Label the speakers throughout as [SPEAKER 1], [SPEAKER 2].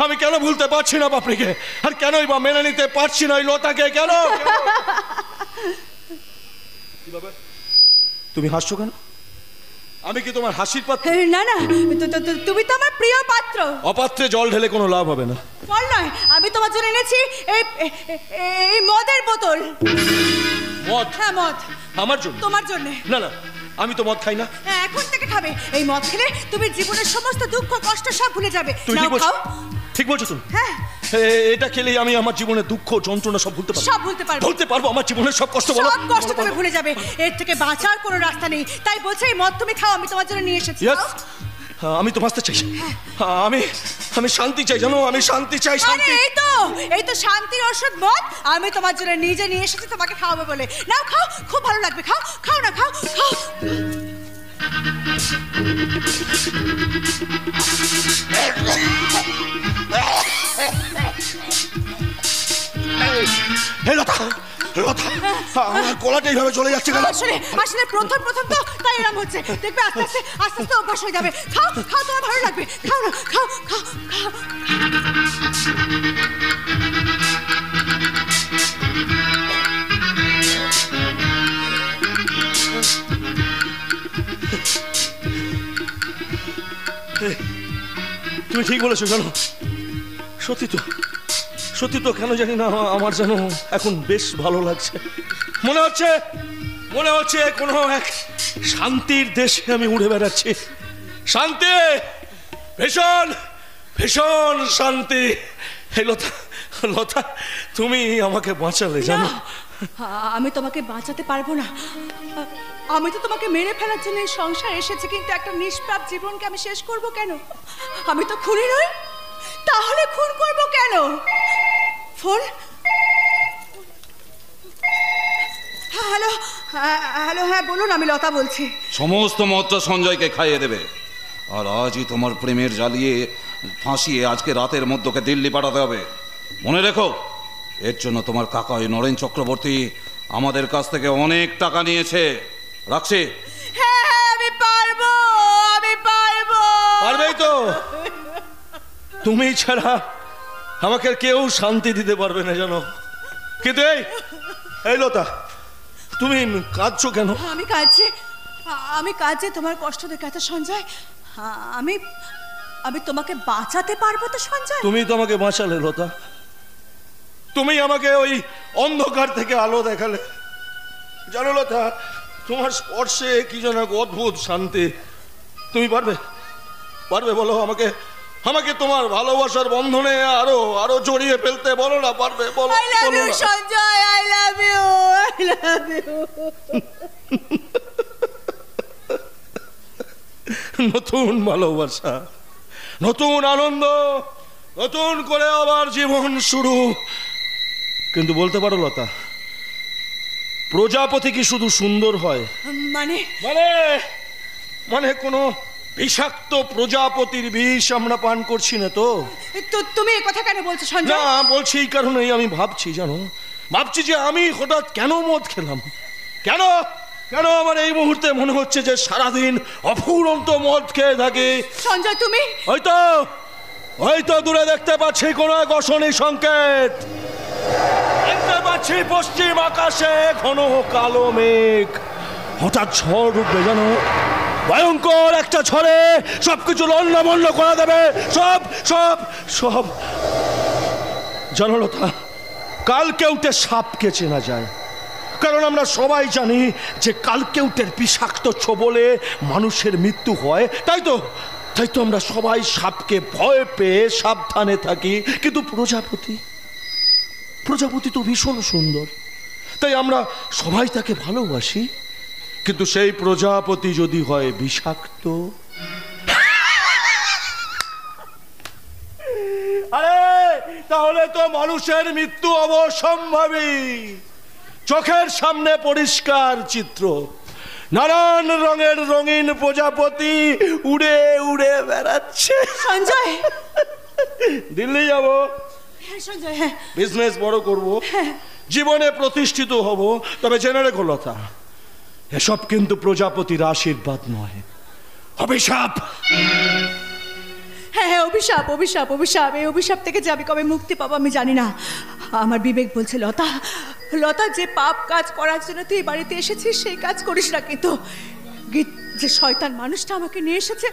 [SPEAKER 1] আমি কেন ভুলতে পারছি না পাপড়িকে, আর কেনই বা মেনে নিতে পারছি না ওই লতাকে? কেন? তুমি হাসছো কেন? আমি কি তোমার হাসির পাত্র?
[SPEAKER 2] না না, তুমি তো আমার প্রিয় পাত্র।
[SPEAKER 1] অপাত্রে জল ঢেলে কোনো লাভ হবে না।
[SPEAKER 2] জল নয়, আমি তোমার জন্য এনেছি এই মদের বোতল।
[SPEAKER 1] মদ?
[SPEAKER 2] হ্যাঁ মদ।
[SPEAKER 1] আমার জন্য?
[SPEAKER 2] তোমার জন্য।
[SPEAKER 1] না না, আমি তো মদ খাই না।
[SPEAKER 2] এখন থেকে খাবে। এই মদ খেলে তুমি জীবনের সমস্ত দুঃখ কষ্ট সব ভুলে যাবে।
[SPEAKER 1] তুই ঠিক বলছো? ঠিক বলছো তুমি?
[SPEAKER 2] হ্যাঁ।
[SPEAKER 1] এটা খেলেই আমি আমার জীবনের দুঃখ যন্ত্রণা সব ভুলতে পারবো।
[SPEAKER 2] সব ভুলতে পারবো।
[SPEAKER 1] ভুলতে পারবো আমার জীবনের সব কষ্ট। বলো।
[SPEAKER 2] সব কষ্ট তুমি ভুলে যাবে। এর থেকে বাঁচার কোনো রাস্তা নেই। তাই বলছে এই মদ তুমি খাও, আমি তোমার জন্য নিয়ে এসেছি।
[SPEAKER 1] আমি তো বাঁচতে চাই। আমি শান্তি চাই, জানো? আমি শান্তি চাই। শান্তি।
[SPEAKER 2] এই তো শান্তির ওষুধ মদ। আমি তোমার জন্য নিজে নিয়ে এসেছি তোমাকে খাওয়াবে বলে। নাও খাও, খুব ভালো লাগবে। খাও খাও না, খাও খাও।
[SPEAKER 1] আমার গলাটা এইভাবে চলে যাচ্ছে কেন?
[SPEAKER 2] আসলে প্রথম তো তাই এরকম হচ্ছে। দেখবে আস্তে আস্তে অভ্যাস হয়ে যাবে। খাও খাও, তোমার ভালো লাগবে। খাও না, খাও খাও খাও।
[SPEAKER 1] তুমি ঠিক বলেছো, জানো? সত্যি তো কেন জানি না আমার যেন এখন বেশ ভালো লাগছে। মনে হচ্ছে কোনো এক শান্তির দেশে আমি উড়ে বেড়াচ্ছি। শান্তি, ভীষণ ভীষণ শান্তি। লতা, তুমি আমাকে বাঁচালে, জানো?
[SPEAKER 2] আমি তোমাকে বাঁচাতে পারবো না। আমি তো তোমাকে মেরে ফেলার জন্য এই সংসার এসেছি, কিন্তু একটা নিষ্পাপ জীবনকে আমি শেষ করব কেন? আমি তো খুনি নই, তাহলে খুন করব কেন? ফোন। হ্যালো হ্যালো, হ্যাঁ বলুন, আমি লতা বলছি।
[SPEAKER 3] সমস্ত মদটা সঞ্জয়কে খাইয়ে দেবে, আর আজই তোমার প্রেমের জ্বালিয়ে ফাঁসিয়ে আজকে রাতের মধ্যে দিল্লি পাঠাতে হবে। মনে রেখো, এর জন্য তোমার কাকা ওই নরেন চক্রবর্তী আমাদের কাছ থেকে অনেক টাকা নিয়েছে। রাখছি।
[SPEAKER 2] হ্যাঁ আমি পারবো।
[SPEAKER 1] পারবেই তো। তুমি ছাড়া আমাকে কেউ শান্তি দিতে পারবে না, জানো? কিন্তু এই লতা, তুমি কাঁদছো কেন?
[SPEAKER 2] আমি কাঁদছি তোমার কষ্ট দেখে। এত সঞ্জয়, আমি তোমাকে বাঁচাতে পারবো তো সঞ্জয়?
[SPEAKER 1] তুমি তো আমাকে বাঁচালে লতা। তুমি আমাকে ওই অন্ধকার থেকে আলো দেখালে। জানো লতা, তোমার স্পর্শে কি যেন এক অদ্ভুত শান্তি। তুমি পারবে বলো আমাকে তোমার ভালোবাসার বন্ধনে আরো জড়িয়ে ফেলতে? বলো না, পারবে? বলো।
[SPEAKER 2] I love you Sanjay, I love you.
[SPEAKER 1] নতুন ভালোবাসা, নতুন আনন্দ, নতুন করে আবার জীবন শুরু। কিন্তু বলতে পারো লতা, প্রজাপতি কি শুধু সুন্দর হয়?
[SPEAKER 2] মানে
[SPEAKER 1] মানে মানে কোনো বিষাক্ত প্রজাপতির বিষ আমরা পান করছি না তো?
[SPEAKER 2] তুমি এই কথা কেন বলছো সঞ্জয়?
[SPEAKER 1] না, বলছি এই কারণেই আমি ভাবছি, জানো, যে আমি হঠাৎ কেন মদ খেলাম। কেন আমার এই মুহূর্তে মনে হচ্ছে যে সারাদিন অফুরন্ত মদ খেয়ে থাকি।
[SPEAKER 2] সঞ্জয় তুমি
[SPEAKER 1] হয়তো দূরে দেখতে পাচ্ছি কোন এক অশনি সংকেত। দেখতে পাচ্ছি পশ্চিম আকাশে ঘন কালো মেঘ। হঠাৎ ঝড় উঠবে, জানো? ভয়ঙ্কর একটা ঝড়ে সবকিছু লন্ডভন্ড করে দেবে। সব জানো লতা, কালকেউটে সাপকে চেনা যায়, কারণ আমরা সবাই জানি যে কালকেউটের বিষাক্ত ছোবলে মানুষের মৃত্যু হয়। তাই তো আমরা সবাই সাপকে ভয় পেয়ে সাবধানে থাকি। কিন্তু প্রজাপতি তো ভীষণ সুন্দর, তাই আমরা সবাই তাকে ভালোবাসি। কিন্তু সেই প্রজাপতি যদি হয় বিষাক্ত, আরে তাহলে তো মানুষের মৃত্যু অবশ্যম্ভাবী। চোখের সামনে পরিষ্কার চিত্র, নানান রঙের রঙিন প্রজাপতি উড়ে উড়ে বেড়াচ্ছে।
[SPEAKER 2] সঞ্জয়,
[SPEAKER 1] দিল্লি যাব,
[SPEAKER 2] সঞ্জয়,
[SPEAKER 1] বিজনেস বড় করব, জীবনে প্রতিষ্ঠিত হব। তবে জেনে রেখো লতা, এসব কিন্তু প্রজাপতির আশীর্বাদ নয়, অভিশাপ।
[SPEAKER 2] হ্যাঁ হ্যাঁ, অভিশাপ অভিশাপ অভিশাপ। এই অভিশাপ থেকে যে আমি কবে মুক্তি পাবো আমি জানি না। আমার বিবেক বলছে, লতা লতা, যে পাপ কাজ করার জন্য তুই বাড়িতে এসেছিস সেই কাজ করিস না। কিন্তু যে শয়তান মানুষটা আমাকে নিয়ে এসেছে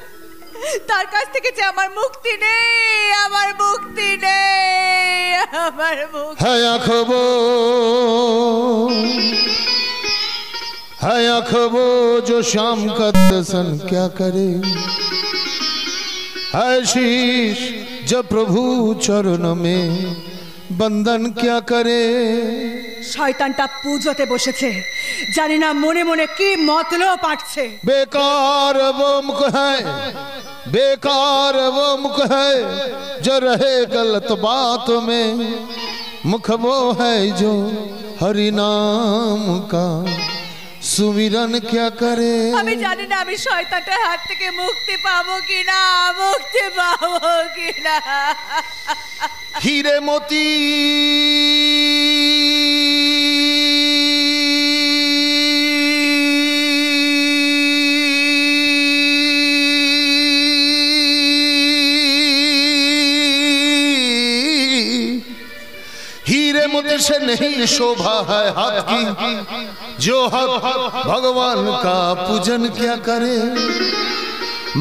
[SPEAKER 2] তার কাছ থেকে যে আমার মুক্তি নেই, আমার মুক্তি নেই, আমার মুক্তি।
[SPEAKER 4] হ্যাঁ খবো है खबो जो शाम का दर्शन क्या करे, है शीश जब प्रभु चरण में बंधन क्या करे।
[SPEAKER 2] শয়তানটা পুজোতে বসেছে, জানি না মনে মনে কি মতলব পাচ্ছে।
[SPEAKER 4] बेकार वो मुख है, बेकार वो मुख है जो रहे गलत बात में, मुख वो है जो हरि नाम का सुमिरन क्या करे।
[SPEAKER 2] আমি জানি না আমি শয়তানটার হাত থেকে মুক্তি পাবো কিনা, মুক্তি পাবো কিনা।
[SPEAKER 4] हीरे मोती हीरे मोती से नहीं शोभा है हाथ की, जो हाथ भगवान का पूजन क्या करे।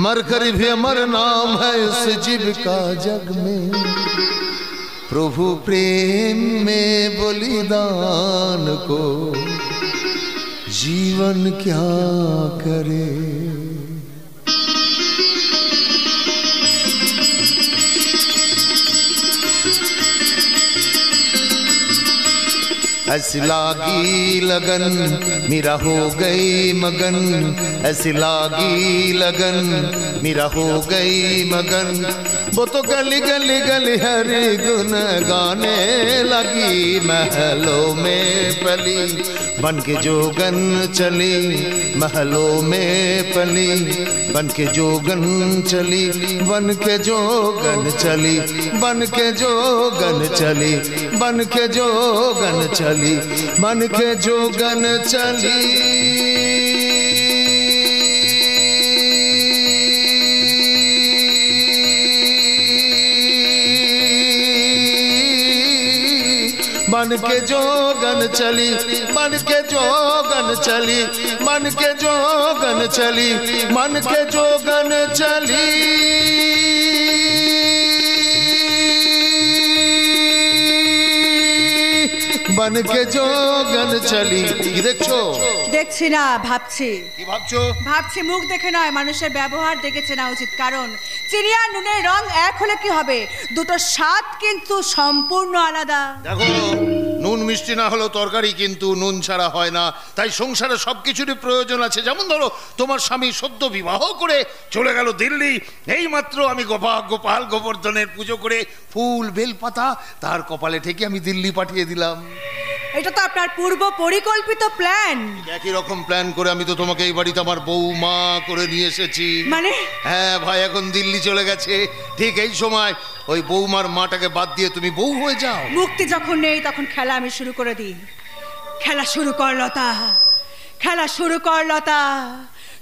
[SPEAKER 4] मर कर भी अमर नाम है उस जीविका जग में, प्रभु प्रेम में बलिदान को जीवन क्या करे। ऐसी लागी लगन मेरा हो गई मगन, ऐसी लागी लगन मेरा हो गई मगन। वो तो गली गली गली हरि गुन गाने लगी, महलों में पली बन के जोगन चली, महलों में पली बन के जोगन चली, बन के जोगन चली, बन के जोगन चली, बन के जोगन चली, बन के जोगन चली। बन के जोगन चली, बन के जोगन चली, बन के जोगन चली, बन के जोगन चली। बन के जोगन चली। কি দেখছো?
[SPEAKER 2] দেখছি না, ভাবছি।
[SPEAKER 4] কি ভাবছো?
[SPEAKER 2] ভাবছি মুখ দেখে নয়, মানুষের ব্যবহার দেখে চেনা উচিত। কারণ চিনি আর নুনের রং এক হলে কি হবে, দুটো স্বাদ কিন্তু সম্পূর্ণ আলাদা।
[SPEAKER 4] দেখো, নুন মিষ্টি না হলেও তরকারি কিন্তু নুন ছাড়া হয় না। তাই সংসারে সবকিছুরই প্রয়োজন আছে। যেমন ধরো, তোমার স্বামী সদ্য বিবাহ করে চলে গেল দিল্লি, এই মাত্র আমি গোপাল গোবর্ধনের পুজো করে ফুল বেলপাতা তার কপালে ঠেকে আমি দিল্লি পাঠিয়ে দিলাম।
[SPEAKER 2] এটা তো আপনার পূর্ব পরিকল্পিত প্ল্যান।
[SPEAKER 4] একই রকম প্ল্যান করে আমি তো তোমাকে এই বাড়িতে আমার বউমা করে নিয়ে এসেছি।
[SPEAKER 2] মানে?
[SPEAKER 4] হ্যাঁ, ভাই এখন দিল্লি চলে গেছে, ঠিক এই সময় ওই বউমার মাটাকে বাদ দিয়ে তুমি বউ হয়ে যাও।
[SPEAKER 2] মুক্তি যখন নেই তখন খেলা আমি শুরু করে দিই। খেলা শুরু কর লতা, খেলা শুরু কর লতা,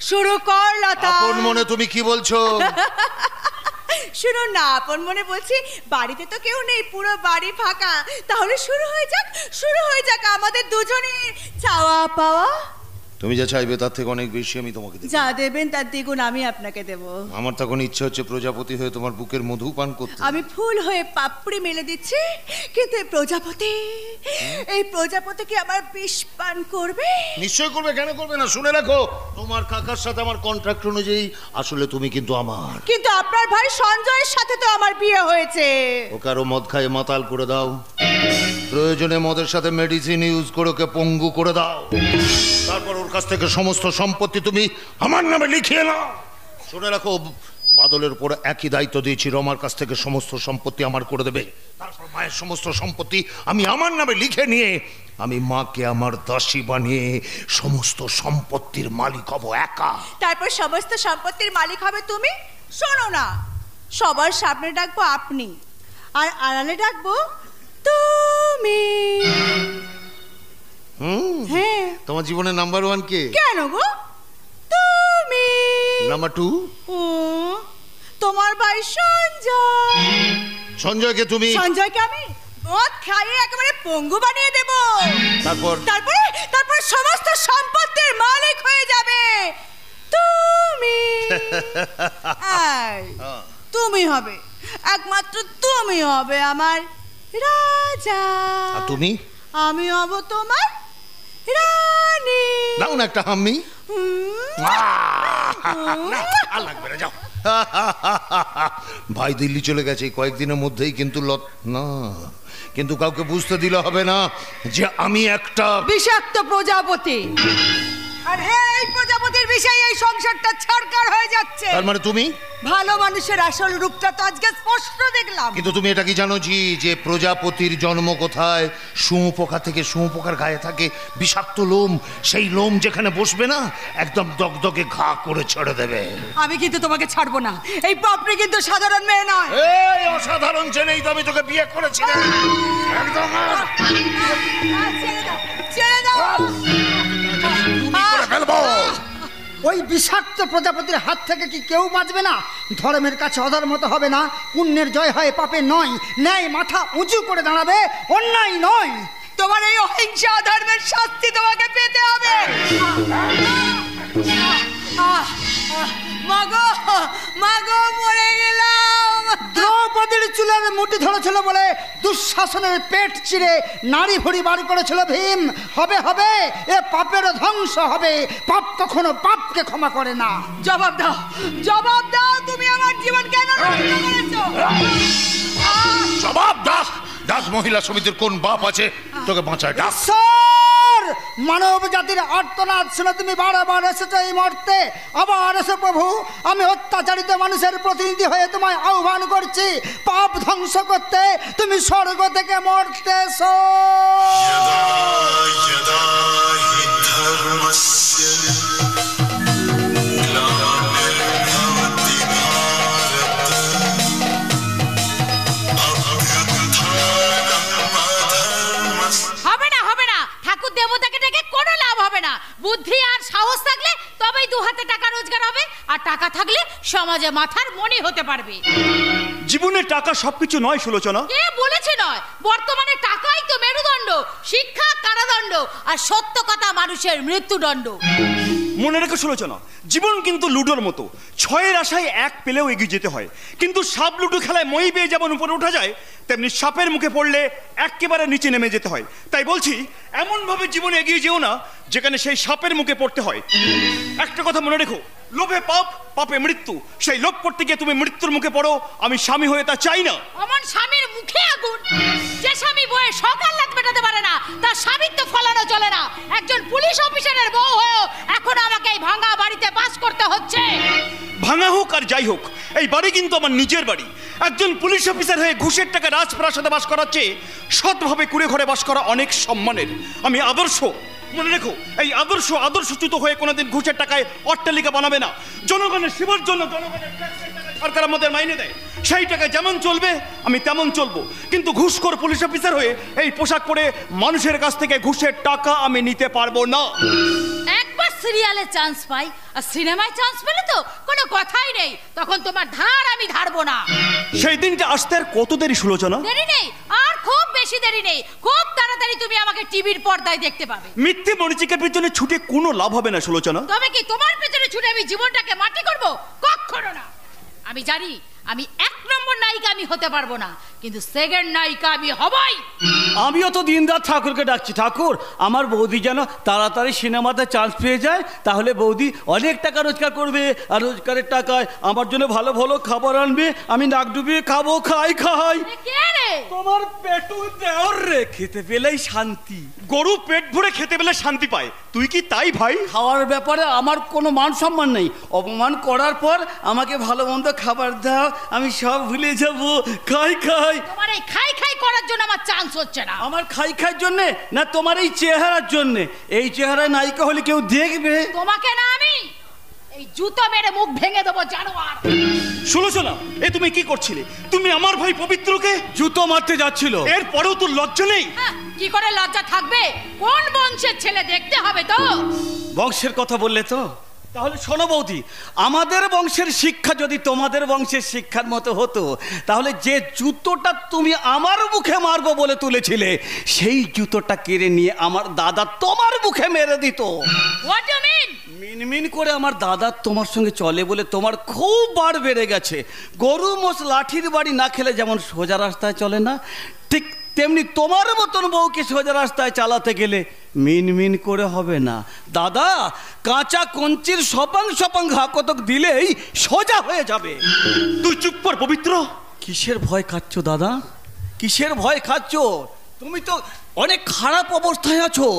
[SPEAKER 2] শুরু কর লতা।
[SPEAKER 4] আপন মনে তুমি কি বলছো?
[SPEAKER 2] শুনুন না, আপন মনে বলছি, বাড়িতে তো কেউ নেই, পুরো বাড়ি ফাঁকা। তাহলে শুরু হয়ে যাক, শুরু হয়ে যাক আমাদের দুজনের চাওয়া পাওয়া।
[SPEAKER 4] তুমি যা চাইবে তার থেকে অনেক বেশি আমি তোমাকে দেব।
[SPEAKER 2] যা দেবেন তার দ্বিগুণ আমি আপনাকে দেব।
[SPEAKER 4] আমার তখন ইচ্ছে হচ্ছে প্রজাপতি হয়ে তোমার বুকের মধু পান করতে।
[SPEAKER 2] আমি ফুল হয়ে পাপড়ি মেলে দিচ্ছি, কিন্তু এই প্রজাপতি কি আমার বিষ পান করবে?
[SPEAKER 4] নিশ্চয় করবে, কেন করবে না। শুনে রাখো, তোমার কাকার সাথে আমার কন্ট্রাক্ট অনুযায়ী আসলে তুমি কিন্তু আমার।
[SPEAKER 2] কিন্তু আপনার ভাই সঞ্জয়ের সাথে তো আমার বিয়ে হয়েছে।
[SPEAKER 4] ওকে আরো মদ খাইয়ে মাতাল করে দাও, প্রয়োজনে মদের সাথে মেডিসিন ইউজ করে ওকে পঙ্গু করে দাও, তারপর ওর কাছ থেকে সমস্ত সম্পত্তি তুমি আমার নামে লিখিয়ে নাও। শুনে রাখো, বাদলের উপর একই দায়িত্ব দিয়েছি, রমার কাছ থেকে সমস্ত সম্পত্তি আমার করে দেবে। তারপর মায়ের সমস্ত সম্পত্তি আমি আমার নামে লিখে নিয়ে আমি মাকে আমার দাসী বানিয়ে সমস্ত সম্পত্তির মালিক হব একা।
[SPEAKER 2] তারপর সমস্ত সম্পত্তির মালিক হবে তুমি। শোনো না, সবার সামনে ডাকবো আপনি, আর আড়ালে ডাকবো তুমি। হ্যাঁ।
[SPEAKER 4] তোমার জীবনে নাম্বার 1 কে?
[SPEAKER 2] কেন গো? তুমি।
[SPEAKER 4] নাম্বার 2?
[SPEAKER 2] তোমার ভাই সঞ্জয়।
[SPEAKER 4] সঞ্জয়কে তুমি?
[SPEAKER 2] সঞ্জয়কে আমি মদ খাইয়ে একেবারে পঙ্গু বানিয়ে দেব।
[SPEAKER 4] তারপর?
[SPEAKER 2] তারপর সমস্ত সম্পত্তির মালিক হয়ে যাবে তুমি। তুমি হবে, একমাত্র তুমি হবে আমার রাজা।
[SPEAKER 4] আর তুমি?
[SPEAKER 2] আমি হব তোমার রানী।
[SPEAKER 4] দাও না একটা হাম্মি। ভাই দিল্লি চলে গেছে কয়েকদিনের মধ্যেই, কিন্তু না, কিন্তু কাউকে বুঝতে দিলে হবে না যে আমি একটা
[SPEAKER 2] বিষাক্ত প্রজাপতি। আর এই প্রজাপতির বিষয়ে এই সংসারটা ছাড়কার হয়ে যাচ্ছে।
[SPEAKER 4] তার মানে তুমি?
[SPEAKER 2] ভালো মানুষের আসল রূপটা তো আজকে স্পষ্ট দেখলাম।
[SPEAKER 4] কিন্তু তুমি এটা কি জানো যে প্রজাপতির জন্ম কোথায়? শুঁয়োপোকা থেকে। শুঁয়োপোকার গায়ে থাকে বিষাক্ত লোম, সেই লোম যেখানে বসবে না একদম দগদগে ঘা করে ছেড়ে দেবে।
[SPEAKER 2] আমি কিন্তু তোমাকে ছাড়বো না। এই পাপড়ি কিন্তু সাধারণ মেয়ে নয়।
[SPEAKER 4] এই অসাধারণ জেনেই তো আমি তোকে বিয়ে করেছি। একদম
[SPEAKER 2] ছেড়ে দাও।
[SPEAKER 5] ওই বিষাক্ত প্রজাপতির হাত থেকে কি কেউ বাঁচবে না? ধর্মের কাছে অধর্মত হবে না, পুণ্যের জয় হয় পাপে নয়, ন্যায় মাথা উঁচু করে দাঁড়াবে, অন্যায় নয়।
[SPEAKER 2] তোমার এই অহিংসা ধর্মের শাস্তি তোমাকে পেতে হবে। মাগো মাগো, মরে গেলাম।
[SPEAKER 5] দ্রৌপদীর চুলের মুঠি ধরেছিল বলে দুঃশাসনের পেট চিরে নারী ভুড়ি বার করেছিল ভীম। হবে হবে, এ পাপের ধ্বংস হবে। পাপ কখনো পাপকে ক্ষমা করে না।
[SPEAKER 2] জবাব দাও, জবাব দাও, তুমি আমার জীবন কেন নষ্ট করেছো?
[SPEAKER 4] জবাব দাও। ডাক মহিলা সমিতির কোন বাপ আছে তোকে বাঁচায়? ডাক।
[SPEAKER 5] স্যার, মানব জাতির আর্তনাদ শুনে তুমি বারবার এসেছো এই মর্তে। আবার এসো প্রভু, আমি অত্যাচারিত মানুষের প্রতিনিধি হয়ে তোমায় আহ্বান করছি। পাপ ধ্বংস করতে তুমি স্বর্গ থেকে মর্তে এসো।
[SPEAKER 6] বুদ্ধি আর সাহস থাকলে তবেই দু হাতে টাকা রোজগার হবে, আর টাকা থাকলে সমাজে মাথার মণি হতে পারবে।
[SPEAKER 1] জীবনে টাকা সবকিছু নয় সুলোচনা।
[SPEAKER 6] কে বলেছে নয়? বর্তমানে টাকাই তো মেরুদণ্ড, শিক্ষা কারাদণ্ড, আর সত্য কথা মানুষের মৃত্যুদণ্ড।
[SPEAKER 1] মনে রেখো সুলোচনা, জীবন কিন্তু লুডোর মতো, ছয়ের আশায় এক পেলেও এগিয়ে যেতে হয়। কিন্তু সাপ লুডো খেলায় মই পেয়ে যেমন উপরে ওঠা যায়, তেমনি সাপের মুখে পড়লে একেবারে নিচে নেমে যেতে হয়। তাই বলছি, এমনভাবে জীবনে এগিয়ে যেও না যেখানে সেই সাপের মুখে পড়তে হয়। একটা কথা মনে রেখো, লোভে পাপ, পাপে মৃত্যু। সেই লোভ করতে গিয়ে তুমি মৃত্যুর মুখে পড়ো, আমি স্বামী হয়ে তা চাই না।
[SPEAKER 6] অমন স্বামীর মুখে আগুন। যে স্বামী বয়ে সকাল রাত মেটাতে পারে না, তার স্বামীত্ব ফলানো চলে না। একজন পুলিশ অফিসারের বউ হয়েও এখন আমাকে এই ভাঙা বাড়িতে বাস করতে হচ্ছে।
[SPEAKER 1] ভাঙা হোক আর যাই হোক, এই বাড়ি কিন্তু আমার নিজের বাড়ি। একজন পুলিশ অফিসার হয়ে ঘুষের টাকা রাজপ্রাসাদে বাস করার চেয়ে সৎভাবে কুড়ে ঘরে বাস করা অনেক সম্মানের। আমি আদর্শ, মনে রেখো, এই আদর্শচ্যুত হয়ে কোনোদিন ঘুষের টাকায় অট্টালিকা বানাবে না। জনগণের সেবার জন্য জনগণের ট্যাক্সের টাকা সরকার আমাদের মাইনে দেয়, সেই টাকায় যেমন চলবে আমি তেমন চলবো। কিন্তু ঘুষখোর পুলিশ অফিসার হয়ে এই পোশাক পরে মানুষের কাছ থেকে ঘুষের টাকা আমি নিতে পারবো না।
[SPEAKER 6] একবার সিরিয়ালে চান্স পাই, আর সিনেমায় চান্স পেলে তো কোনো কথাই নেই, তখন তোমার ধার আমি ধারবো না।
[SPEAKER 1] সেই দিনটা আসতে আর কত দেরি সুলোচনা?
[SPEAKER 6] দেরি নেই, আর খুব বেশি দেরি নেই। খুব তাড়াতাড়ি তুমি আমাকে টিভির পর্দায় দেখতে পাবে।
[SPEAKER 1] মিথ্যে মরিচিকার পিছনে ছুটে কোনো লাভ হবে না সুলোচনা।
[SPEAKER 6] তবে কি তোমার পেছনে ছুটে আমি জীবনটাকে মাটি করব? কখনো না। আমি জানি আমি এক নম্বর নায়িকা আমি হতে পারবো না, কিন্তু সেকেন্ড নায়িকা আমি হবই।
[SPEAKER 7] আমিও তো দিনরাত ঠাকুরকে ডাকছি, ঠাকুর আমার বৌদি যেন তাড়াতাড়ি সিনেমাতে চান্স পেয়ে যায়, তাহলে বৌদি অনেক টাকা রোজগার করবে, আর রোজগারের টাকায় আমার জন্য ভালো ভালো খাবার আনবে, আমি নাক ডুবিয়ে খাবো। খাই
[SPEAKER 6] কে রে?
[SPEAKER 7] তোমার পেটু দেওর রে, খেতে পেলেই শান্তি।
[SPEAKER 1] গরু পেট ভরে খেতে পেলে শান্তি পায়, তুই কি তাই ভাই?
[SPEAKER 7] খাওয়ার ব্যাপারে আমার কোনো মান সম্মান নেই। অপমান করার পর আমাকে ভালো মন্দ খাবার দাও, আমি সব ভুলে যাব। খাই
[SPEAKER 6] তোমার এই খাই করার জন্য আমার চান্স হচ্ছে না।
[SPEAKER 7] আমার খাই জন্যে না তোমার এই চেহারার জন্যে? এই চেহারায় নায়িকা হলে কেউ দেখবে?
[SPEAKER 6] তোমাকে না, আমি এই জুতো মেরে মুখ ভেঙে দেবো জানোয়ার।
[SPEAKER 1] সুলোচনা, এ তুমি কি করছিলে? তুমি আমার ভাই পবিত্রকে
[SPEAKER 7] জুতো মারতে যাচ্ছিল,
[SPEAKER 1] এরপরেও তোর লজ্জা নেই?
[SPEAKER 6] কি করে লজ্জা থাকবে? কোন বংশের ছেলে দেখতে হবে তো।
[SPEAKER 7] বংশের কথা বললে তো তাহলে শোনো বৌদি, আমাদের বংশের শিক্ষা যদি তোমাদের বংশের শিক্ষার মতো হতো, তাহলে যে জুতোটা তুমি আমার মুখে মারবো বলে তুলেছিলে, সেই জুতোটা কেড়ে নিয়ে আমার দাদা তোমার মুখে মেরে দিত।
[SPEAKER 6] What do mean?
[SPEAKER 7] মিনমিন করে আমার দাদা তোমার সঙ্গে চলে বলে তোমার খুব বার বেড়ে গেছে। গরু মোষ লাঠির বাড়ি না খেলে যেমন সোজা রাস্তায় চলে না, ঠিক তেমনি তোমার মতন বউকে সোজা রাস্তায় চালাতে গেলে মিনমিন করে হবে না। দাদা কাঁচা কঞ্চির সপাং সপাং ঘাকতক দিলেই সোজা হয়ে যাবে।
[SPEAKER 1] তুই চুপ কর পবিত্র।
[SPEAKER 7] কিসের ভয় খাচ্ছ দাদা, কিসের ভয় খাচ্ছ? তুমি তো অনেক খারাপ অবস্থায় আছো।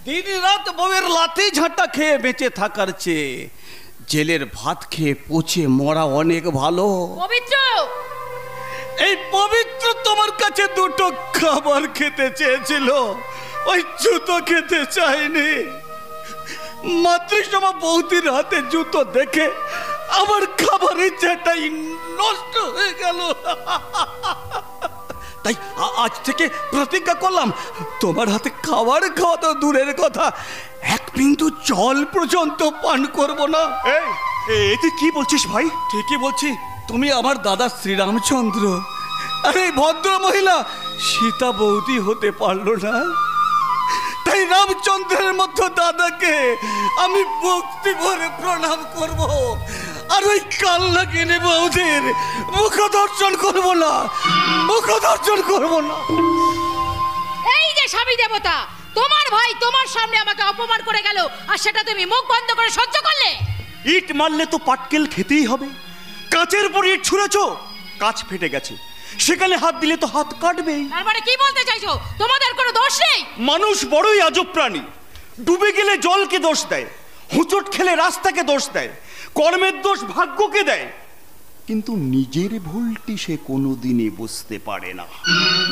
[SPEAKER 7] দিন রাত বউয়ের লাথি ঝাঁটা খেয়ে বেঁচে থাকার চেয়ে জেলের ভাত খেয়ে পচে মরা অনেক ভালো।
[SPEAKER 6] পবিত্র,
[SPEAKER 7] এই পবিত্র তোমার কাছে দুটো খাবার খেতে চেয়েছিল, ওই জুতো খেতে চাইনি। মাতৃসমা বৌদির হাতে জুতো দেখে আমার খাবার ইচ্ছাটাই নষ্ট হয়ে গেল। তাই আজ থেকে প্রতিজ্ঞা করলাম, তোমার হাতে খাবার খাওয়া তো দূরের কথা, এক বিন্দু জল পর্যন্ত পান করব না।
[SPEAKER 1] এই তুই কি বলছিস ভাই?
[SPEAKER 7] ঠিকই বলছি, তুমি আমার দাদা শ্রীরামচন্দ্র, আর এই ভদ্র মহিলা সীতা বৌদি হতে পারলো না। তাই রামচন্দ্রের মতো দাদাকে আমি ভক্তি ভরে প্রণাম করব, আর ওই কাল্লা কিনে বৌদির মুখ দর্শন করবো না, মুখ দর্শন করবো না।
[SPEAKER 6] এই যে স্বামী দেবতা, তোমার ভাই তোমার সামনে আমাকে অপমান করে গেল, আর সেটা তুমি মুখ বন্ধ করে সহ্য করলে?
[SPEAKER 1] ইট মারলে তো পাটকেল খেতেই হবে। কাঁচের উপর ইট ছুঁড়েছ, কাঁচ ফেটে গেছে, সেখানে হাত দিলে তো হাত কাটবেই।
[SPEAKER 6] তার মানে কি বলতে চাইছো? তোমাদের কোনো দোষ নেই?
[SPEAKER 1] মানুষ বড়ই আজব প্রাণী। ডুবে গেলে জলকে দোষ দেয়, হুঁচট খেলে রাস্তাকে দোষ দেয়, কর্মের দোষ ভাগ্যকে দেয়, কিন্তু নিজের ভুলটি সে কোনোদিনই বুঝতে পারে না।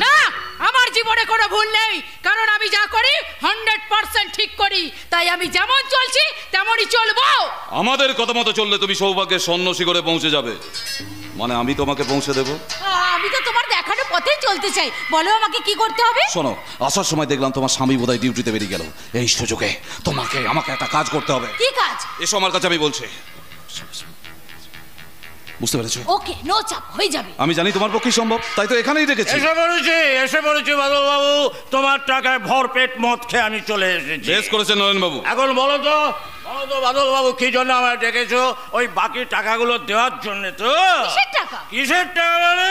[SPEAKER 6] না, আমার জীবনে কোনো ভুল নেই, কারণ আমি যা করি 100% ঠিক করি। তাই আমি যেমন চলছি তেমনই চলবো।
[SPEAKER 3] আমাদের কথা মতো চললে তুমি সৌভাগ্যের স্বর্ণ শিখরে পৌঁছে যাবে, মানে আমি তোমাকে পৌঁছে দেবো।
[SPEAKER 6] আমি তো তোমার দেখানো পথেই চলতে চাই, বলো আমাকে কি করতে হবে?
[SPEAKER 3] শোনো, আসার সময় দেখলাম তোমার স্বামী বোধহয় ডিউটিতে বেরিয়ে গেল। এই সুযোগে তোমাকে আমাকে একটা কাজ করতে হবে।
[SPEAKER 6] কি কাজ?
[SPEAKER 3] এসো আমার কাছে, আমি বলছি। বুঝতে পেরেছো?
[SPEAKER 6] ওকে, নো চাপ, হয়ে যাবে।
[SPEAKER 3] আমি জানি তোমার পক্ষে সম্ভব, তাই তো এখানেই রেখেছি।
[SPEAKER 8] এসে পড়েছি বাদল বাবু, তোমার টাকায় ভরপেট মদ খেয়ে আমি চলে এসেছি।
[SPEAKER 3] বেশ করেছেন নরেন বাবু।
[SPEAKER 8] এখন বলো তো বাদল বাবু, কি জন্য আমায় ডেকেছো? ওই বাকি টাকাগুলো দেওয়ার জন্য তো?
[SPEAKER 6] কিসের টাকা?
[SPEAKER 8] কিসের টাকা মানে?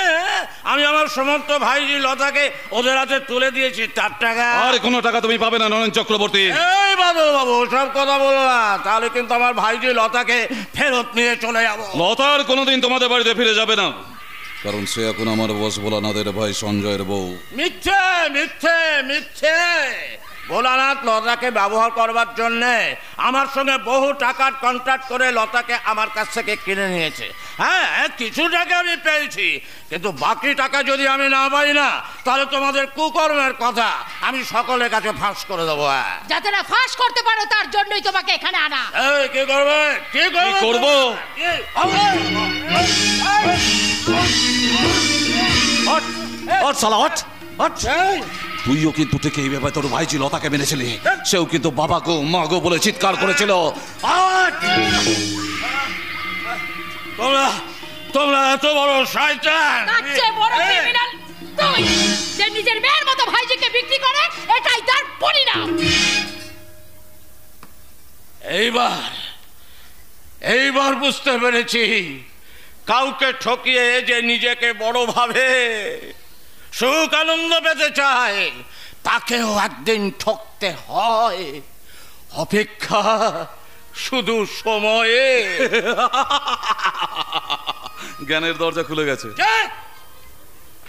[SPEAKER 8] আমি আমার সমস্ত ভাইজি লতাকে ওদের হাতে তুলে দিয়েছি, তার টাকা।
[SPEAKER 3] আর কোনো টাকা তুমি পাবে না নরেন চক্রবর্তী।
[SPEAKER 8] এই বাদল বাবু, সব কথা বলো না, তাহলে কিন্তু আমার ভাইজি লতাকে ফেরত নিয়ে চলে যাবো।
[SPEAKER 3] লতার কোনোদিন তোমাদের বাড়িতে ফিরে যাবে না, কারণ সে এখন আমার বস ভোলানাথের ভাই সঞ্জয়ের বউ।
[SPEAKER 8] মিথ্যে মিথ্যে মিথ্যে। ভোলানাথ লতাকে ব্যবহার করবার জন্য আমার সঙ্গে বহু টাকার কন্ট্রাক্ট করে লতাকে আমার কাছ থেকে কিনে নিয়েছে। হ্যাঁ, কিছু টাকা আমি পেয়েছি, কিন্তু বাকি টাকা যদি আমি না পাই না, তাহলে তোমাদের কুকর্মের কথা আমি সকলের কাছে ফাঁস করে দেবো।
[SPEAKER 6] যাতে না ফাঁস করতে পারো, তার জন্যই তোমাকে এখানে আনা।
[SPEAKER 8] এই কি করবে? কি
[SPEAKER 3] করবো? তুইও কিন্তু ঠিক এই ব্যাপারে তোর ভাইজি লতাকে মেরেছিলি, সেও কিন্তু বাবা গো মা গো বলে চিৎকার করেছিল।
[SPEAKER 8] তোমরা তোমরা এত বড় শয়তান,
[SPEAKER 6] তার চেয়ে বড় ক্রিমিনাল তুই, যে নিজের মেয়ের মতো ভাইজিকে বিক্রি করে, এটাই তার পরিণাম।
[SPEAKER 8] এইবার বুঝতে পেরেছি, কাউকে ঠকিয়ে যে নিজেকে বড় ভাবে সুখ আনন্দ পেতে চায়, তাকেও একদিন ঠকতে হয়। অপেক্ষা শুধু সময়ে।
[SPEAKER 3] জ্ঞানের দরজা খুলে গেছে।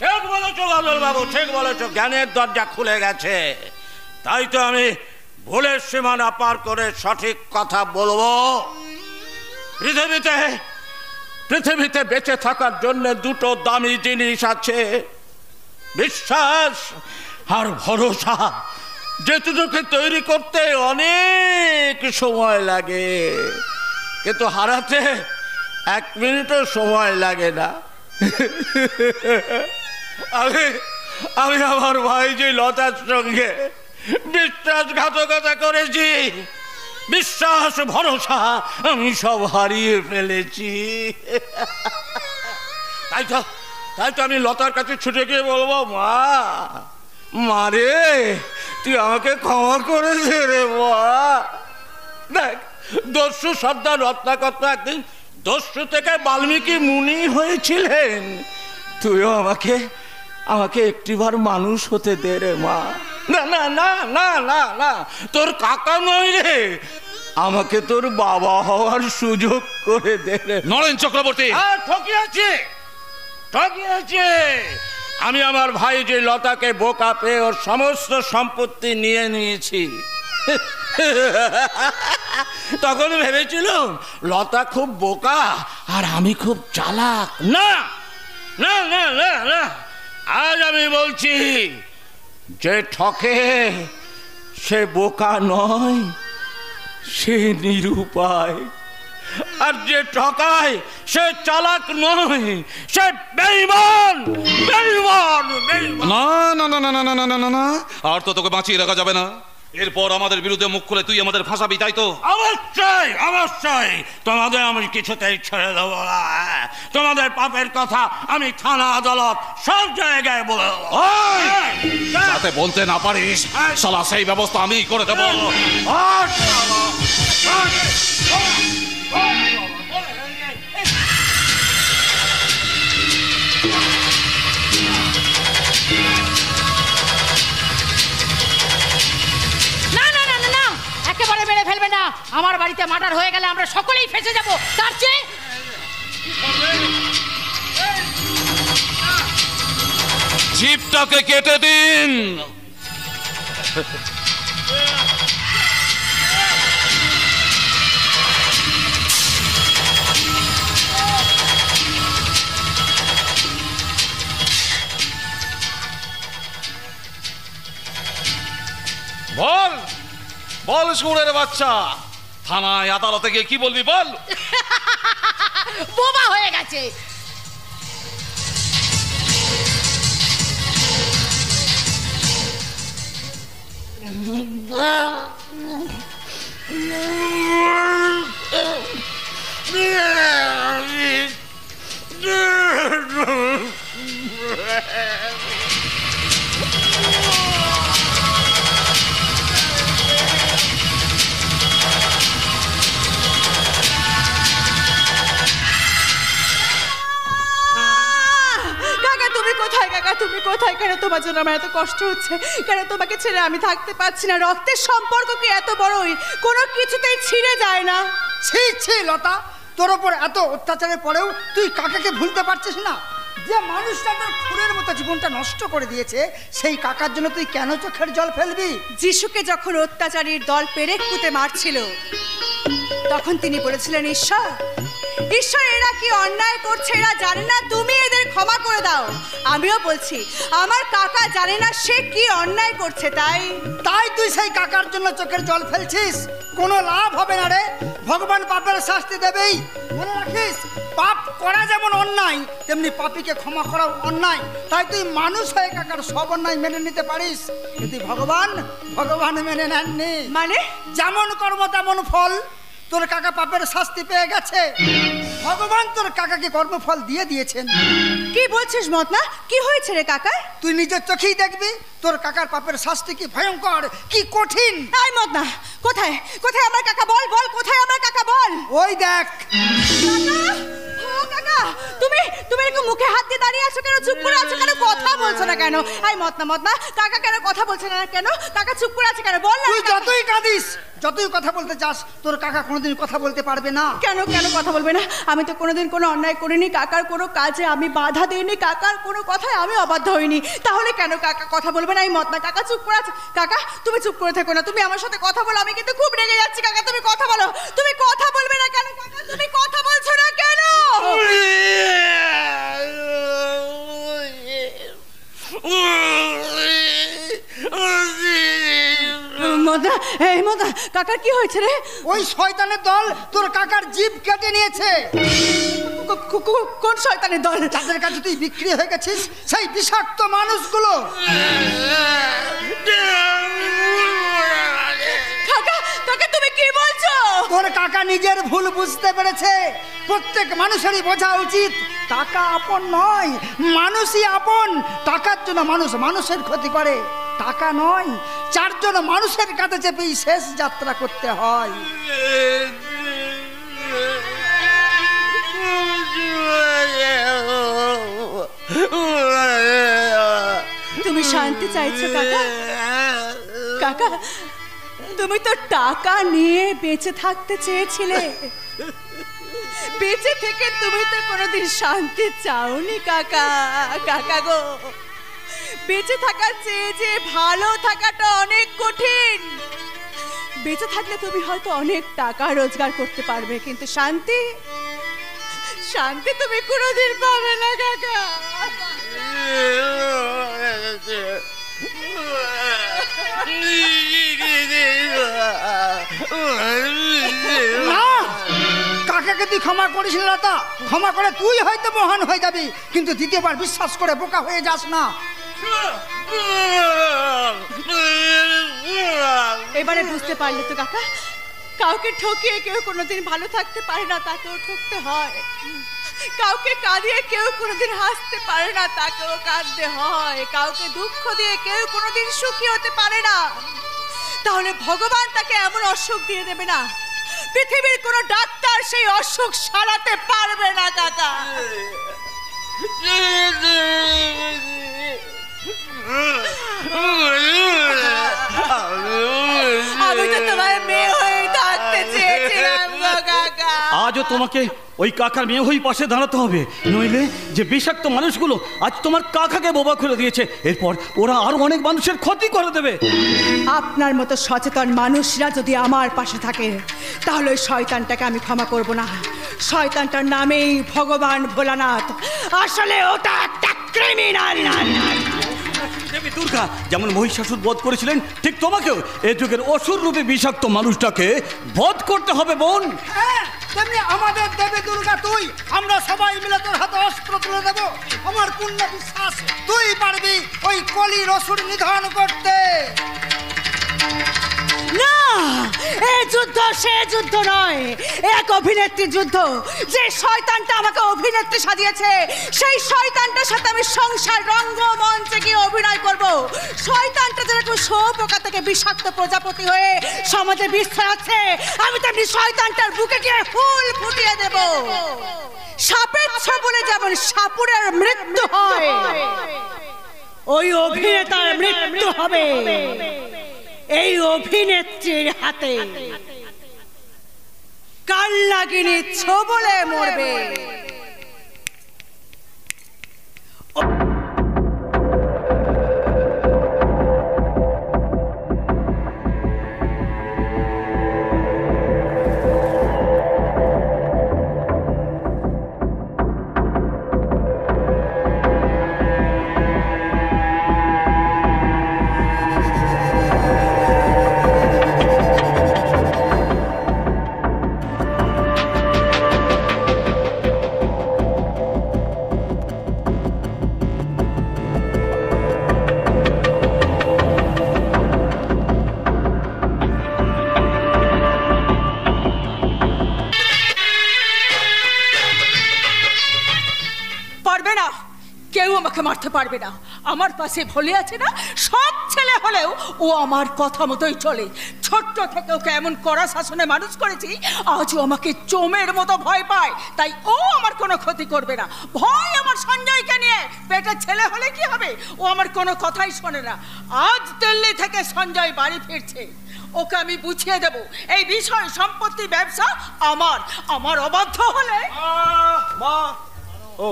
[SPEAKER 8] ঠিক বলেছো বাদল বাবু, ঠিক বলেছো, জ্ঞানের দরজা খুলে গেছে। তাই তো আমি ভুলের সীমানা পার করে সঠিক কথা বলবো। পৃথিবীতে বেঁচে থাকার জন্য দুটো দামি জিনিস আছে, বিশ্বাস আর ভরসা। যে দুটোকে তৈরি করতে অনেক সময় লাগে, কিন্তু হারাতে 1 মিনিটও সময় লাগে না। আমি আমার ভাই যে লতার সঙ্গে বিশ্বাসঘাতকতা করেছি, বিশ্বাস ভরসা আমি সব হারিয়ে ফেলেছি। তাই তো আমি লতার কাছে ছুটে গিয়ে বলবো, মা রে তুই আমাকে ক্ষমা করে দে রে মা। দেখ, দস্যু সর্দার রত্নাকর্তা একদিন দস্যু থেকে বাল্মীকি মুনি হয়েছিলেন। তুইও আমাকে একটিবার মানুষ হতে দে রে মা। না না না না না না, তোর কাকা নয় রে, আমাকে তোর বাবা হওয়ার সুযোগ করে দে রে।
[SPEAKER 3] নরেন চক্রবর্তী,
[SPEAKER 8] ঠকিয়েছে। আমি আমার ভাই যে লতাকে বোকা পেয়ে ওর সমস্ত সম্পত্তি নিয়ে নিয়েছি। তখন ভেবেছিলাম লতা খুব বোকা আর আমি খুব চালাক। না না না না না, আজ আমি বলছি, যে ঠকে সে বোকা নয়, সে নিরুপায়। আর যে ঠকায় সে চালাক নয়, সে বেঈমান বেঈমান বেঈমান।
[SPEAKER 3] না না না না না না না না না, আর তো তোকে বাঁচিয়ে রাখা যাবে না। এরপর আমাদের বিরুদ্ধে মুখ খুলে তুই আমাদের ফাঁসাবি, তাই তো?
[SPEAKER 8] অবশ্যই অবশ্যই, তোমাদের আমি কিছুতেই ছেড়ে দেবো না। তোমাদের পাপের কথা আমি থানা আদালত সব জায়গায় বলে দেবো।
[SPEAKER 3] যাতে বলতে না পারিস, শালা সেই ব্যবস্থা আমিই করে দেবো।
[SPEAKER 6] একেবারে মেরে ফেলবে না। আমার বাড়িতে মার্ডার হয়ে গেলে আমরা সকলেই ফেঁসে যাব। তার চেয়ে
[SPEAKER 3] জিপটাকে কেটে দিন। বল বল সুরের বাচ্চা, থানায় আদালতে গিয়ে কি বলবি বল।
[SPEAKER 6] বোবা হয়ে গেছে।
[SPEAKER 2] তুমি কোথায়? কেন তোমার জন্য আমার এত কষ্ট হচ্ছে? কেন তোমাকে ছেড়ে আমি থাকতে পারছি না? রক্তের সম্পর্ক কি এত বড়ই, কোনো কিছুতেই ছিঁড়ে যায় না?
[SPEAKER 5] ছি ছি লতা, তোর ওপর এত অত্যাচারের পরেও তুই কাকাকে ভুলতে পারছিস না? যে মানুষটা তোর ফুলের মতো জীবনটা নষ্ট করে দিয়েছে, সেই কাকার জন্য তুই কেন চোখের জল ফেলবি?
[SPEAKER 2] যিশুকে যখন অত্যাচারীর দল পেরেক পুঁতে মারছিল, তখন তিনি বলেছিলেন, ঈশ্বর ঈশ্বর এরা কি অন্যায় করছে, এরা জানে না, তুমি এদের ক্ষমা করে দাও। আমিও বলছি, আমার কাকা জানে না সে কি অন্যায় করছে, তাই
[SPEAKER 5] তুই সেই কাকার জন্য চোখের জল ফেলছিস। কোনো লাভ হবে না রে, ভগবান পাপের শাস্তি দেবেই। মনে রাখিস, পাপ করা যেমন অন্যায়, তেমনি পাপীকে ক্ষমা করাও অন্যায়। তাই তুই মানুষ হয়ে কাকার সব অন্যায় মেনে নিতে পারিস, কিন্তু ভগবান মেনে নেননি।
[SPEAKER 2] মানে
[SPEAKER 5] যেমন কর্ম তেমন ফল। তোর কাকা পাপের শাস্তি পেয়ে গেছে, ভগবান তোর কাকাকে কর্মফল দিয়ে দিয়েছেন।
[SPEAKER 2] কি বলছিস মতনা? কি হয়েছে রে কাকা?
[SPEAKER 5] তুই নিজের চোখেই দেখবি তোর কাকার পাপের শাস্তি কি ভয়ঙ্কর, কি কঠিন।
[SPEAKER 2] এই মতনা, কোথায় কোথায় আমার কাকা? বল বল, কোথায় আমার কাকা বল।
[SPEAKER 5] ওই দেখ।
[SPEAKER 2] কাকা, তুমি এরকম মুখে হাত দিয়ে দাঁড়িয়ে আছো কেন? চুপ করে আছো কেন? কথা বলছো না কেন? এই মতনা, কাকা কেন কথা বলছে না কেন? কাকা চুপ করে আছে কেন? বল না।
[SPEAKER 5] তুই যতই কাঁদিস, যতই কথা বলতে চাস, তোর কাকা কোনোদিন কথা বলতে পারবে না।
[SPEAKER 2] কেন কথা বলবে না? আমি তো কোনোদিন কোনো অন্যায় করিনি, কাকার কোনো কাজে আমি বাধা দিইনি, কাকার কোনো কথায় আমি অবাধ্য হইনি। তাহলে কেন কাকা কথা বলবে না? এই মতনা, কাকা চুপ করে আছে। কাকা তুমি চুপ করে থেকো না, তুমি আমার সাথে কথা বলো, আমি কিন্তু খুব রেগে যাচ্ছি। কাকা তুমি কথা বলো, তুমি কথা বলবে না কেন? কাকা তুমি কথা বলছো না কেন? কাকার কি হয়েছে রে?
[SPEAKER 5] ওই শয়তানের দল তোর কাকার জিভ কেটে নিয়েছে।
[SPEAKER 2] কোন শয়তানের দল?
[SPEAKER 5] যাদের কাছে তুই বিক্রি হয়ে গেছিস, সেই বিষাক্ত মানুষগুলো।
[SPEAKER 2] কাকা তুমি কি বলছো?
[SPEAKER 5] ধরে কাকা নিজের ভুল বুঝতে পেরেছে। প্রত্যেক মানুষেরই বোঝা উচিত টাকা আপন নয়, মানুষই আপন। টাকার জন্য মানুষ মানুষের ক্ষতি করে, টাকা নয়। চারজন মানুষের কাছে চেপেই শেষ যাত্রা করতে হয়।
[SPEAKER 2] তুমি শান্তি চাইছো কাকা? কাকা, তুমি তো টাকা নিয়ে বেঁচে থাকতে চেয়েছিলে। বেঁচে থেকে তুমি তো কোনোদিন শান্তি চাওনি কাকা। কাকা গো, বেঁচে থাকার চেয়ে যে ভালো থাকাটা অনেক কঠিন। বেঁচে থাকলে তুমি হয়তো অনেক টাকা রোজগার করতে পারবে, কিন্তু শান্তি, শান্তি তুমি কোনোদিন পাবে না কাকা।
[SPEAKER 5] না, কাকাকে তুই ক্ষমা করিস না লতা। ক্ষমা করে তুই হয়তো মহান হয়ে যাবি, কিন্তু দ্বিতীয়বার বিশ্বাস করে বোকা হয়ে যাস না।
[SPEAKER 2] এবারে বুঝতে পারলে তো কাকা, কাউকে ঠকিয়ে কেউ কোনোদিন ভালো থাকতে পারে না, তাকেও ঠকতে হয়। কাউকে কাঁদিয়ে কেউ কোনোদিন হাসতে পারে না, তাকেও কাঁদতে হয়। কাউকে দুঃখ দিয়ে কেউ কোনোদিন সুখী হতে পারে না। তাহলে ভগবান তাকে এমন অসুখ দিয়ে দেবে না, পৃথিবীর কোনো ডাক্তার সেই অসুখ সারাতে পারবে না কাকা। আমি তো তোমার মেয়ে হয়ে থাকতে চেয়েছিলাম গো কাকা।
[SPEAKER 7] আজও তোমাকে ওই কাকার মেয়ে হয়ে পাশে দাঁড়াতে হবে, নইলে যে বিষাক্ত মানুষগুলো আজ তোমার কাকাকে বোবা করে দিয়েছে, এরপর ওরা আরো অনেক মানুষের ক্ষতি করে দেবে।
[SPEAKER 2] আপনার মতো সচেতন মানুষরা যদি আমার পাশে থাকে, তাহলে ওই শয়তানটাকে আমি ক্ষমা করব না। শয়তানটার নামেই ভগবান ভোলানাথ, আসলে ওটা একটা ক্রিমিনাল।
[SPEAKER 7] দেবী দুর্গা যেমন মহিষাসুর বধ করেছিলেন, ঠিক তোমাকেও এই যুগের অসুর রূপে বিষাক্ত মানুষটাকে বধ করতে হবে বোন।
[SPEAKER 5] হ্যাঁ, তেমনি আমাদের দেবী দুর্গা তুই, আমরা সবাই মিলে তোর হাতে অস্ত্র তুলে দেব। আমার পূর্ণ বিশ্বাস তুই পারবি ওই কলির অসুর নিধন করতে।
[SPEAKER 2] না, এই যুদ্ধ সে যুদ্ধ নয়, এক অভিনেত্রী যুদ্ধ। যে শয়তানটা আমাকে অভিনেত্রী সাজিয়েছে, সেই শয়তানটার সাথে আমি সংসার রঙ্গমঞ্চে গিয়ে অভিনয় করব। শয়তানটা যেরকম শুঁয়োপোকা থেকে বিষাক্ত প্রজাপতি হয়ে সমাজে বিষ ছড়াচ্ছে, আমি তেমনি শয়তানটার বুকে গিয়ে ফুল ফুটিয়ে দেব। সাপের ছবলে যেমন সাপুরের মৃত্যু হয়, ওই অভিনেতার মৃত্যু হবে এই অভিনেত্রীর হাতে। কাল লাগিনি ছবলে মরবে। মারতে পারবে না। আমার পাশে ভোলে আছে না, সব ছেলে হলেও ও আমার কথা মতোই চলে। ছোট্ট থেকে ওকে এমন কড়া শাসনে মানুষ করেছি, আজও আমাকে চোমের মতো ভয় পায়। তাই ও আমার কোনো ক্ষতি করবে না। ভয় আমার সঞ্জয়কে নিয়ে। পেটের ছেলে হলে কি হবে, ও আমার কোনো কথাই শোনে না। আজ দিল্লি থেকে সঞ্জয় বাড়ি ফিরছে, ওকে আমি বুঝিয়ে দেব এই বিষয় সম্পত্তি ব্যবসা আমার। আমার অবাধ্য হলে
[SPEAKER 1] মা, ও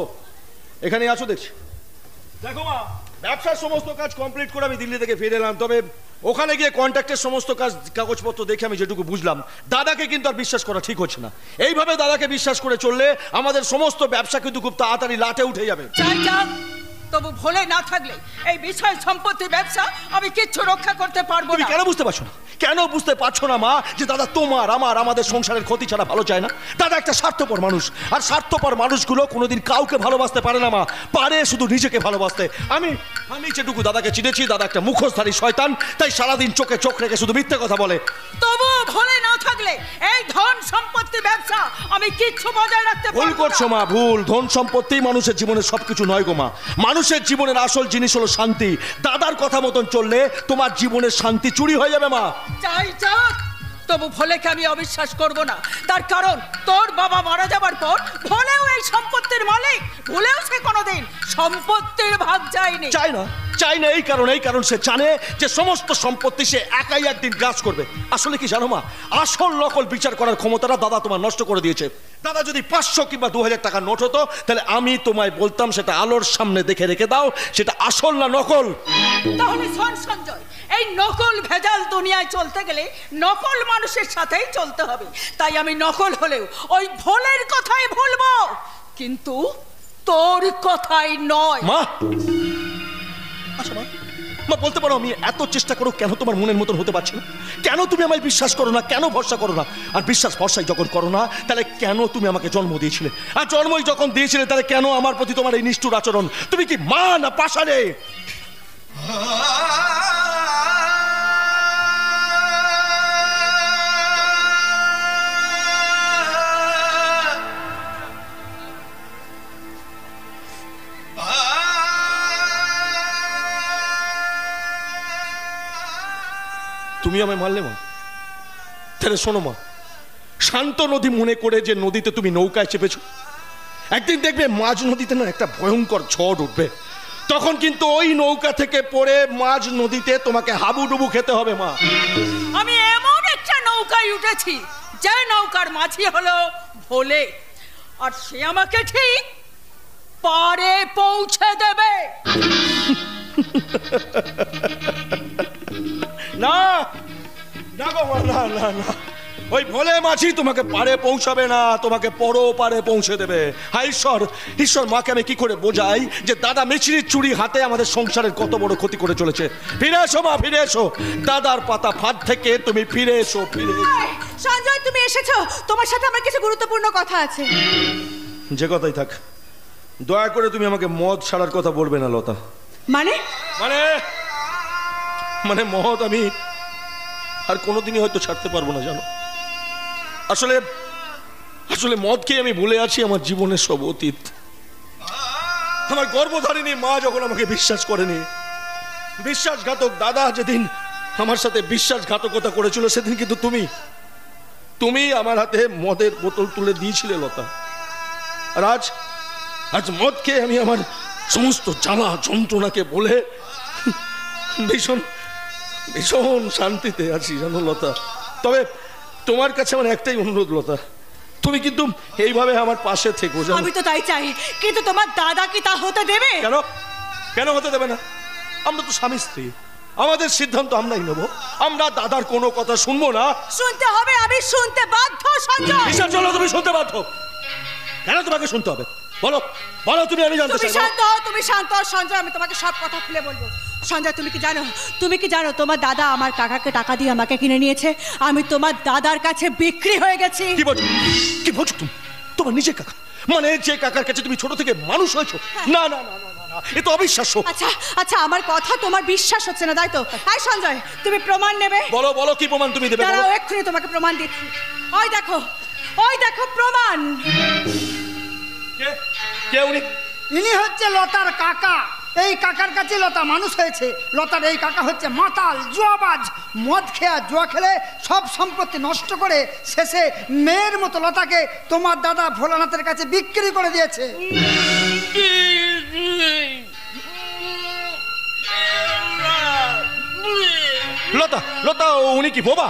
[SPEAKER 1] এখানে আছো দেখছি। দেখো মা, ব্যবসার সমস্ত কাজ কমপ্লিট করে আমি দিল্লি থেকে ফিরে এলাম। তবে ওখানে গিয়ে কন্ট্রাক্টের সমস্ত কাজ কাগজপত্র দেখে আমি যেটুকু বুঝলাম, দাদাকে কিন্তু আর বিশ্বাস করা ঠিক হচ্ছে না। এইভাবে দাদাকে বিশ্বাস করে চললে আমাদের সমস্ত ব্যবসা কিন্তু খুব তাড়াতাড়ি লাটে উঠে যাবে।
[SPEAKER 2] তবু ভোলে না থাকলে এই বিষয় সম্পত্তি ব্যবসা আমি কিচ্ছু রক্ষা করতে পারবো না।
[SPEAKER 1] কেন বুঝতে পারছো না? কেন বুঝতে পারছো না মা, যে দাদা তোমার আমাদের সংসারের ক্ষতি ছাড়া ভালো চায় না? দাদা একটা স্বার্থপর মানুষ, আর স্বার্থপর মানুষগুলো কোনোদিন কাউকে ভালোবাসতে পারে না মা, পারে শুধু নিজেকে ভালোবাসতে। আমি যেটুকু দাদাকে চিনেছি, দাদা একটা মুখোশধারী শয়তান, তাই সারাদিন চোখে চোখ রেখে শুধু মিথ্যে কথা বলে।
[SPEAKER 2] তবু ভোলে না থাকলে
[SPEAKER 6] গেলে এই ধন সম্পত্তি ব্যবসা আমি কিচ্ছু বজায় রাখতে পারবো না।
[SPEAKER 1] ভুল করছো মা, ভুল। ধন সম্পত্তি মানুষের জীবনের সবকিছু নয় গো মা। মানুষের জীবনের আসল জিনিস হলো শান্তি। দাদার কথা মতন চললে তোমার জীবনের শান্তি চুরি হয়ে যাবে মা।
[SPEAKER 6] চাই যাক, তবু ভোলেকে আমি অবিশ্বাস করব না। তার কারণ তোর বাবা মারা যাবার পর ভোলেও এই সম্পত্তির মালিক, ভুলেও সে কোনোদিন সম্পত্তির ভাগ চায়নি।
[SPEAKER 1] চাই না এই কারণ সে জানে যে সমস্ত সম্পত্তি সে একাই একদিন গ্রাস করবে। আসলে কি জানো মা, আসল নকল বিচার করার ক্ষমতাটা দাদা তোমার নষ্ট করে দিয়েছে। দাদা যদি 500 কিংবা 2000 টাকা নোট হতো, তাহলে আমি তোমায় বলতাম সেটা আলোর সামনে দেখে রেখে দাও, সেটা আসল না নকল।
[SPEAKER 6] তাহলে শোন সঞ্জয়, এই নকল ভেজাল দুনিয়ায় চলতে গেলে নকল মানুষের সাথেই চলতে হবে। তাই আমি নকল হলেও ওই ভোলের কথাই ভুলবো, কিন্তু তোর কথাই নয়।
[SPEAKER 1] মা আচ্ছা মা বলতে পারো আমি এত চেষ্টা করো কেন তোমার মনের মতন হতে পারছি না? কেন তুমি আমায় বিশ্বাস করো না? কেন ভরসা করো না? আর বিশ্বাস ভরসাই যখন করো না, তাহলে কেন তুমি আমাকে জন্ম দিয়েছিলে? আর জন্মই যখন দিয়েছিলে, তাহলে কেন আমার প্রতি তোমার এই নিষ্ঠুর আচরণ? তুমি কি মা না পাষাণে? তুমি আমায় মারলে মা? তাহলে শোনো মা, শান্ত নদী মনে করে যে নদীতে তুমি নৌকায় চেপেছো, একদিন দেখবে মাঝ নদীতে না একটা ভয়ঙ্কর ঝড় উঠবে। তখন কিন্তু ওই নৌকা থেকে পড়ে মাঝ নদীতে তোমাকে হাবুডুবু খেতে হবে মা।
[SPEAKER 6] আমি এমন একটা নৌকায় উঠেছি যে নৌকার মাঝি হলো ভোলে, আর সে আমাকে ঠিক পারে পৌঁছে দেবে।
[SPEAKER 1] না না গো মা, না না না, ওই ভোলে মাঝি তোমাকে পারে পৌঁছাবে না, তোমাকে পরো পারে পৌঁছে দেবে। হায় ঈশ্বর, ঈশ্বর মাকে আমি কি করে বোঝাই যে দাদা মিছরির চুরি হাতে আমাদের সংসারের কত বড় ক্ষতি করে চলেছে। ফিরে এসো মা, ফিরে এসো। দাদার পাতা ফাঁদ থেকে তুমি ফিরে এসো, ফিরে এসো।
[SPEAKER 2] সঞ্জয়, তুমি এসেছো, তোমার সাথে আমার কিছু গুরুত্বপূর্ণ কথা আছে।
[SPEAKER 1] যে কথাই থাক, দয়া করে তুমি আমাকে মদ ছাড়ার কথা বলবে না লতা।
[SPEAKER 2] মানে
[SPEAKER 1] মানে মানে মদ আমি আর কোনোদিনই হয়তো ছাড়তে পারবো না জানো। আসলে আসলে মদকে আমি ভুলে আছি আমার জীবনের সব অতীত। আমার গর্ভধারিণী মা যখন আমাকে বিশ্বাস করেনি, বিশ্বাসঘাতক দাদা যেদিন আমার সাথে বিশ্বাসঘাতকতা করেছিল, সেদিন কিন্তু তুমি আমার হাতে মদের বোতল তুলে দিয়েছিলে লতা। আর আজ মদ খেয়ে আমি আমার সমস্ত জ্বালা যন্ত্রণাকে বলে ভীষণ ভীষণ শান্তিতে আছি জানো লতা। তবে তোমার কাছে আমার একটাই অনুরোধ লতা, তুমি কিন্তু এইভাবে আমার পাশে থেকো জানো।
[SPEAKER 2] আমি তো তাই চাই, কিন্তু তোমার দাদা কি তা হতে দেবে?
[SPEAKER 1] কেন কেন হতে দেবে না? আমরা তো স্বামী স্ত্রী, আমাদের সিদ্ধান্ত আমরাই নেব। আমরা দাদার কোনো কথা শুনবো না।
[SPEAKER 2] শুনতে হবে, আমি শুনতে বাধ্য সঞ্জয়।
[SPEAKER 1] কিসের জন্য তুমি শুনতে বাধ্য? কেন তোমাকে শুনতে হবে? বলো বলো, তুমি আমি জানতে চাই।
[SPEAKER 2] তুমি শান্ত হও সঞ্জয়, আমি তোমাকে সব কথা খুলে বলবো। সঞ্জয়, তুমি কি জানো তোমার দাদা আমার কাকাকে টাকা দিয়ে আমাকে কিনে নিয়েছে। আমি তোমার দাদার কাছে বিক্রি হয়ে গেছি।
[SPEAKER 1] কি বলছো তুমি? তোমার নিজের কাকা? মানে যে কাকার কাছে তুমি ছোট থেকে মানুষ হয়েছো? না না না না না, এ তো অবিশ্বাস্য।
[SPEAKER 2] আচ্ছা, আমার কথা তোমার বিশ্বাস হচ্ছে না, তাই তো? এই সঞ্জয়, তুমি প্রমাণ নেবে?
[SPEAKER 1] বলো বলো, কি প্রমাণ তুমি দেবে?
[SPEAKER 2] দাঁড়াও, এক্ষুনি তোমাকে প্রমাণ দিচ্ছি। ওই দেখো প্রমাণ।
[SPEAKER 1] কে উনি?
[SPEAKER 5] ইনি হচ্ছে লতার কাকা। এই কাকার কাছে লতা মানুষ হয়েছে। লতার এই কাকা হচ্ছে মাতাল, জুয়াবাজ। মদ খেয়া জুয়া খেলে সব সম্পত্তি নষ্ট করে শেষে মেয়ের মতো লতাকে তোমার দাদা ভোলানাথের কাছে বিক্রি করে দিয়েছে।
[SPEAKER 1] লতা উনি কি বোবা?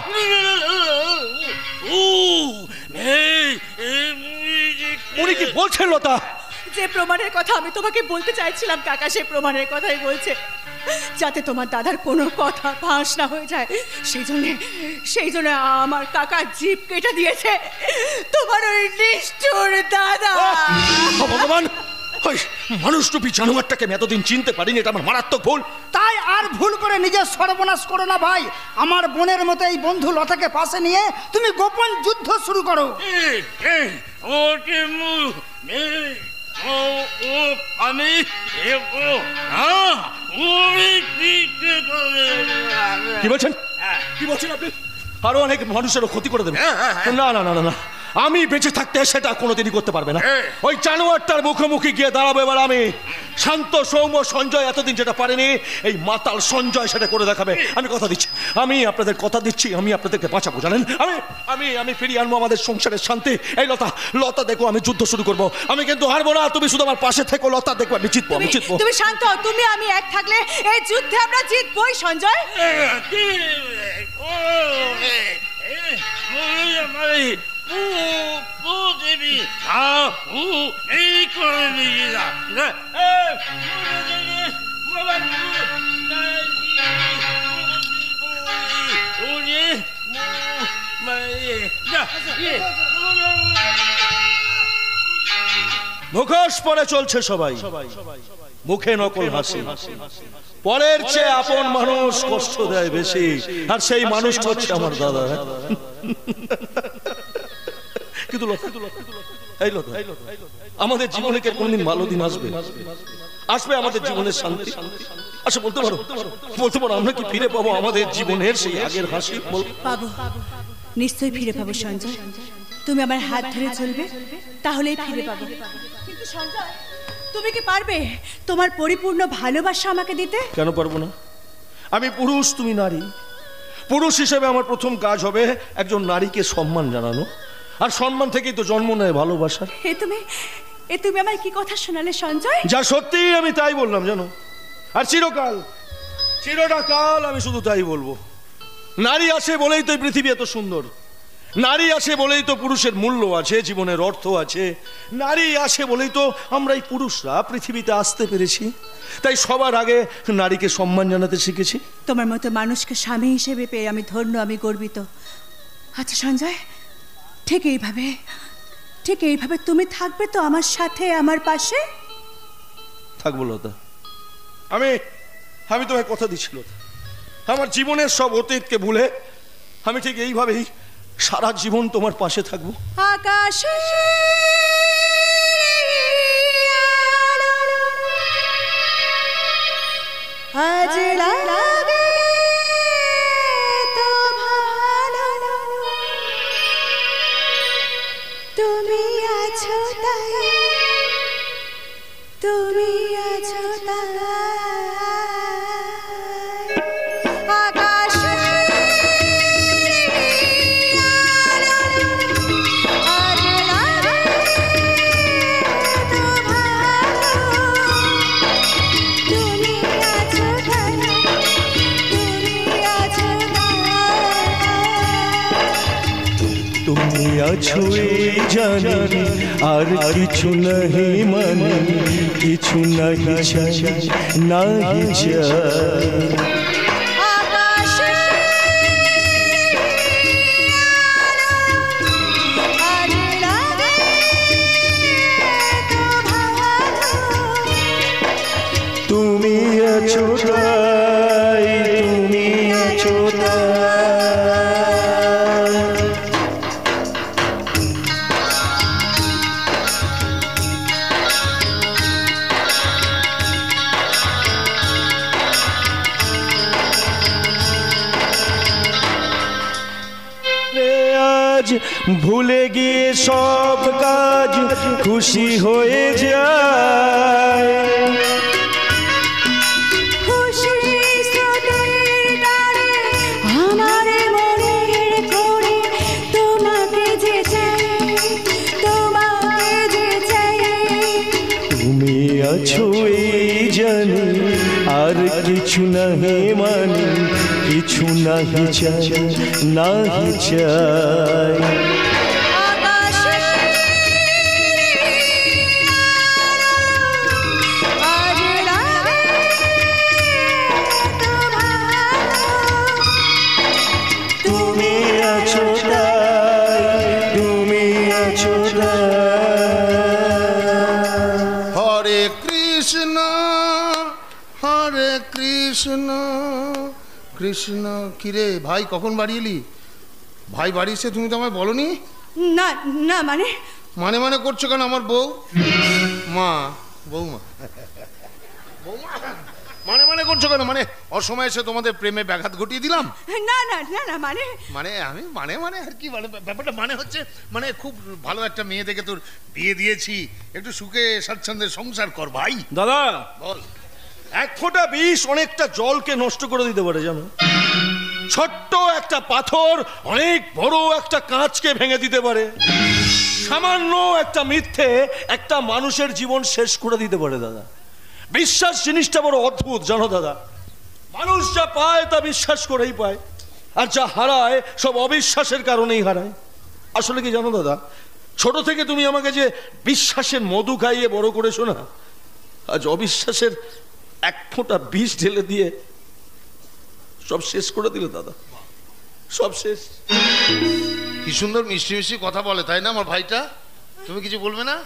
[SPEAKER 1] উনি কি বলছেন লতা?
[SPEAKER 2] যে প্রমাণের কথা আমি তোমাকে বলতে চাইছিলাম কাকা, সেই প্রমাণের কথাই বলছে, যাতে তোমার দাদার কোনো কথা ফাঁস না হয়ে যায়। সেই জন্য আমার কাকা জিভ কেটে দিয়েছে তোমার ওই নিষ্ঠুর দাদা।
[SPEAKER 1] ভগবান, ওই মানুষরূপী জানোয়ারটাকে আমি এতদিন চিনতে পারিনি, এটা আমার মারাত্মক ভুল।
[SPEAKER 5] তাই আর ভুল করে নিজের সর্বনাশ করো না ভাই। আমার বোনের মতো এই বন্ধু লতাকে পাশে নিয়ে তুমি গোপন যুদ্ধ শুরু করো।
[SPEAKER 8] আমি
[SPEAKER 1] কি বলছেন? কি বলছেন আপনি? আরো অনেক মানুষেরও ক্ষতি করে দেবে। না না না না না, আমি বেঁচে থাকতে সেটা কোনোদিনই করতে পারবে না। ওই জানোয়ারটার মুখোমুখি গিয়ে দাঁড়াবো এবার আমি। শান্ত সৌম্য সঞ্জয় এতদিন যেটা পারেনি, এই মাতাল সঞ্জয় সেটা করে দেখাবে। আমি কথা দিচ্ছি, আমি আপনাদের কথা দিচ্ছি, আমি আপনাদেরকে বাঁচাবো জানেন। আমি আমি আমি ফিরিয়ে আনবো আমাদের সংসারের শান্তি। এই লতা, লতা দেখো আমি যুদ্ধ শুরু করবো, আমি কিন্তু হারবো না। তুমি শুধু আমার পাশে থেকো লতা, দেখো আমি জিতবো, আমি জিতবো।
[SPEAKER 2] তুমি শান্ত হও, তুমি আমি এক থাকলে এই যুদ্ধে আমরা জিতবই সঞ্জয়।
[SPEAKER 1] মুখোশ পরে চলছে সবাই, মুখে নকল হাসি। পরের চেয়ে আপন মানুষ কষ্ট দেয় বেশি, আর সেই মানুষটা হচ্ছে আমার দাদা। কিন্তু এই লতা, আমাদের জীবনে কে কোনদিন ভালো দিন আসবে? আসবে আমাদের জীবনের শান্তি? আচ্ছা বলতে পারো, বলতে পারো আমরা কি ফিরে পাবো আমাদের জীবনের সেই আগের হাসি?
[SPEAKER 2] পাবো, নিশ্চয়ই ফিরে পাবো সঞ্জয়। তুমি আমার হাত ধরে চলবে, তাহলেই ফিরে পাবো। কিন্তু সঞ্জয়, তুমি কি পারবে তোমার পরিপূর্ণ ভালোবাসা আমাকে দিতে?
[SPEAKER 1] কেন পারবো না? আমি পুরুষ, তুমি নারী। পুরুষ হিসেবে আমার প্রথম কাজ হবে একজন নারীকে সম্মান জানানো, আর সম্মান থেকেই তো জন্ম নেয় ভালোবাসা।
[SPEAKER 2] এ তুমি আমার কি কথা শোনালে সঞ্জয়?
[SPEAKER 1] যা সত্যি আমি তাই বললাম জানো, আর চিরকাল চিরকাল আমি শুধু তাই বলবো। নারী আছে বলেই তো এই পৃথিবী এত সুন্দর, নারী আছে বলেই তো পুরুষের মূল্য আছে, জীবনের অর্থ আছে। নারী আছে বলেই তো আমরা এই পুরুষরা পৃথিবীতে আসতে পেরেছি। তাই সবার আগে নারীকে সম্মান জানাতে শিখেছি।
[SPEAKER 2] তোমার মতো মানুষকে স্বামী হিসেবে পেয়ে আমি ধন্য, আমি গর্বিত। আচ্ছা সঞ্জয়, ঠিক এইভাবে তুমি থাকবে তো আমার সাথে, আমার পাশে?
[SPEAKER 1] থাকবো লতা, আমি তোমায় কথা দিচ্ছিল, আমার জীবনের সব অতীতকে ভুলে আমি ঠিক এইভাবেই সারা জীবন তোমার পাশে থাকবো।
[SPEAKER 2] আকাশে আজ লাগে তো ভালো, তুমি আছো তাই, তুমি আছো তাই। আকাশে আজ লাগে তো ভালো, তুমি আছো তাই, তুমি আছো তাই।
[SPEAKER 1] তুমি আছো এই জানি, আর কিছু নাহি মানে, কিছু নাহি চাই, নাহি চাই।
[SPEAKER 2] আকাশে আজ লাগে তো ভালো,
[SPEAKER 1] তুমি আছো তাই, তুমি আছো তাই। ভুলে গিয়ে সব কাজ খুশি হয়ে যায়,
[SPEAKER 2] খুশি স্রোতের ডালে আমার মনের করে তোমাকে যে চাই, তোমাকে যে চাই।
[SPEAKER 1] তুমি আছো এই জানি, আর কিছু নাহি মানে, কিছু নাহি চাই, নাহি চাই।
[SPEAKER 2] আকাশে আজ লাগে তো ভালো,
[SPEAKER 1] তুমি আছো তাই, তুমি আছো তাই।
[SPEAKER 4] হরে কৃষ্ণ হরে কৃষ্ণ কৃষ্ণ। কিরে ভাই, কখন বাড়ি এলি? ভাই বাড়ি এসে তুমি তো আমায় বলনি।
[SPEAKER 2] না না মানে
[SPEAKER 4] মানে করছো কেন? আমার বউ মা, বৌমা, বৌমা, মানে মানে করছো কেন? মানে অসময়ে এসে তোমাদের প্রেমে ব্যাঘাত ঘটিয়ে দিলাম?
[SPEAKER 2] না না না না মানে
[SPEAKER 4] মানে আমি মানে মানে আর কি মানে ব্যাপারটা মানে হচ্ছে মানে খুব ভালো একটা মেয়ে দেখে তোর বিয়ে দিয়েছি, একটু সুখে স্বাচ্ছন্দ্যে সংসার কর ভাই।
[SPEAKER 1] দাদা,
[SPEAKER 4] বল।
[SPEAKER 1] এক ফোঁটা বিষ অনেকটা জলকে নষ্ট করে দিতে পারে জানো। ছোট্ট একটা পাথর অনেক বড় একটা কাঁচকে ভেঙে দিতে পারে। সামান্য একটা মিথ্যে একটা মানুষের জীবন শেষ করে দিতে পারে দাদা। বিশ্বাস জিনিসটা বড় অদ্ভুত জানো দাদা। মানুষ যা পায় তা বিশ্বাস করেই পায়, আর যা হারায় সব অবিশ্বাসের কারণেই হারায়। আসলে কি জানো দাদা, ছোট থেকে তুমি আমাকে যে বিশ্বাসের মধু খাইয়ে বড় করেছো না, আজ অবিশ্বাসের এক ফোঁটা বিষ ঢেলে দিয়ে সব শেষ করে দিল দাদা, সব শেষ।
[SPEAKER 4] কি সুন্দর মিষ্টি মিষ্টি কথা বলে তাই না আমার ভাইটা? তুমি কিছু বলবে না?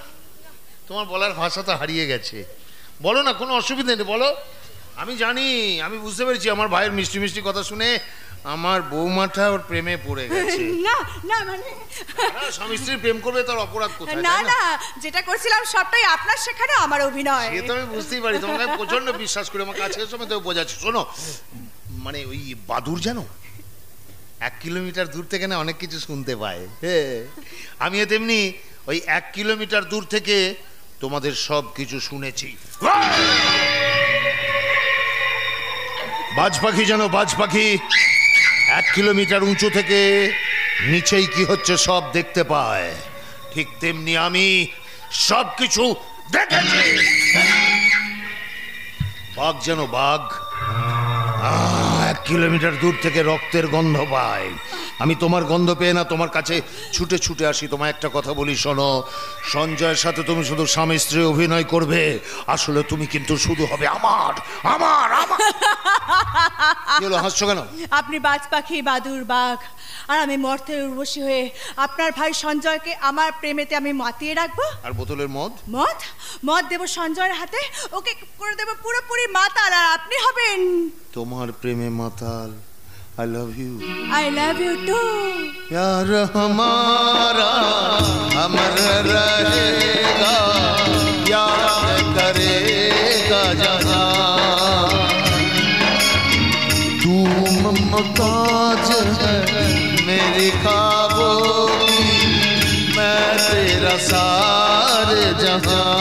[SPEAKER 4] তোমার বলার ভাষা তো হারিয়ে গেছে। বলো না, কোনো অসুবিধা নেই, বলো। আমি জানি, আমি বুঝতে পেরেছি আমার ভাইয়ের মিষ্টি মিষ্টি কথা শুনে আমার বৌমাটা ওর প্রেমে পড়ে গেছে।
[SPEAKER 2] না না মানে
[SPEAKER 4] স্বামী স্ত্রী প্রেম করবে, তার অপরাধ কোথায়?
[SPEAKER 2] না না, যেটা করছিলাম সবটাই আপনার শেখানো, আমার অভিনয়।
[SPEAKER 4] সে তো আমি বুঝতেই পারি, তোমাকে প্রচন্ড বিশ্বাস করি, আমার কাছে সময় তো বোঝাচ্ছি। শোনো, মানে ওই বাদুর জানো 1 কিলোমিটার দূর থেকে না অনেক কিছু শুনতে পায়। আমিও তেমনি ওই 1 কিলোমিটার দূর থেকে তোমাদের সব কিছু শুনেছি। বাজ পাখি জানো, বাজ পাখি 1 কিলোমিটার উঁচু থেকে নিচেই কি হচ্ছে সব দেখতে পায়। ঠিক তেমনি আমি সব কিছু দেখেছি। বাঘ জানো, বাঘ 1 কিলোমিটার দূর থেকে রক্তের গন্ধ পায়। আমি তোমার গন্ধ পেয়ে না তোমার কাছে ছুটে ছুটে আসি। তোমায় একটা কথা বলি, শোনো, সঞ্জয়ের সাথে তুমি শুধু স্বামী স্ত্রী অভিনয় করবে, আসলে তুমি কিন্তু শুধু হবে আমার আমার আমার। কি হলো, হাসছো কেন?
[SPEAKER 2] আপনি বাজ পাখি, বাদুর, বাঘ, আর আমি মর্তে উর্বশী হয়ে আপনার ভাই সঞ্জয়কে আমার প্রেমেতে আমি মাতিয়ে রাখবো।
[SPEAKER 4] আর বোতলের মদ?
[SPEAKER 2] মদ মদ দেবো সঞ্জয়ের হাতে, ওকে করে দেবো পুরোপুরি মাতাল, আর আপনি হবেন
[SPEAKER 4] তোমার প্রেমে মাতাল। I love you.
[SPEAKER 2] I love you too.
[SPEAKER 4] प्यार हमारा अमर रहेगा, याद करेगा जहां। तू मुमताज है मेरी ख्वाबों की, मैं तेरा सारे जहां।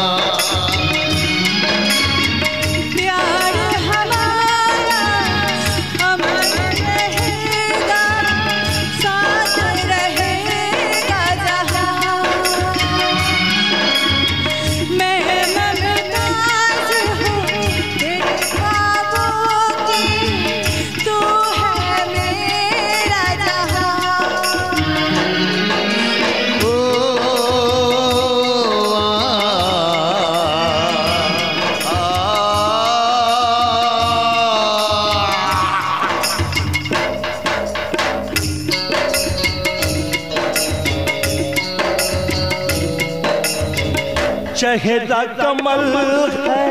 [SPEAKER 1] चेहरा कमल है,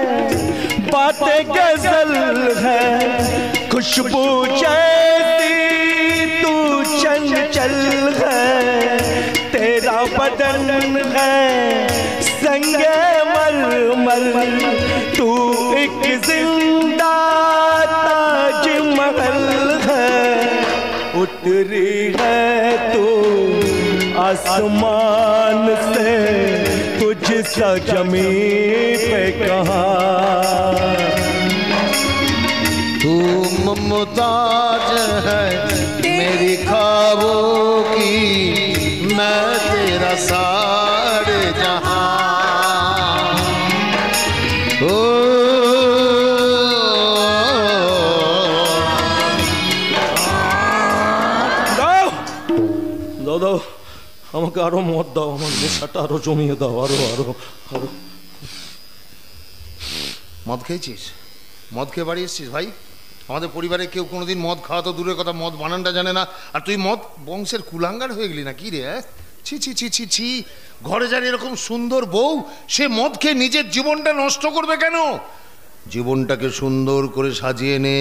[SPEAKER 1] बातें गजल है, खुशबू जैसी तू चंचल है, तेरा बदन है संगे मलमल, तू एक जिंदा ताजमहल है, उतरी है तू आसमान से, तुझसा जमीन पे कहाँ।
[SPEAKER 4] तू मुमताज है मेरी ख्वाबों की, मैं तेरा सारे जहां। ओ
[SPEAKER 1] দাও দাও, আমাকে আরো মদ দাও, আমার নেশাটা আরো জমিয়ে দাও, আরো আরো আরো।
[SPEAKER 4] মদ খেয়েছিস? মদ খেয়ে বাড়ি এসছিস ভাই? আমাদের পরিবারে কেউ কোনোদিন মদ খাওয়া তো দূরের কথা, মদ বানানটা জানে না, আর তুই মদ বংশের কুলাঙ্গার হয়ে গেলি না কি রে? ছি ছি ছি ছি ছি, ঘরে যার এরকম সুন্দর বউ, সে মদ খেয়ে নিজের জীবনটা নষ্ট করবে কেন? জীবনটাকে সুন্দর করে সাজিয়ে নে।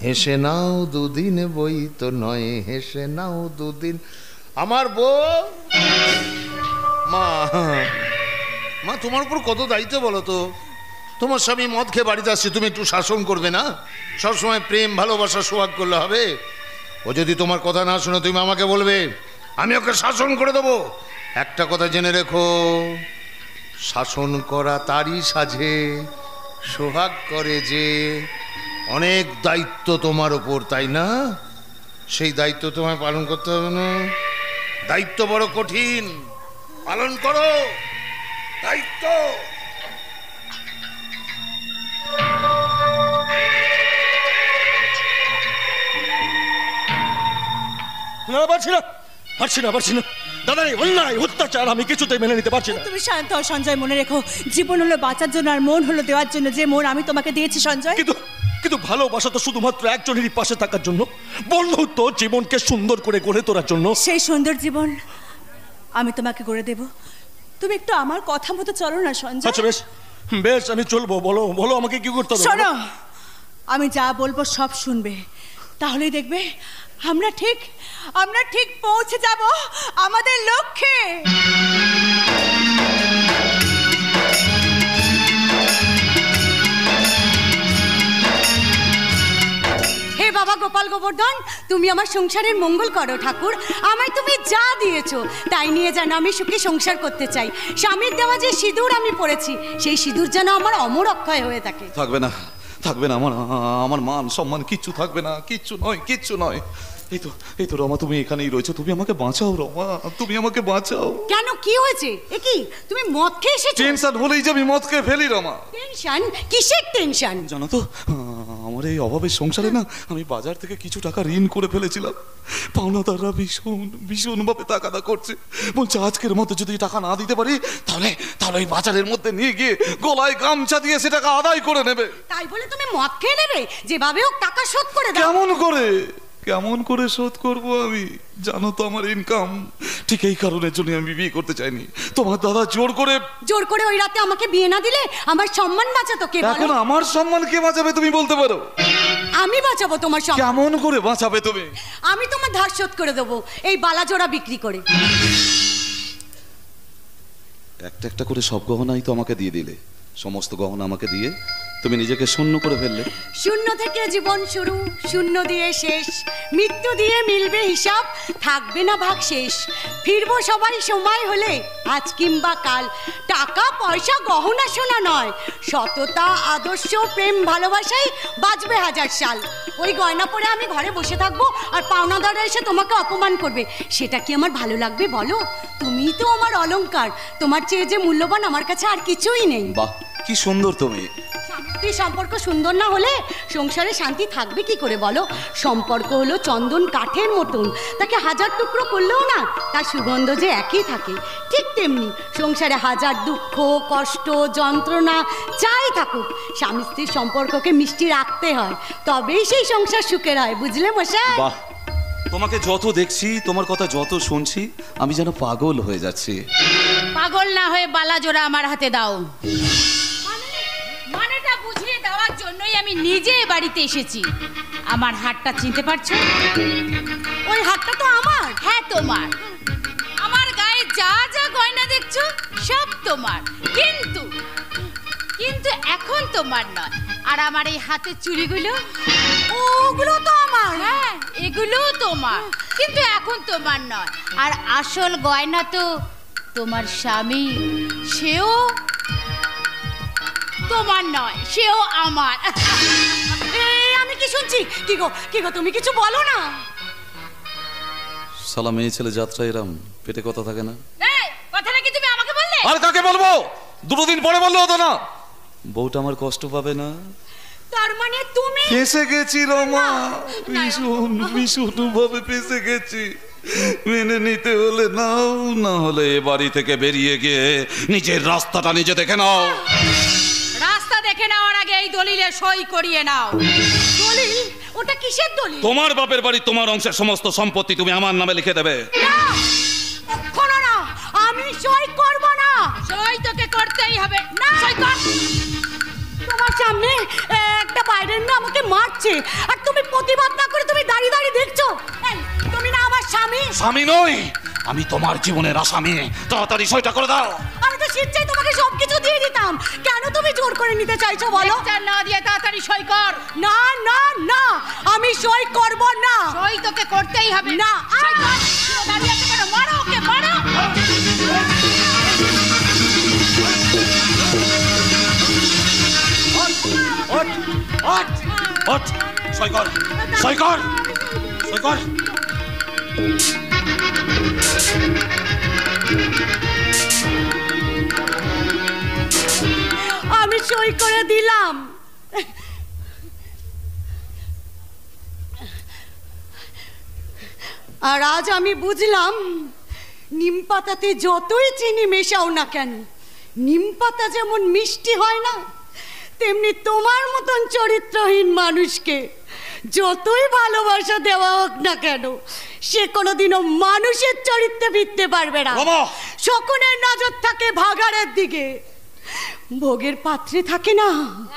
[SPEAKER 4] হেসে নাও দুদিন, বই তো নয়, হেসে নাও দুদিন। আমার বউ মা, মা তোমার উপর কত দায়িত্ব বলো তো? তোমার স্বামী মদ খেয়ে বাড়িতে আসছে, তুমি একটু শাসন করবে না? সবসময় প্রেম ভালোবাসা সোহাগ করলে হবে? ও যদি তোমার কথা না শোনো তুমি আমাকে বলবে, আমি ওকে শাসন করে দেবো। একটা কথা জেনে রেখো, শাসন করা তারই সাজে, সোহাগ করে যে। অনেক দায়িত্ব তোমার ওপর, তাই না? সেই দায়িত্ব তোমায় পালন করতে হবে না? দায়িত্ব বড় কঠিন, পালন করো দায়িত্ব।
[SPEAKER 1] না, পারছি না, পারছি না, পারছি না। দাদা, এই অন্যায় অত্যাচার আমি কিছুতেই মেনে নিতে পারছি না।
[SPEAKER 2] তুমি শান্ত হও সঞ্জয়, মনে রেখো জীবন হলো বাঁচার জন্য আর মন হলো দেওয়ার জন্য। যে মন আমি তোমাকে দিয়েছি সঞ্জয়।
[SPEAKER 1] কিন্তু ভালোবাসা তো শুধুমাত্র একজনেরই পাশে থাকার জন্য, বন্ধুত্ব জীবনকে সুন্দর করে গড়ে তোলার জন্য।
[SPEAKER 2] সেই সুন্দর জীবন আমি তোমাকে গড়ে দেব। তুমি একটু আমার কথা মতো চলো না সঞ্জয়।
[SPEAKER 1] আচ্ছা বেশ বেশ, আমি চলবো। বলো বলো আমাকে কি করতে হবে।
[SPEAKER 2] শোনো, আমি যা বলবো সব শুনবে, তাহলেই দেখবে আমরা ঠিক পৌঁছে যাব আমাদের লক্ষ্যে।
[SPEAKER 9] হে বাবা গোপাল গোবর্ধন, তুমি আমার সংসারের মঙ্গল করো ঠাকুর। আমায় তুমি যা দিয়েছো তাই নিয়ে যেন আমি সুখে সংসার করতে চাই। স্বামীর দেওয়া যে সিঁদুর আমি পরেছি, সেই সিঁদুর যেন আমার অমর অক্ষয় হয়ে থাকে।
[SPEAKER 3] থাকবে না, থাকবে না, আমার মান সম্মান কিচ্ছু থাকবে না, কিচ্ছু নয়, কিচ্ছু নয়। এই তো রমা, তুমি এখানেই রয়েছো, তুমি আমাকে বাঁচাও রমা, তুমি আমাকে বাঁচাও।
[SPEAKER 9] কেন, কি হয়েছে? এ কি, তুমি মদ খেয়ে এসেছো?
[SPEAKER 3] টেনশন হলেই যে আমি মদ খেয়ে ফেলি রমা।
[SPEAKER 9] টেনশন? কিসের টেনশন?
[SPEAKER 3] জানো তো, আমার এই অভাবের সংসারে না আমি বাজার থেকে কিছু টাকা ঋণ করে ফেলেছিলাম। পাওনাদাররা ভীষণ ভাবে তাকাদা করছে, বলছে আজকের মধ্যে যদি টাকা না দিতে পারি তাহলে ওই বাজারের মধ্যে নিয়ে গিয়ে গলায় গামছা দিয়ে সে টাকা আদায় করে নেবে।
[SPEAKER 9] তাই বলে তুমি মদ খেয়ে নেবে? যেভাবে হোক টাকা শোধ করে দাও।
[SPEAKER 3] কেমন করে শোধ করব আমি? জানো তো আমার ইনকাম, ঠিক এই কারণের জন্য আমি বিয়ে করতে চাইনি। তোমার দাদা জোর করে
[SPEAKER 9] ওই রাতে আমাকে বিয়ে না দিলে আমার সম্মান বাঁচাতো কে?
[SPEAKER 3] এখন আমার সম্মান কে বাঁচাবে তুমি বলতে পারো?
[SPEAKER 9] আমি বাঁচাবো তোমার সম্মান।
[SPEAKER 3] কেমন করে বাঁচাবে তুমি?
[SPEAKER 9] আমি তোমার ধার শোধ করে দেবো এই বালা জোড়া বিক্রি করে।
[SPEAKER 3] একটা একটা করে সব গহনাই তো আমাকে দিয়ে দিলে, সমস্ত গহনা আমাকে দিয়ে তুমি নিজেকে শূন্য করে ফেললে।
[SPEAKER 9] শূন্য থেকে জীবন শুরু, শূন্য দিয়ে শেষ, মৃত্যু দিয়ে মিলবে হিসাব, থাকবে না ভাগ শেষ। ফিরবো সবাই সময় হলে, আজ কিংবা কাল। টাকা পয়সা গহনা সোনা নয়, সততা আদর্শ প্রেম ভালোবাসাই বাঁচবে হাজার সাল। ওই গয়না পরে আমি ঘরে বসে থাকবো আর পাওনাদাররা এসে তোমাকে অপমান করবে, সেটা কি আমার ভালো লাগবে বলো? তুমি তো আমার অলংকার, তোমার চেয়ে যে মূল্যবান আমার কাছে আর কিছুই নেই।
[SPEAKER 3] বাহ, কি সুন্দর তুমি।
[SPEAKER 9] সম্পর্ক সুন্দর না হলে সংসারে শান্তি থাকবে কি করে বলো? সম্পর্ক হলো চন্দন কাঠের মতন, তাকে হাজার টুকরো করলেও না তার সুগন্ধ যে একই থাকে। ঠিক তেমনি সংসারে হাজার দুঃখ কষ্ট যন্ত্রণা যাই থাকুক, স্বামী স্ত্রীর সম্পর্ককে মিষ্টি রাখতে হয়, তবেই সেই সংসার সুখের হয়, বুঝলে মশাই?
[SPEAKER 3] বাহ, তোমাকে যত দেখছি, তোমার কথা যত শুনছি, আমি যেন পাগল হয়ে যাচ্ছি।
[SPEAKER 10] পাগল না হয়ে বালা জোড়া আমার হাতে দাও। মানেটা বুঝিয়ে দেওয়ার জন্যই আমি নিজে বাড়িতে এসেছি। আমার হাতটা চিনতে পারছো?
[SPEAKER 9] ওই হাতটা তো আমার।
[SPEAKER 10] হ্যাঁ তোমার। আমার গায়ে যা যা গয়না দেখছো সব তোমার, কিন্তু এখন তোমার নয়। আর আমার এই হাতের চুড়িগুলো,
[SPEAKER 9] ওগুলো তো আমার।
[SPEAKER 10] হ্যাঁ, এগুলোও তোমার, কিন্তু এখন তোমার নয়। আর আসল গয়না তো তোমার স্বামী, সেও তোমার নয়, সেও আমার।
[SPEAKER 9] আমি কি শুনছি? কি গো তুমি কিছু বলো না।
[SPEAKER 3] শালা মেয়ে ছেলে যাত্রা এরম পেটে কথা থাকে না।
[SPEAKER 10] এই কথাটা কি তুমি আমাকে বললে?
[SPEAKER 3] আর কাকে বলবো? দুটো দিন পরে বললে হতো না? বউটা আমার কষ্ট পাবে না?
[SPEAKER 9] তার মানে তুমি?
[SPEAKER 3] ফেঁসে গেছি রমা, ভীষণ ভাবে ফেঁসে গেছি। মেনে নিতে হলে নাও, না হলে এ বাড়ি থেকে বেরিয়ে গিয়ে নিজের রাস্তাটা নিজে দেখে নাও।
[SPEAKER 10] রাস্তা দেখে নেওয়ার আগে এই দলিলে সই করিয়ে নাও।
[SPEAKER 9] দলিল? ওটা কিসের দলিল?
[SPEAKER 3] তোমার বাপের বাড়ি তোমার অংশের সমস্ত সম্পত্তি তুমি আমার নামে লিখে দেবে।
[SPEAKER 9] না, আমি সই করব না।
[SPEAKER 10] সই তোকে করতেই হবে। না, সই কর।
[SPEAKER 9] তোমার সামনে একটা বাইরের না আমাকে মারছে, আর তুমি প্রতিবাদ না করে তুমি দাঁড়িয়ে দাঁড়িয়ে দেখছো। তুমি না আমার স্বামী?
[SPEAKER 3] স্বামী নই, আমি তোমার জীবনের আসামি। তাড়াতাড়ি সইটা করে দাও।
[SPEAKER 9] আমি তো খুশির চাই তোমাকে সবকিছু দিয়ে দিতাম, কেন তুমি জোর করে নিতে চাইছো বলো?
[SPEAKER 10] না দিয়ে তাড়াতাড়ি সই কর।
[SPEAKER 9] না না না, আমি সই করব না।
[SPEAKER 10] সই তোকে করতেই হবে।
[SPEAKER 9] না,
[SPEAKER 10] সই কর। দাঁড়িয়ে আছে কেন? মারো ওকে, মারো।
[SPEAKER 3] ওঠ ওঠ ওঠ, সই কর, সই কর, সই কর।
[SPEAKER 9] আমি সই করে দিলাম। আর আজ আমি বুঝলাম, নিম পাতাতে যতই চিনি মেশাও না কেন, নিম পাতা যেমন মিষ্টি হয় না, তেমনি তোমার মতন চরিত্রহীন মানুষকে যতই ভালোবাসা দেওয়া হোক না কেন, সে কোনোদিনও মানুষের চরিত্রে ফিরতে পারবে না। শকুনের নজর থাকে ভাগাড়ের দিকে, ভোগের পাত্রে থাকে না।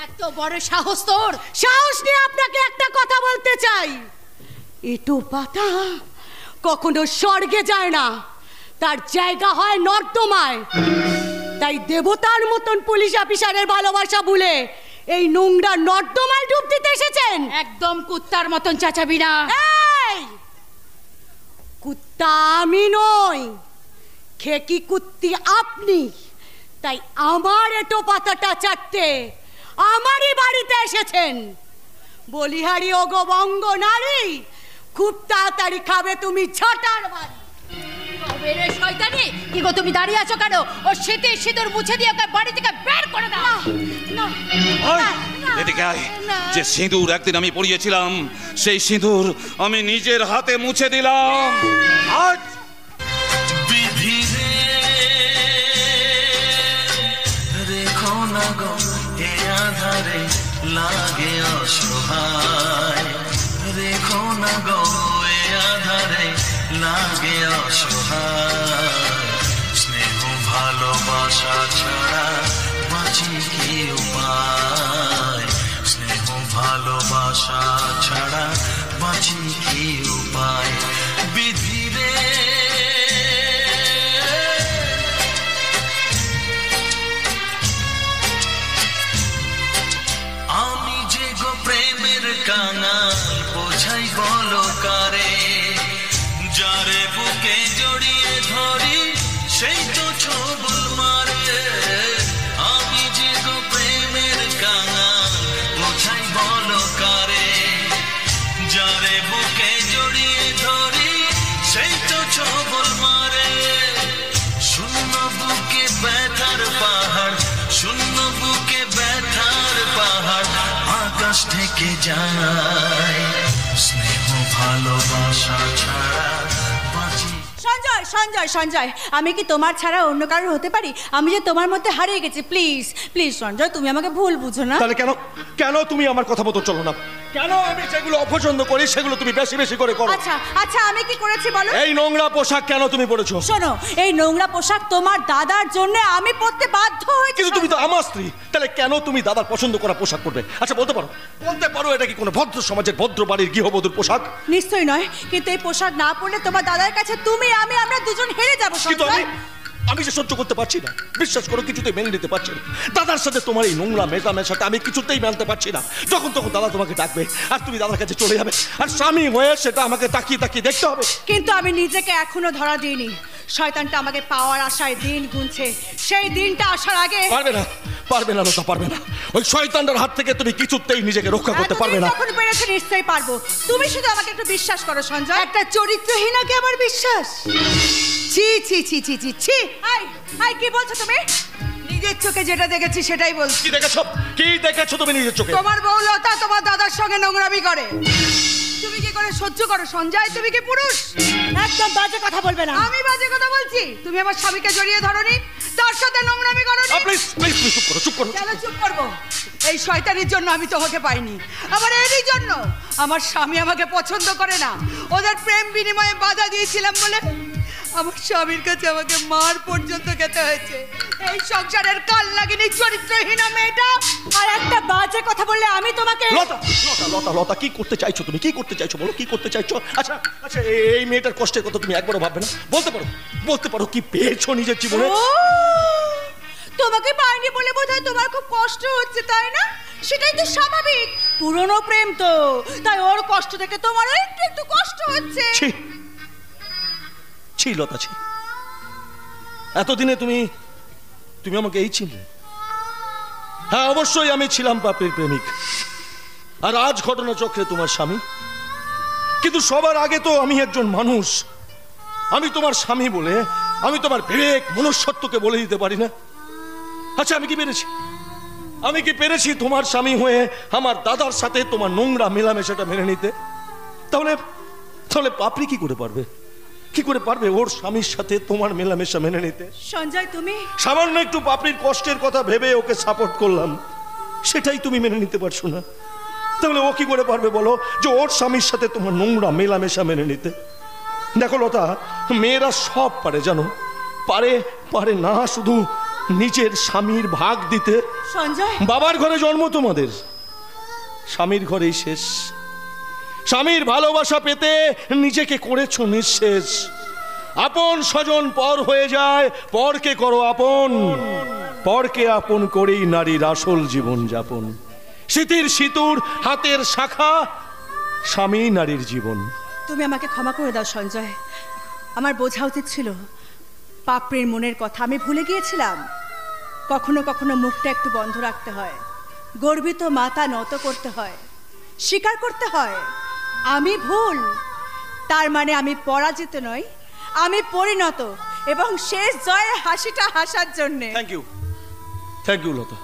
[SPEAKER 10] এত বড় সাহস তোর!
[SPEAKER 9] সাহস নিয়ে আপনাকে একটা কথা বলতে চাই, এটো পাতা কখনো স্বর্গে যায় না, তার জায়গা হয় নর্দমায়। তাই দেবতার মতন পুলিশ অফিসারের ভালোবাসা ভুলে এই নোংরা নর্দমায় ডুব দিতে এসেছেন।
[SPEAKER 10] একদম কুত্তার মতন চাচাবি না।
[SPEAKER 9] এই কুত্তা আমি নই, খেকি কুত্তি আপনি। তাই আমার এটো পাতাটা চাটতে আমারই বাড়িতে এসেছেন। বলিহারি ওগো বঙ্গ নারী, খুব তাড়াতাড়ি খাবে তুমি ঝাঁটার বাড়ি।
[SPEAKER 10] বেরে শয়তানি, কি গো তুমি দাঁড়িয়ে আছো কেন? ও শীতে সিঁদুর মুছে দিয়ে ওকে বাড়ি থেকে বের করে দাও।
[SPEAKER 9] না,
[SPEAKER 3] এদিকে আয়। যে সিঁদুর একদিন আমি পরিয়েছিলাম, সেই সিঁদুর আমি নিজের হাতে মুছে দিলাম। আজ
[SPEAKER 11] রেখো না গো এ আধারে লাগে অসহায়, রেখো না গো এ আধারে লাগে অসহায়। স্নেহ ভালোবাসা ছাড়া বাঁচি কি উপায়, স্নেহ ভালোবাসা ছাড়া বাঁচি কি উপায়। বিধি রে আমি যে গো প্রেমের কাঙাল, বোঝাই বলো কারে, যারে বুকে জড়িয়ে ধরি সেই তো ছবল মারে। আমি যে গো প্রেমের কাঙাল, বোঝাই বলো কারে, যারে বুকে জড়িয়ে ধরি সেই তো ছবল মারে। শূন্য বুকে ব্যথার পাহাড়, শূন্য বুকে ব্যথার পাহাড়, আকাশ থেকে যায়। স্নেহ ভালোবাসা ছাড়া বাঁচি।
[SPEAKER 2] সঞ্জয় সঞ্জয় সঞ্জয়, আমি কি তোমার ছাড়া অন্য কারোর হতে পারি? আমি যে তোমার মধ্যে হারিয়ে গেছি। প্লিজ প্লিজ সঞ্জয়, তুমি আমাকে ভুল বুঝো না।
[SPEAKER 1] তাহলে কেন কেন তুমি আমার কথা মতো চলো না? কেন আমি যেগুলো অপছন্দ করি সেগুলো তুমি বেশি বেশি করে করো?
[SPEAKER 2] আচ্ছা আচ্ছা, আমি কি করেছি বলো?
[SPEAKER 1] এই নোংরা পোশাক কেন তুমি পরেছো?
[SPEAKER 2] শোনো, এই নোংরা পোশাক তোমার দাদার জন্য আমি পরতে বাধ্য হয়েছি।
[SPEAKER 1] কিন্তু তুমি তো আমার স্ত্রী, তাহলে কেন তুমি দাদার পছন্দ করা পোশাক পরবে? আচ্ছা বলতে পারো এটা কি কোনো ভদ্র সমাজের ভদ্র বাড়ির গৃহবধূর পোশাক?
[SPEAKER 2] নিশ্চয়ই নয়, কিন্তু এই পোশাক না পরলে তোমার দাদার কাছে তুমি আমরা দুজন হেরে যাবো।
[SPEAKER 1] কিন্তু আমি যে সহ্য করতে পারছি না, বিশ্বাস করো, কিছুতেই মেনে নিতে পারছি না। দাদার সাথে তোমার এই নোংরা মেজামের সাথে আমি কিছুতেই মানতে পারছি না। যখন তখন দাদা তোমাকে ডাকবে আর তুমি দাদার কাছে চলে যাবে, আর স্বামী হয়ে সেটা আমাকে তাকিয়ে তাকিয়ে দেখতে হবে।
[SPEAKER 2] কিন্তু আমি নিজেকে এখনো ধরা দিইনি। শয়তানটা আমাকে পাওয়ার আশায় দিন গুনছে। সেই দিনটা আসার আগে
[SPEAKER 1] পারবে না লতা, পারবে না। ওই শয়তানটার হাত থেকে তুমি কিছুতেই নিজেকে রক্ষা করতে পারবে না।
[SPEAKER 2] যখন পেরেছে নিশ্চয়ই পারবো। তুমি শুধু আমাকে একটু বিশ্বাস করো সঞ্জয়। একটা চরিত্রহীনাকে আবার বিশ্বাস? ছি ছি ছি ছি ছি ছি। আই কি বলছো তুমি? নিজের চোখে যেটা দেখেছি সেটাই বলছি।
[SPEAKER 1] কি দেখেছো তুমি নিজের চোখে?
[SPEAKER 2] তোমার বউ লতা তোমার দাদার সঙ্গে নোংরামি করে। তুমি কি করে সহ্য করো সঞ্জয়? তুমি কি পুরুষ? একদম বাজে কথা বলবে না। আমি বাজে কথা বলছি? তুমি আমার স্বামীকে জড়িয়ে ধরোনি, তার সাথে নোংরামি করোনি।
[SPEAKER 1] প্লিজ চুপ করো।
[SPEAKER 2] কেন চুপ করবো? এই শয়তানির জন্য আমি তোমাকে পাইনি, আবার এরই জন্য আমার স্বামী আমাকে পছন্দ করে না। ওদের প্রেম বিনিময়ে বাধা দিয়েছিলাম বলে আমার স্বামীর কাছে আমাকে মার পর্যন্ত খেতে হয়েছে। এই সংসারের কাল লাগেনি চরিত্রহীনা মেয়েটা। আর একটা বাজে কথা বললে আমি তোমাকে।
[SPEAKER 1] লতা কি করতে চাইছো তুমি? কি করতে চাইছো বলো, কি করতে চাইছো? আচ্ছা এই মেয়েটার কষ্টের কথা তুমি একবারও ভাববে না? বলতে পারো কি পেয়েছো নিজের জীবনে?
[SPEAKER 2] তোমাকে পাইনি বলে বোধহয় তোমার খুব কষ্ট হচ্ছে, তাই না? সেটাই তো স্বাভাবিক, পুরনো প্রেম তো, তাই ওর কষ্ট দেখে তোমারও একটু একটু কষ্ট হচ্ছে।
[SPEAKER 1] ছি লতা, ছি। এতদিনে তুমি আমাকে এই চিনলে? হ্যাঁ, অবশ্যই আমি ছিলাম পাপড়ির প্রেমিক, আর আজ ঘটনাচক্রে তোমার স্বামী। কিন্তু সবার আগে তো আমি একজন মানুষ। আমি তোমার স্বামী বলে আমি তোমার বিবেক মনুষ্যত্বকে বলে দিতে পারি না? আচ্ছা, আমি কি পেরেছি তোমার স্বামী হয়ে আমার দাদার সাথে তোমার নোংরা মেলামেশাটা মেনে নিতে? তাহলে পাপড়ি কি করে পারবে ওর স্বামীর সাথে তোমার মেলামেশা মেনে নিতে?
[SPEAKER 2] সঞ্জয়, তুমি
[SPEAKER 1] সামান্য একটু পাপড়ির কষ্টের কথা ভেবে ওকে সাপোর্ট করলাম, সেটাই তুমি মেনে নিতে পারছো না। তাহলে ও কি করে পারবে বলো যে ওর স্বামীর সাথে তোমার নোংরা মেলামেশা মেনে নিতে? দেখো লতা, মেয়েরা সব পারে, জানো, পারে না শুধু নিজের স্বামীর ভাগ দিতে।
[SPEAKER 2] সঞ্জয়,
[SPEAKER 1] বাবার ঘরে জন্ম তোমাদের, স্বামীর ঘরেই শেষ। স্বামীর ভালোবাসা পেতে নিজেকে করেছো নিঃশেষ। আপন স্বজন পর হয়ে যায়, পরকে করো আপন। পরকে আপন করেই নারীর আসল জীবন যাপন। স্মৃতির সিঁতুর হাতের শাখা, স্বামী নারীর জীবন।
[SPEAKER 2] তুমি আমাকে ক্ষমা করে দাও সঞ্জয়, আমার বোঝা উচিত ছিল পাপড়ির মনের কথা। আমি ভুলে গিয়েছিলাম কখনো কখনো মুখটা একটু বন্ধ রাখতে হয়, গর্বিত মাথা নত করতে হয়, স্বীকার করতে হয় আমি ভুল। তার মানে আমি পরাজিত নই, আমি পরিণত, এবং শেষ জয়ে হাসিটা হাসার জন্য।
[SPEAKER 1] থ্যাংক ইউ লতা।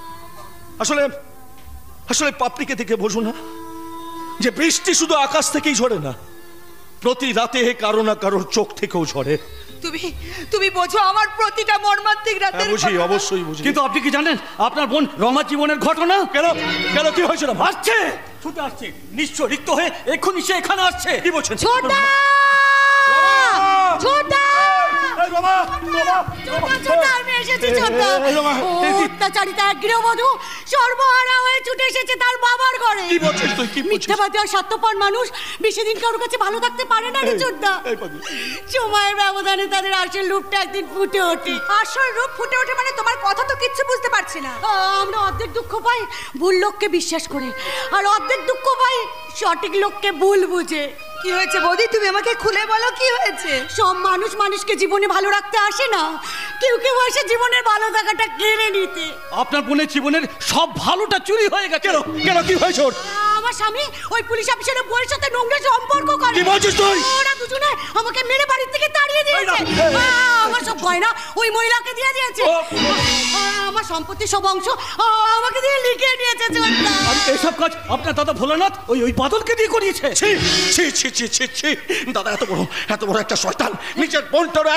[SPEAKER 1] আসলে পাপড়িকে দেখে বোঝো না যে বৃষ্টি শুধু আকাশ থেকেই ঝরে না, প্রতি রাতে কারো না কারোর চোখ থেকেও ঝরে।
[SPEAKER 2] তুমি বোঝো আমার প্রতিটা মর্মান্তিক রাতে।
[SPEAKER 1] বুঝি, অবশ্যই বুঝি।
[SPEAKER 7] কিন্তু আপনি কি জানেন আপনার বোন রমা জীবনের ঘটনা?
[SPEAKER 1] কেন কি হয়েছিল?
[SPEAKER 7] আসছে, ছুটে আসছে, নিশ্চয় রিক্ত হয়ে এক্ষুনি সে এখানে আসছে।
[SPEAKER 1] কি বলছেন?
[SPEAKER 9] ছোটা আমি এসেছি। অত্যাচারিতা এক গৃহবধূ সর্বহারা হয়ে ছুটে এসেছে তার বাবার ঘরে। মিথ্যাবাদী আর স্বার্থপর মানুষ বেশি দিন কারোর কাছে ভালো থাকতে পারে না রে চোদ্দা। সময়ের ব্যবধানে তাদের আসল রূপটা একদিন ফুটে ওঠে।
[SPEAKER 2] আসল রূপ ফুটে ওঠে মানে? তোমার কথা তো কিচ্ছু বুঝতে পারছি না।
[SPEAKER 9] আমরা অর্ধেক দুঃখ পাই ভুল লোককে বিশ্বাস করে, আর অর্ধেক দুঃখ পাই সঠিক লোককে ভুল বুঝে।
[SPEAKER 2] কি হয়েছে বৌদি, তুমি আমাকে খুলে বলো কি হয়েছে?
[SPEAKER 9] সব মানুষ মানুষকে জীবনে ভালো রাখতে আসে না, কেউ কেউ আসে জীবনের ভালো থাকাটা কেড়ে নিতে।
[SPEAKER 7] আপনার বোনের জীবনের সব ভালোটা চুরি হয়ে গেছে।
[SPEAKER 1] কেন কি হয়েছে?
[SPEAKER 9] আমার স্বামী ওই পুলিশ অফিসারের বউয়ের সাথে নোংরা সম্পর্ক করে।
[SPEAKER 1] কি বলছিস তুই?
[SPEAKER 9] ওরা দুজনে আমাকে মেরে বাড়ি থেকে তাড়িয়ে দিয়েছে। আমার সব গয়না ওই মহিলাকে দিয়ে দিয়েছে, আমার সম্পত্তি সব অংশ আমাকে দিয়ে লিখিয়ে নিয়েছে।
[SPEAKER 7] এসব কাজ আপনার দাদা ভোলানাথ ওই বাদলকে দিয়ে করিয়েছে।
[SPEAKER 1] দাদা এত বড় একটা শয়তান, নিজের বোনটারও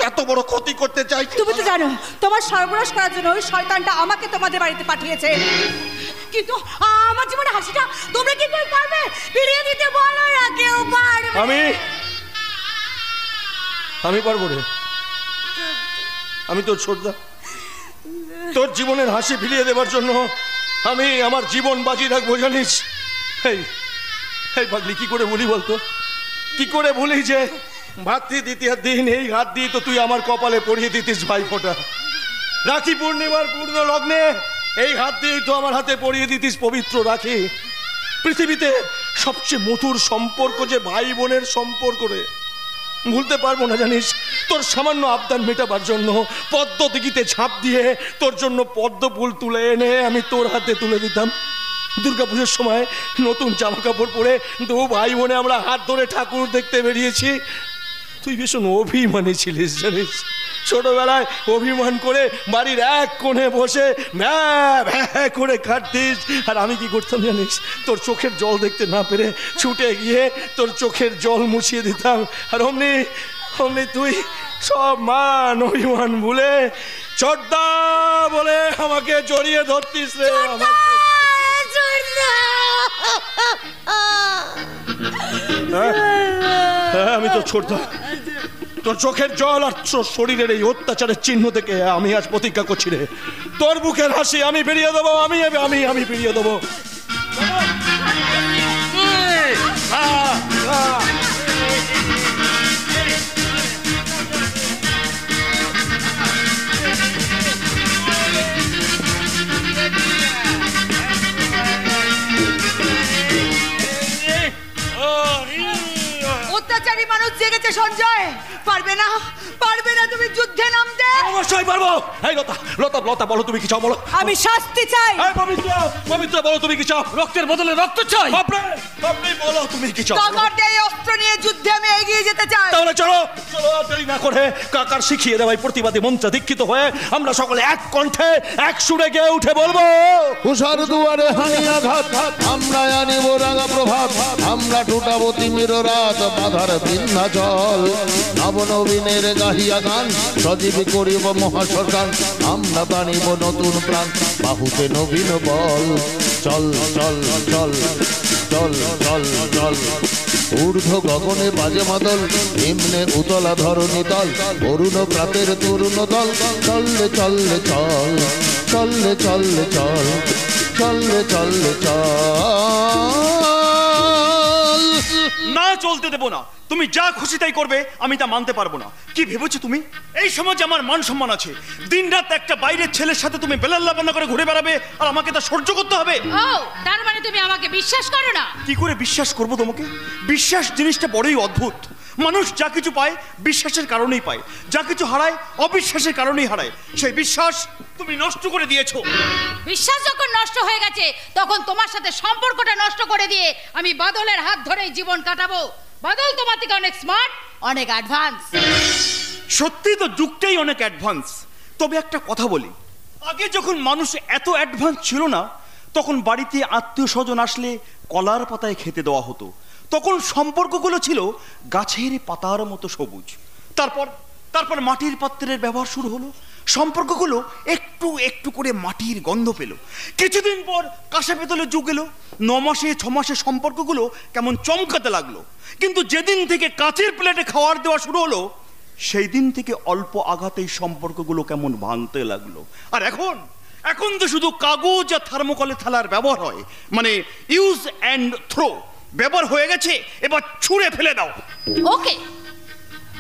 [SPEAKER 1] এত বড় ক্ষতি করতে চাই।
[SPEAKER 2] তুমি তো জানো তোমার সর্বনাশ করার জন্য ওই শয়তানটা আমাকে তোমাদের বাড়িতে পাঠিয়েছে।
[SPEAKER 9] কিন্তু আমার জীবনে হাসিটা তোমরা কি করে পারবে ফিরিয়ে দিতে? বলো না কেউ পারবে?
[SPEAKER 1] আমি পারবো রে। আমি তোর ছোটদা, তোর জীবনের হাসি ফিরিয়ে দেবার জন্য আমি আমার জীবন বাজি রাখবো, জানিস? এই পাগলি, কি করে বলি বলতো? কি করে বলি যে ভাতৃ দ্বিতীয় দিন এই হাত দিয়ে তো তুই আমার কপালে পরিয়ে দিতিস ভাইফোঁটা। রাখি পূর্ণিমার পূর্ণ লগ্নে এই হাত দিয়েই তো আমার হাতে পরিয়ে দিতিস পবিত্র রাখি। পৃথিবীতে সবচেয়ে মধুর সম্পর্ক যে ভাই বোনের সম্পর্ক রে, ভুলতে পারবো না জানিস? তোর সামান্য আবদার মেটাবার জন্য পদ্ম দিঘিতে ঝাঁপ দিয়ে তোর জন্য পদ্ম ফুল তুলে এনে আমি তোর হাতে তুলে দিতাম। দুর্গাপুজোর সময় নতুন জামা কাপড় পরে দু ভাই বোনে আমরা হাত ধরে ঠাকুর দেখতে বেরিয়েছি। তুই ভীষণ অভিমানী ছিলিস জানিস? ছোটবেলায় অভিমান করে বাড়ির এক কোণে বসে ভ্যা করে কাটতিস, আর আমি কি করতাম জানিস? তোর চোখের জল দেখতে না পেরে ছুটে গিয়ে তোর চোখের জল মুছিয়ে দিতাম। আর অমনি তুই সব মান অভিমান ভুলে চোদ্দা বলে আমাকে জড়িয়ে ধরতিস রে। আমি তো ছোটদা, তোর চোখের জল আর শরীরের এই অত্যাচারের চিহ্ন থেকে আমি আজ প্রতিজ্ঞা করছি রে, তোর বুকের হাসি আমি বেরিয়ে দেবো, আমি বেরিয়ে দেবো।
[SPEAKER 6] বাড়ি মানুষ জেগেছে সঞ্জয়, পারবে না তুমি যুদ্ধে নামতে?
[SPEAKER 1] অবশ্যই পারবো। এই লতা লতা লতা বলো তুমি কি চাও বলো।
[SPEAKER 6] আমি শাস্তি চাই।
[SPEAKER 1] এই পবিত্র পবিত্র বলো তুমি কি চাও। রক্তের বদলে রক্ত চাই। আপনি বলো তুমি কি চাও।
[SPEAKER 6] কাকারটা এই অস্ত্র নিয়ে যুদ্ধে আমি এগিয়ে যেতে চাই।
[SPEAKER 1] তাহলে চলো চলো দেরি না করে কাকার শিখিয়ে দেওয়াই প্রতিবাদী মন্ত্রে দীক্ষিত হয়ে আমরা সকলে এক কণ্ঠে এক সুরে গেয়ে উঠে বলবো।
[SPEAKER 4] উষার দুয়ারে হানিয়া ঘাত আমরা আনিব রাঙা প্রভাত, আমরা টুটাবো তিমির রাত বাধার বিন্ধ্যাচল। নবনবীনের গাহিয়া গান সজীবী করিব মহাশ্মশান, আমরা টানিব নতুন প্রাণ বাহুতে নবীন বল। চল চল চল চল চল চল ঊর্ধ্ব গগনে বাজে মাদল, নিম্নে উতলা ধরণী তল, অরুণ প্রাতের তরুণ দল। চললে চললে চল চললে চললে চল চললে চললে চল।
[SPEAKER 12] না চলতে দেবো না, তুমি যা খুশি তাই করবে, আমি তা মানতে পারবো না। কি ভেবেছো তুমি এই সমাজে আমার মান সম্মান আছে? দিনরাত একটা বাইরের ছেলের সাথে তুমি বেলাল্লাপান্না করে ঘুরে বেড়াবে আর আমাকে তা সহ্য করতে হবে?
[SPEAKER 10] ও তার মানে তুমি আমাকে বিশ্বাস করো না?
[SPEAKER 12] কি করে বিশ্বাস করবো তোমাকে? বিশ্বাস জিনিসটা বড়ই অদ্ভুত। মানুষ যা কিছু পায় বিশ্বাসের কারণেই পায়, যা কিছু হারায় অবিশ্বাসের কারণেই হারায়। সেই বিশ্বাস তুমি নষ্ট করে দিয়েছো।
[SPEAKER 10] বিশ্বাস যখন নষ্ট হয়ে গেছে তখন তোমার সাথে সম্পর্কটা নষ্ট করে দিয়ে আমি বাদলের হাত ধরেই জীবন কাটাবো। বাদল তোমার থেকে অনেক স্মার্ট, অনেক অ্যাডভান্স।
[SPEAKER 12] সত্যি তো যুগটাই অনেক অ্যাডভান্স। তবে একটা কথা বলি, আগে যখন মানুষ এত অ্যাডভান্স ছিল না, তখন বাড়িতে আত্মীয় স্বজন আসলে কলার পাতায় খেতে দেওয়া হতো। তখন সম্পর্কগুলো ছিল গাছের পাতার মতো সবুজ। তারপর মাটির পাত্রের ব্যবহার শুরু হলো, সম্পর্কগুলো একটু একটু করে মাটির গন্ধ পেল। কিছুদিন পর কাঁসা পেতলের যুগ এলো, 9 মাসে 6 মাসে সম্পর্কগুলো কেমন চমকাতে লাগলো। কিন্তু যেদিন থেকে কাঁচের প্লেটে খাবার দেওয়া শুরু হলো, সেই দিন থেকে অল্প আঘাতেই সম্পর্কগুলো কেমন ভাঙতে লাগলো। আর এখন তো শুধু কাগজ আর থার্মোকলে থালার ব্যবহার হয়, মানে ইউজ অ্যান্ড থ্রো ব্যবহার হয়ে গেছে, এবার ছুঁড়ে ফেলে দাও।
[SPEAKER 10] ওকে,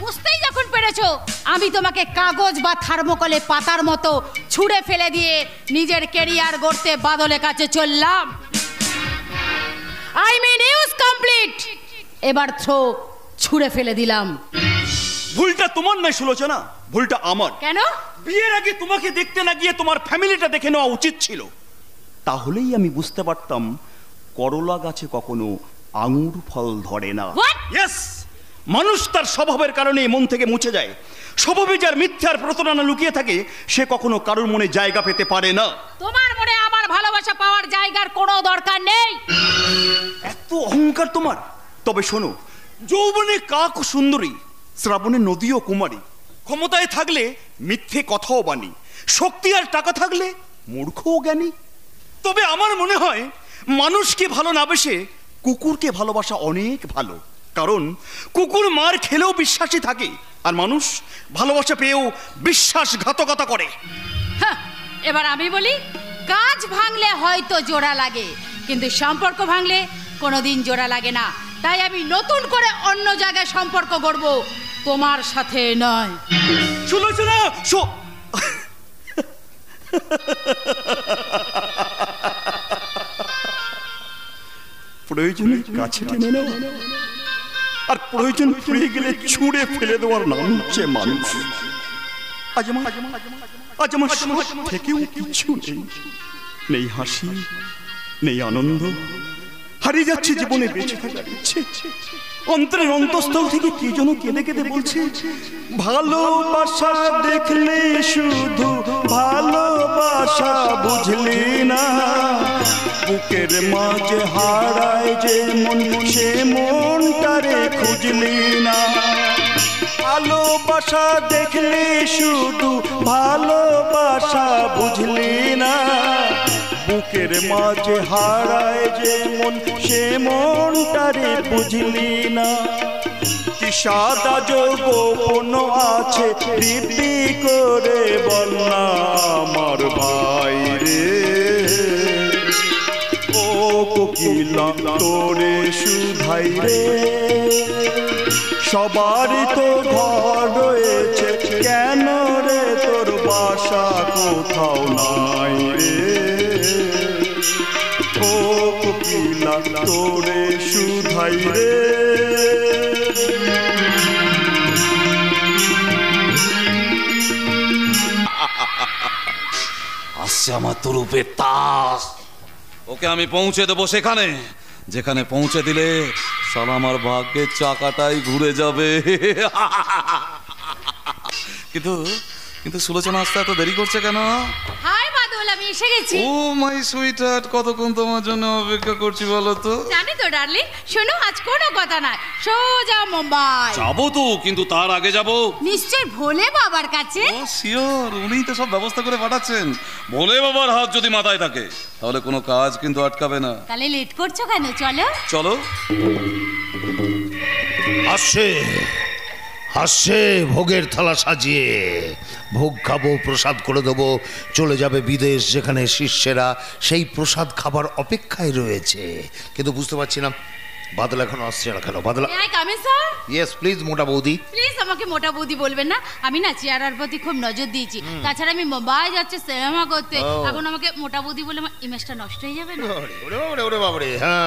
[SPEAKER 10] বুঝতেই যখন পেরেছো আমি তোমাকে কাগজ বা থার্মোকলে পাতার মতো ছুঁড়ে ফেলে দিয়ে নিজের ক্যারিয়ার গড়তে বাদলের কাছে চললাম। I mean use complete. এবার থ্রো ছুঁড়ে ফেলে দিলাম।
[SPEAKER 12] ভুলটা তোমার নয় সুলোচনা, ভুলটা আমার।
[SPEAKER 10] কেন?
[SPEAKER 12] বিয়ের আগে তোমাকে দেখতে না গিয়ে তোমার ফ্যামিলিটা দেখে নেওয়া উচিত ছিল। তাহলেই আমি বুঝতে পারতাম করলা গাছে কখনো আঙুর ফল ধরে না। ইয়েস, মানুষ তার স্বভাবের কারণে মন থেকে মুছে যায়। স্বভাবে যার মিথ্যার প্রতারণা লুকিয়ে থাকে, সে কখনো কারোর মনে জায়গা পেতে পারে না।
[SPEAKER 10] তোমার মনে আমার ভালোবাসা পাওয়ার জায়গার কোনো দরকার নেই।
[SPEAKER 12] এত অহংকার তোমার? তবে শোনো, যৌবনে কাক সুন্দরী, শ্রাবণে নদী ও কুমারী। ক্ষমতায় থাকলে মিথ্যে কথাও বাণী, শক্তি আর টাকা থাকলে মূর্খও জ্ঞানী। তবে আমার মনে হয় মানুষকে ভালো না বেশে কুকুরকে ভালোবাসা অনেক ভালো। কারণ কুকুর মার খেলেও বিশ্বাসী থাকে, আর মানুষ ভালোবাসা পেয়েও বিশ্বাসঘাতকতা করে।
[SPEAKER 10] এবার আমি বলি, কাজ ভাঙলে হয়তো জোড়া লাগে, কিন্তু সম্পর্ক ভাঙলে কোনোদিন জোড়া লাগে না। তাই আমি নতুন করে অন্য জায়গায় সম্পর্ক গড়ব, তোমার সাথে নয়।
[SPEAKER 12] সুলোচনা, প্রয়োজনে কাছে টেনে নেওয়া আর প্রয়োজন ফুরিয়ে গেলে ছুঁড়ে ফেলে দেওয়ার নাম হচ্ছে মানুষ। আজ আমার থেকেও কিছু নেই, হাসি নেই, আনন্দ। হারিয়ে যাচ্ছে জীবনে বেঁচে থাকার ইচ্ছে। অন্তরের অন্তঃস্থল থেকে কে যেন কেঁদে কেঁদে বলছে, ভালোবাসা দেখলে শুধু ভালোবাসা বুঝলি না, বুকের মাঝে হারায় যে মন সে মনটারে খুঁজলি না। ভালোবাসা দেখলে শুধু ভালোবাসা বুঝলি না, বুকের মাঝে হারায় যে মন সে মনটারে বুঝলি না। কি সাদা গোপন আছে দিদি করে বল না আমার ভাই রে। ও কোকিলা তোরে সুধাই রে, সবারই তো ঘর রয়েছে, কেন রে তোর বাসা কোথাও নাই রে। ও কোকিলা তোরে সুধাই রে।
[SPEAKER 3] আসছে আমার তুরুপের তাস। ওকে আমি পৌঁছে দেবো সেখানে, যেখানে পৌঁছে দিলে সালা আমার ভাগ্যের চাকাটাই ঘুরে যাবে। কিন্তু কিন্তু সুলোচনা আসতে এত দেরি করছে কেন?
[SPEAKER 10] হাই বাদল, আমি এসে গেছি।
[SPEAKER 3] ও মাই সুইটহার্ট, কতক্ষণ তোমার জন্য অপেক্ষা করছি বলো তো?
[SPEAKER 10] জানি তো ডার্লিং, শোনো আজ কোনো কথা নাই, সোজা মুম্বাই
[SPEAKER 3] যাবো তো, কিন্তু তার আগে যাবো
[SPEAKER 10] নিশ্চয় ভোলে বাবার কাছে।
[SPEAKER 3] ও শিওর, উনিই তো সব ব্যবস্থা করে পাঠাচ্ছেন। ভোলে বাবার হাত যদি মাথায় থাকে তাহলে কোনো কাজ কিন্তু আটকাবে না।
[SPEAKER 10] তাহলে লেট করছো কেন? চলো
[SPEAKER 3] চলো।
[SPEAKER 4] আসছে আসছে ভোগের থালা সাজিয়ে, ভোগ খাবো, প্রসাদ করে দেবো, চলে যাবে বিদেশ, যেখানে শিষ্যেরা সেই প্রসাদ খাবার অপেক্ষায় রয়েছে। কিন্তু বুঝতে পারছি না বাদলা এখনো আসছে না কেন? বাদলা, ইয়েস প্লিজ মোটা বৌদি।
[SPEAKER 10] প্লিজ আমাকে মোটা বৌদি বলবেন না, আমি না চেহারার প্রতি খুব নজর দিয়েছি। তাছাড়া আমি মুম্বাই যাচ্ছি সিনেমা করতে, এখন আমাকে মোটা বৌদি বলে আমার ইমেজটা নষ্ট হয়ে যাবে না?
[SPEAKER 4] ওরে বাবারে, হ্যাঁ।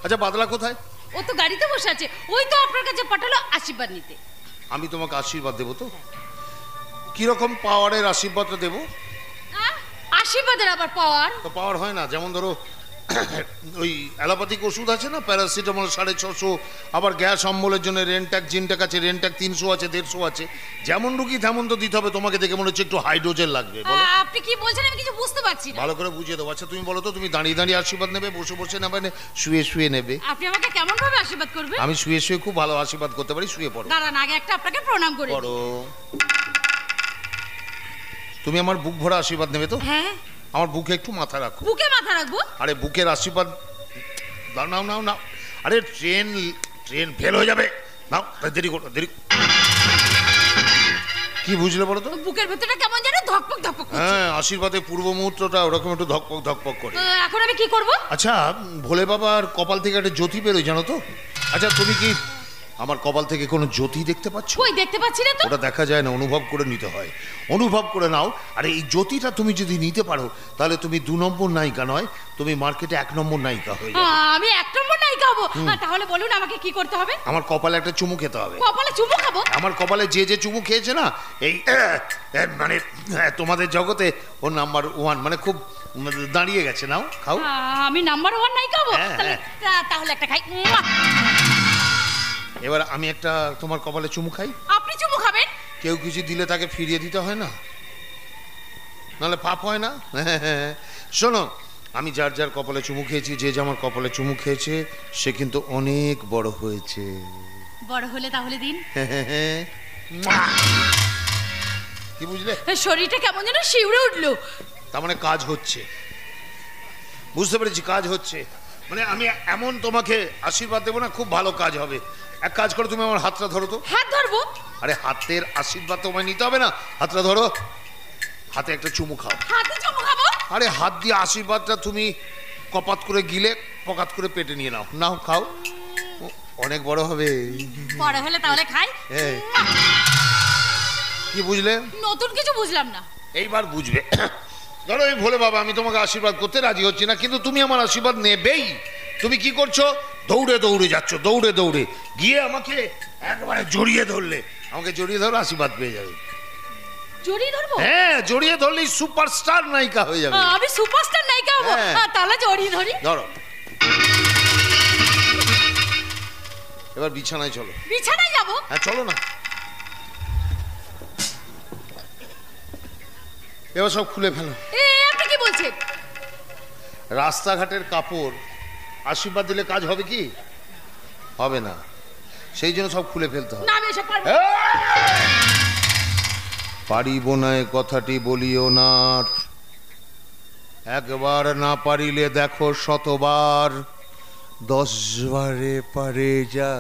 [SPEAKER 4] আচ্ছা বাদলা কোথায়?
[SPEAKER 10] ও তো গাড়িতে বসে আছে, ওই তো আপনার কাছে পাঠালো আশীর্বাদ নিতে।
[SPEAKER 4] আমি তোমাকে আশীর্বাদ দেবো তো? কিরকম পাওয়ারের আশীর্বাদটা দেবো?
[SPEAKER 10] আশীর্বাদের আবার পাওয়ার?
[SPEAKER 4] তো পাওয়ার হয় না, যেমন ধরো ওই অ্যালোপ্যাথিক ওষুধ আছে না, প্যারাসিটামল 650, আবার গ্যাস অম্বলের জন্য রেনট্যাক জিনট্যাক আছে, রেনট্যাক 300 আছে, 150 আছে। যেমন রুগী তেমন তো দিতে হবে। তোমাকে দেখে মনে হচ্ছে একটু হাইড্রোজেন লাগবে।
[SPEAKER 10] আপনি কি বলছেন আমি কিছু বুঝতে পারছি না।
[SPEAKER 4] ভালো করে বুঝিয়ে দেবো। আচ্ছা তুমি বলো তো, তুমি দাঁড়িয়ে দাঁড়িয়ে আশীর্বাদ নেবে, বসে বসে নেবে, শুয়ে শুয়ে নেবে?
[SPEAKER 10] আপনি আমাকে কেমন ভাবে আশীর্বাদ করবেন?
[SPEAKER 4] আমি শুয়ে শুয়ে খুব ভালো আশীর্বাদ করতে পারি। শুয়ে পড়ো।
[SPEAKER 10] দাঁড়ান, আগে একটা আপনাকে প্রণাম করি।
[SPEAKER 4] পড়ো। তুমি আমার বুক ভরা আশীর্বাদ নেবে তো?
[SPEAKER 10] হ্যাঁ।
[SPEAKER 4] আমার বুকে একটু মাথা রাখো।
[SPEAKER 10] বুকে মাথা রাখবো?
[SPEAKER 4] আরে বুকের আশীর্বাদ নাও নাও নাও। আরে ট্রেন ফেল হয়ে যাবে, নাও। দেরি করো, দেরি। কি বুঝলে বলো তো?
[SPEAKER 10] বুকের ভেতরটা কেমন যেন ধকপক ধকপক করছে।
[SPEAKER 4] হ্যাঁ, আশীর্বাদের পূর্ব মুহূর্তটা ওরকম একটু ধকপক ধকপক করে।
[SPEAKER 10] এখন আমি কি করব?
[SPEAKER 4] আচ্ছা ভোলে বাবার কপাল থেকে একটা জ্যোতি বেরোয়, জানো তো? আচ্ছা তুমি কি আমার কপাল থেকে কোনো জ্যোতি দেখতে পাচ্ছ?
[SPEAKER 10] কই, দেখতে পাচ্ছি না তো।
[SPEAKER 4] ওটা দেখা যায় না, অনুভব করে নিতে হয়। অনুভব করে নাও। আর এই জ্যোতিটা তুমি যদি নিতে পারো তাহলে তুমি 2 নম্বর নায়িকা নয়, তুমি মার্কেটে 1 নম্বর নায়িকা হয়ে যাবে।
[SPEAKER 10] আমি 1 নম্বর নায়িকা হব? তাহলে বলুন আমাকে কি করতে হবে?
[SPEAKER 4] আমার কপালে একটা চুমু খেতে হবে।
[SPEAKER 10] কপালে চুমু খাবো?
[SPEAKER 4] আমার কপালে যে চুমু খেয়েছে না, এই মানে তোমাদের জগতে ও নাম্বার 1, মানে খুব দাঁড়িয়ে গেছে। নাও, খাও।
[SPEAKER 10] আমি নাম্বার 1 নায়িকা হব? তাহলে একটা খাই।
[SPEAKER 4] এবার আমি একটা তোমার কপালে চুমু খাই।
[SPEAKER 10] আপনি চুমু খাবেন?
[SPEAKER 4] কেউ কিছু দিলে তাকে ফিরিয়ে দিতে হয় না, নাহলে পাপ হয় না? শোনো, আমি যার যার কপালে চুমু খেয়েছি, যে আমার কপালে চুমু খেয়েছে সে কিন্তু অনেক বড় হয়েছে।
[SPEAKER 10] বড় হলে তাহলে দিন।
[SPEAKER 4] কি বুঝলে?
[SPEAKER 10] শরীরটা কেমন যেন শিউরে উঠলো।
[SPEAKER 4] তার মানে কাজ হচ্ছে, বুঝতে পেরেছি, কাজ হচ্ছে। মানে আমি এমন তোমাকে আশীর্বাদ দেবো না, খুব ভালো কাজ হবে। এক কাজ করো, তুমি আমার হাতটা ধরো তো।
[SPEAKER 10] হাত ধরবো?
[SPEAKER 4] আরে হাতের আশীর্বাদ তোমায় নিতে হবে না, হাতটা ধরো, হাতে একটা চুমু খাও।
[SPEAKER 10] হাতে চুমু খাবো?
[SPEAKER 4] আরে হাত দিয়ে আশীর্বাদটা তুমি কপাত করে গিলে পকাত করে পেটে নিয়ে নাও। নাও, খাও, অনেক বড় হবে।
[SPEAKER 10] বড় হলে তাহলে খাই।
[SPEAKER 4] কি বুঝলে?
[SPEAKER 10] নতুন কিছু বুঝলাম না।
[SPEAKER 4] এইবার বুঝবে। ধরো এই ভোলে বাবা, আমি তোমাকে আশীর্বাদ করতে রাজি হচ্ছি না, কিন্তু তুমি আমার আশীর্বাদ নেবেই। তুমি কি করছো? দৌড়ে দৌড়ে যাচ্ছ, দৌড়ে দৌড়ে গিয়ে আমাকে একবারে জড়িয়ে ধরলে। আমাকে জড়িয়ে ধরো, আশীর্বাদ পেয়ে যাবে।
[SPEAKER 10] জড়িয়ে ধরবো?
[SPEAKER 4] হ্যাঁ, জড়িয়ে ধরলেই সুপারস্টার নায়িকা হয়ে যাবে।
[SPEAKER 10] আমি সুপারস্টার নায়িকা হবো? তাহলে জড়িয়ে ধরি।
[SPEAKER 4] ধরো। এবার বিছানায় চলো।
[SPEAKER 10] বিছানায় যাবো?
[SPEAKER 4] হ্যাঁ চলো না। এবার সব খুলে ফেলো।
[SPEAKER 10] আপনি কি বলছেন?
[SPEAKER 4] রাস্তাঘাটের কাপড় আশীর্বাদ দিলে কাজ হবে কি? হবে না, সেই জন্য সব খুলে ফেলতে হবে।
[SPEAKER 10] না, আমি এসব পারবো না।
[SPEAKER 4] পারিব না এ কথাটি বলিও না, একবার না পারিলে দেখো 100বার, 10 বারে পারে যা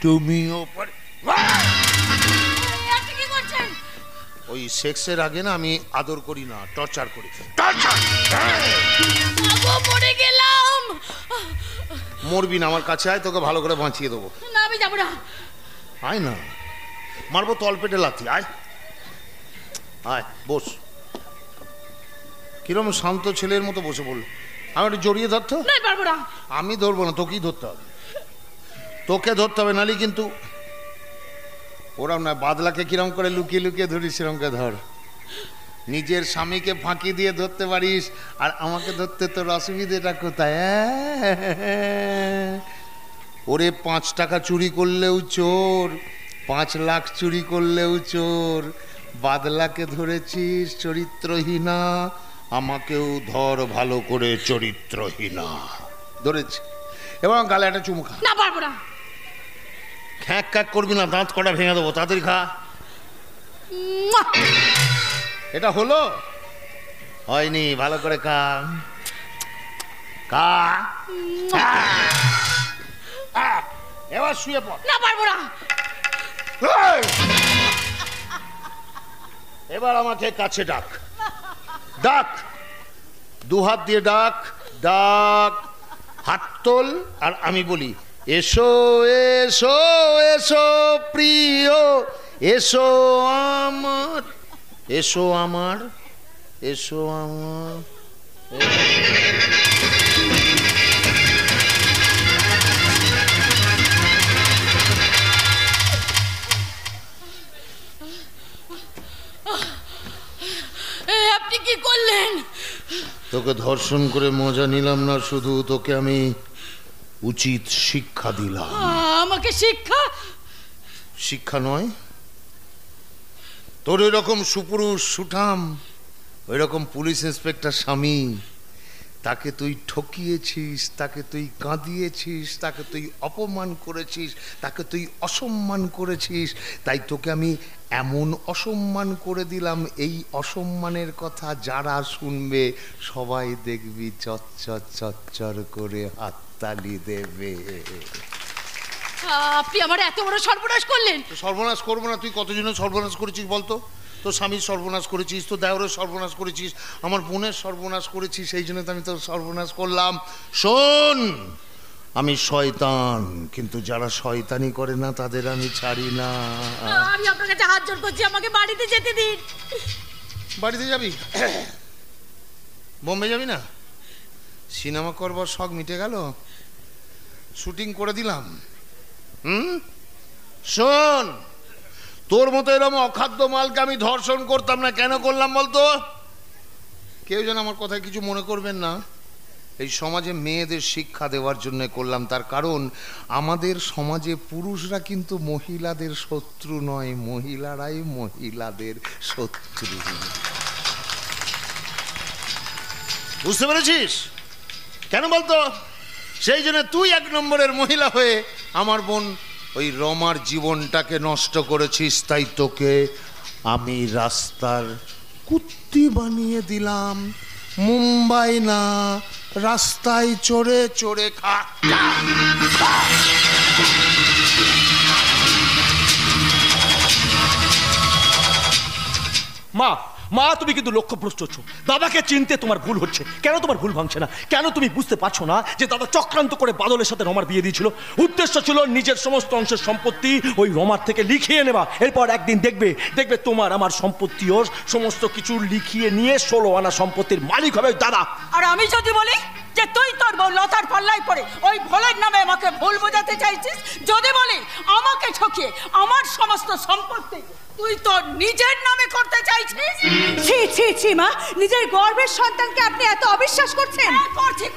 [SPEAKER 4] তুমিও পারে।
[SPEAKER 10] আপনি কি করছেন?
[SPEAKER 4] ওই সেক্সের আগে না আমি আদর করি না, টর্চার করি। টর্চার!
[SPEAKER 10] মরে গেলাম।
[SPEAKER 4] মরবি না, আমার কাছে আয়, তোকে ভালো করে বাঁচিয়ে দেবো।
[SPEAKER 10] না, আমি যাবো না।
[SPEAKER 4] আয় না, মারবো তলপেটে লাথি। আয় আয়, বস। কিরম শান্ত ছেলের মতো বসে বলল। আমি একটু জড়িয়ে ধরতো?
[SPEAKER 10] না, পারবো না।
[SPEAKER 4] আমি ধরবো না, তোকেই ধরতে হবে। তোকে ধরতে হবে, নালি কিন্তু ওরম না। বাদলাকে কিরম করে লুকিয়ে লুকিয়ে ধরি সেরমকে ধর। নিজের স্বামীকে ফাঁকি দিয়ে ধরতে পারিস, আর আমাকে ধরতে তোর অসুবিধেটা কোথায়? ওরে 5 টাকা চুরি করলেও চোর, 5 লাখ চুরি করলেও চোর। বাদলাকে ধরেছিস চরিত্রহীনা, আমাকেও ধর ভালো করে চরিত্রহীনা। ধরেছি, এবং গালে একটা চুমু খা।
[SPEAKER 10] না, পারবো না।
[SPEAKER 4] খ্যাঁক খ্যাঁক করবি না, দাঁত কটা ভেঙে দেবো। তাড়াতাড়ি খা। এটা হলো? হয়নি, ভালো করে খা। খা। এবার শুয়ে পড়।
[SPEAKER 10] না, পারবো না।
[SPEAKER 4] এবার আমাকে কাছে ডাক, ডাক, 2 হাত দিয়ে ডাক, ডাক, হাত তোল, আর আমি বলি এসো এসো এসো প্রিয়, এসো আমার, এসো আমার, এসো আমার।
[SPEAKER 10] আপনি কি করলেন?
[SPEAKER 4] তোকে ধর্ষণ করে মজা নিলাম না, শুধু তোকে আমি উচিত শিক্ষা দিলাম।
[SPEAKER 10] আমাকে শিক্ষা?
[SPEAKER 4] শিক্ষা নয়, তোর এরকম সুপুরুষ সুঠাম, ওই রকম পুলিশ ইন্সপেক্টর স্বামী, তাকে তুই ঠকিয়েছিস, তাকে তুই কাঁদিয়েছিস, তাকে তুই অপমান করেছিস, তাকে তুই অসম্মান করেছিস। তাই তোকে আমি এমন অসম্মান করে দিলাম, এই অসম্মানের কথা যারা শুনবে সবাই দেখবি চচ্চর চচ্চর করে হাততালি দেবে।
[SPEAKER 10] আপনি আমার এত বড় সর্বনাশ করলেন।
[SPEAKER 4] সর্বনাশ করবো না? তুই কতজনের সর্বনাশ করেছিস বলতো? তোর স্বামীর সর্বনাশ করেছিস, তোর দেওরের সর্বনাশ করেছিস, আমার বোনের সর্বনাশ করেছিস, সেই জন্য তো আমি তোর সর্বনাশ করলাম। শোন, আমি শয়তান, কিন্তু যারা শয়তানি করে না তাদের আমি ছাড়ি না।
[SPEAKER 10] আমি আপনার কাছে হাত জোড় করছি, আমাকে বাড়িতে যেতে দিন।
[SPEAKER 4] বাড়িতে যাবি? বোম্বে যাবি না? সিনেমা করবার শখ মিটে গেল, শুটিং করে দিলাম। শোন, তোর মতো এরকম অখাদ্য মালকে আমি ধর্ষণ করতাম না। কেন করলাম বলতো? কেউ যেন আমার কথায় কিছু মনে করবেন না, এই সমাজে মেয়েদের শিক্ষা দেওয়ার জন্য করলাম। তার কারণ আমাদের সমাজে পুরুষরা কিন্তু মহিলাদের শত্রু নয়, মহিলারাই মহিলাদের শত্রু। বুঝতে পেরেছিস? কেন বলতো? সেই জন্য তুই 1 নম্বরের মহিলা হয়ে আমার বোন ওই রমার জীবনটাকে নষ্ট করেছিস। তাই তোকে আমি রাস্তার কুত্তি বানিয়ে দিলাম। মুম্বাই না, রাস্তায় চড়ে চড়ে খা।
[SPEAKER 1] মা, মা, তুমি কিন্তু লক্ষ্যভ্রষ্ট হচ্ছ। দাদাকে চিনতে তোমার ভুল হচ্ছে। কেন তোমার ভুল ভাঙছে না? কেন তুমি বুঝতে পারছো না যে দাদা চক্রান্ত করে বাদলের সাথে রমার বিয়ে দিয়েছিল? উদ্দেশ্য ছিল নিজের সমস্ত অংশের সম্পত্তি ওই রমার থেকে লিখিয়ে নেওয়া। এরপর একদিন দেখবে তোমার আমার সম্পত্তিও সমস্ত কিছু লিখিয়ে নিয়ে 16 আনা সম্পত্তির মালিক হবে দাদা।
[SPEAKER 6] আর আমি যদি বলি যে তুই তোর বউ লতার পাল্লায় পড়ে ওই ভোলের নামে আমাকে ভুল বোঝাতে চাইছিস, যদি বলি আমাকে ঠকিয়ে আমার সমস্ত সম্পত্তি তুই তোর নিজের নামে করতে চাইছিস?
[SPEAKER 2] ছি ছি ছি মা, নিজের গর্বের সন্তানকে আপনি এত অবিশ্বাস করছেন?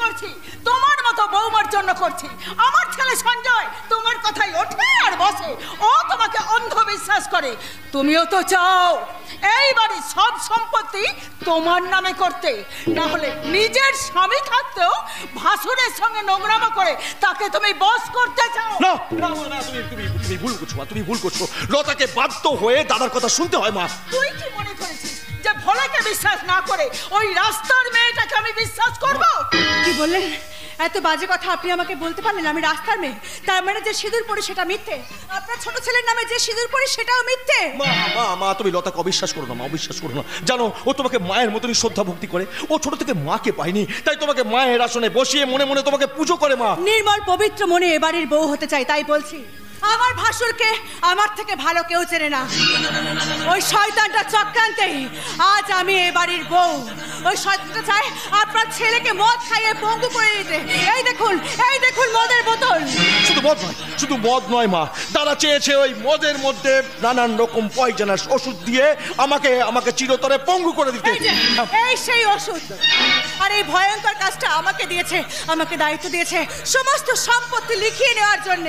[SPEAKER 6] করছি, তোমার মতো বৌমার জন্য করছি। আমার ছেলে সঞ্জয় তোমার কথাই ওঠে আর বসে, ও তোমাকে অন্ধবিশ্বাস করে। তুমিও তো চাও এই বাড়ির সব সম্পত্তি তোমার নামে করতে, না হলে নিজের স্বামী থাকতেও ভাসুরের সঙ্গে নোংরামো করে তাকে তুমি বস করতে চাও।
[SPEAKER 1] না, তুমি ভুল করছো মা, তুমি ভুল করছো। লতাকে বাধ্য হয়ে দাদার কথা শুনতে হয় মা।
[SPEAKER 6] তুই কি মনে করেছিস যে ভোলাকে বিশ্বাস না করে ওই রাস্তার মেয়েটাকে আমি বিশ্বাস করব?
[SPEAKER 2] কি বললেন? এত বাজে কথা আপনি আমাকে বলতে পারলেন? আমি রাস্তার মেয়ে, তার মানে যে সিঁদুর পরি সেটা মিথ্যে? আপনার ছোট ছেলের নামে যে সিঁদুর পরি সেটাও মিথ্যে?
[SPEAKER 1] মা, তুমি লতাকে অবিশ্বাস করো না মা, অবিশ্বাস করো না। জানো, ও তোমাকে মায়ের মতনই শ্রদ্ধা ভক্তি করে। ও ছোট থেকে মাকে পায়নি, তাই তোমাকে মায়ের আসনে বসিয়ে মনে মনে তোমাকে পুজো করে মা।
[SPEAKER 2] নির্মল পবিত্র মনে এবাড়ির বউ হতে চাই, তাই বলছি আমার ভাসুরকে আমার থেকে ভালো কেউ চেনে না। ওই শয়তানটা চক্রান্তেই আজ আমি এ বাড়ির বউ। ওই শয়তানটা চায় আপনার ছেলেকে মদ খাইয়ে পঙ্গু করে দিতে। এই দেখুন মদের বোতল।
[SPEAKER 1] শুধু মদ নয় মা, দাদা চেয়েছে ওই মদের মধ্যে নানান রকম পয়জনাস ওষুধ দিয়ে আমাকে চিরতরে পঙ্গু করে দিতে।
[SPEAKER 2] এই সেই ওষুধ। আর এই ভয়ঙ্কর কাজটা আমাকে দিয়েছে, আমাকে দায়িত্ব দিয়েছে সমস্ত সম্পত্তি লিখিয়ে নেওয়ার জন্য।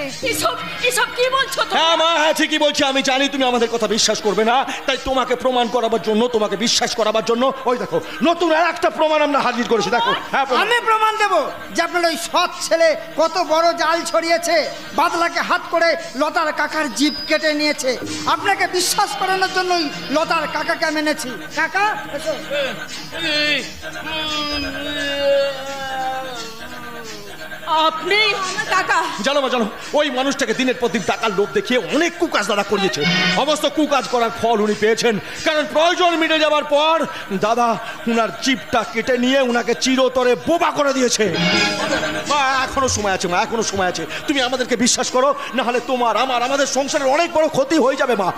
[SPEAKER 6] এসব কি বলছো?
[SPEAKER 1] হ্যাঁ মা, হ্যাঁ ঠিকই বলছি। আমি জানি তুমি আমাদের কথা বিশ্বাস করবে না, তাই তোমাকে প্রমাণ করাবার জন্য, তোমাকে বিশ্বাস করাবার জন্য ওই দেখো নতুন আর একটা প্রমাণ আমরা হাজির করেছি। দেখো। হ্যাঁ,
[SPEAKER 5] আমি প্রমাণ দেব যে আপনার ওই সৎ ছেলে কত বড় জাল ছড়িয়েছে। বাদলাকে হাত করে লতার কাকার জিভ কেটে নিয়েছে। আপনাকে বিশ্বাস করানোর জন্যই লতার কাকাকে আমি এনেছি। কাকা
[SPEAKER 6] আপনি
[SPEAKER 2] কাকা
[SPEAKER 1] জানো মা, জানো ওই মানুষটাকে দিনের পর দিন টাকার লোভ দেখিয়ে অনেক কুকাজ দাদা করিয়েছে। সমস্ত কুকাজ করার ফল উনি পেয়েছেন, কারণ প্রয়োজন মিটে যাবার পর দাদা উনার জিভটা কেটে নিয়ে উনাকে চিরতরে বোবা করে দিয়েছে। মা এখনো সময় আছে, মা এখনো সময় আছে। তুমি আমাদেরকে বিশ্বাস করো, না হলে তোমার আমাদের সংসারের অনেক বড় ক্ষতি হয়ে যাবে মা।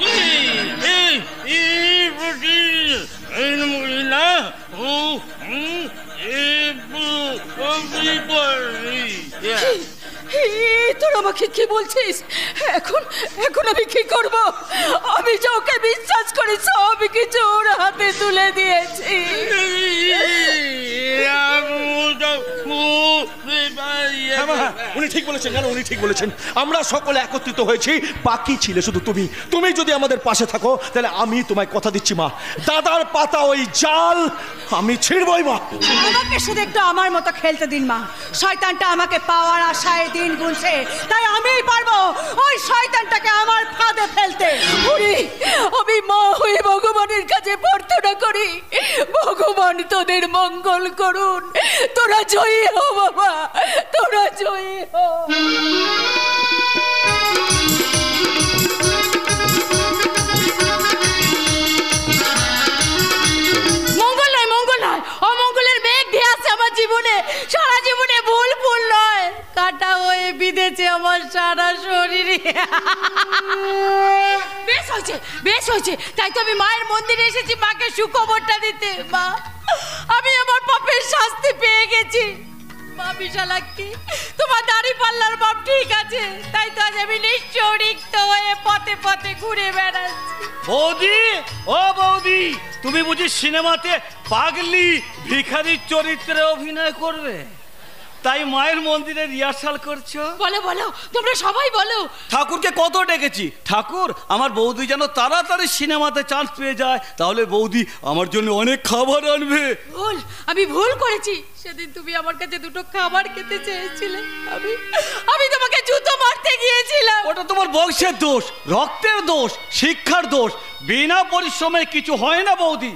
[SPEAKER 6] তোর আমাকে কি বলছিস? এখন আমি কি করব? আমি যে ওকে বিশ্বাস করি সব কিছু ওর হাতে তুলে দিয়েছি।
[SPEAKER 1] উনি ঠিক বলেছেন, জানো উনি ঠিক বলেছেন। আমরা সকলে একত্রিত হয়েছি, বাকি ছিলে শুধু তুমি। তুমি যদি আমাদের পাশে থাকো তাহলে আমি তোমায় কথা দিচ্ছি মা, দাদার পাতা ওই জাল আমি ছিড়বই মা।
[SPEAKER 2] আমাকে শুধু একটু আমার মতো খেলতে দিন মা। শয়তানটা আমাকে পাওয়ার আশায় দিন গুনছে, তাই আমিই পারবো ওই শয়তানটাকে আমার ফাঁদে ফেলতে।
[SPEAKER 6] আমি মা হয়ে ভগবানের কাছে প্রার্থনা করি, ভগবান তোদের মঙ্গল করুন। তোরা জয়ী হো বাবা, তোরা জয়ী হো। জীবনে সারা জীবনে ভুল নয়, কাটা হয়ে বিঁধেছে আমার সারা শরীরে। বেশ হয়েছে, তাই তো আমি মায়ের মন্দিরে এসেছি মাকে সুখবরটা দিতে। মা, আমি আমার পাপের শাস্তি পেয়ে গেছি। মা বিশালাক্ষী, তোমার দাড়ি পাল্লার বাপ ঠিক আছে, তাই তো আজ আমি নিশ্চয় রিক্ত হয়ে পথে পথে ঘুরে বেড়াচ্ছি।
[SPEAKER 7] বৌদি, ও বৌদি, তুমি বুঝি সিনেমাতে পাগলি ভিখারির চরিত্রে অভিনয় করবে, তাই মায়ের মন্দিরে রিহার্সাল করছো?
[SPEAKER 6] বলো, তোমরা সবাই বলো।
[SPEAKER 7] ঠাকুরকে কত ডেকেছি, ঠাকুর আমার বৌদি যেন তাড়াতাড়ি সিনেমাতে চান্স পেয়ে যায়, তাহলে বৌদি আমার জন্য অনেক খাবার আনবে।
[SPEAKER 6] আমি ভুল করেছি। সেদিন তুমি আমার কাছে দুটো খাবার খেতে চেয়েছিলে, আমি তোমাকে জুতো মারতে গিয়েছিলাম।
[SPEAKER 7] ওটা তোমার বংশের দোষ, রক্তের দোষ, শিক্ষার দোষ। বিনা পরিশ্রমে কিছু হয় না বৌদি।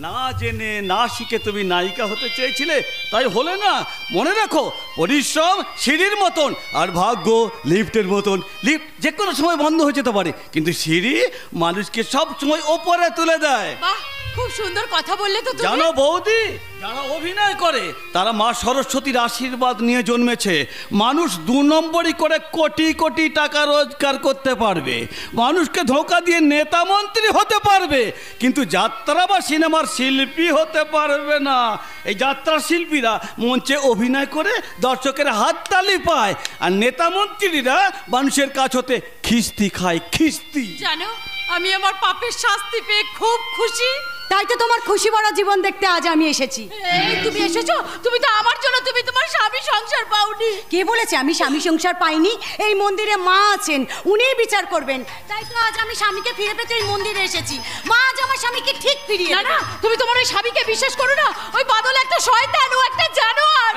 [SPEAKER 7] না জেনে না শিখে তুমি নায়িকা হতে চেয়েছিলে, তাই হলে না। মনে রাখো, পরিশ্রম সিঁড়ির মতন আর ভাগ্য লিফটের মতন। লিফট যে কোনো সময় বন্ধ হয়ে যেতে পারে, কিন্তু সিঁড়ি মানুষকে সব সময় ওপরে তুলে দেয়।
[SPEAKER 6] খুব সুন্দর কথা বললে তো তুমি।
[SPEAKER 7] জানো বৌদি, যারা অভিনয় করে তারা মা সরস্বতীর আশীর্বাদ নিয়ে জন্মেছে। মানুষ 2 নম্বরই করে কোটি কোটি টাকা রোজগার করতে পারবে, মানুষকে ধোঁকা দিয়ে নেতা মন্ত্রী হতে পারবে, কিন্তু যাত্রা বা সিনেমার শিল্পী হতে পারবে না। এই যাত্রা শিল্পীরা মঞ্চে অভিনয় করে দর্শকের হাততালি পায়, আর নেতা মন্ত্রীরা মানুষের কাছ হতে খিস্তি খায়, খিস্তি।
[SPEAKER 6] জানো, আমি আমার পাপের শাস্তি পেয়ে খুব খুশি।
[SPEAKER 9] তাই তো তোমার খুশি ভরা জীবন দেখতে আজ আমি এসেছি।
[SPEAKER 6] তুমি এসেছো? তুমি তো আমার জন্য, তুমি তোমার স্বামী সংসার পাওনি।
[SPEAKER 9] কে বলেছে আমি স্বামী সংসার পাইনি? এই মন্দিরে মা আছেন, উনিই বিচার করবেন। তাই তো আজ আমি স্বামীকে ফিরে পেতে এই মন্দিরে এসেছি। মা আজ আমার স্বামীকে ঠিক ফিরিয়ে
[SPEAKER 6] না, তুমি তোমার ওই স্বামীকে বিশ্বাস করো না। ওই বাদল একটা শয়তান, ও একটা জানোয়ার।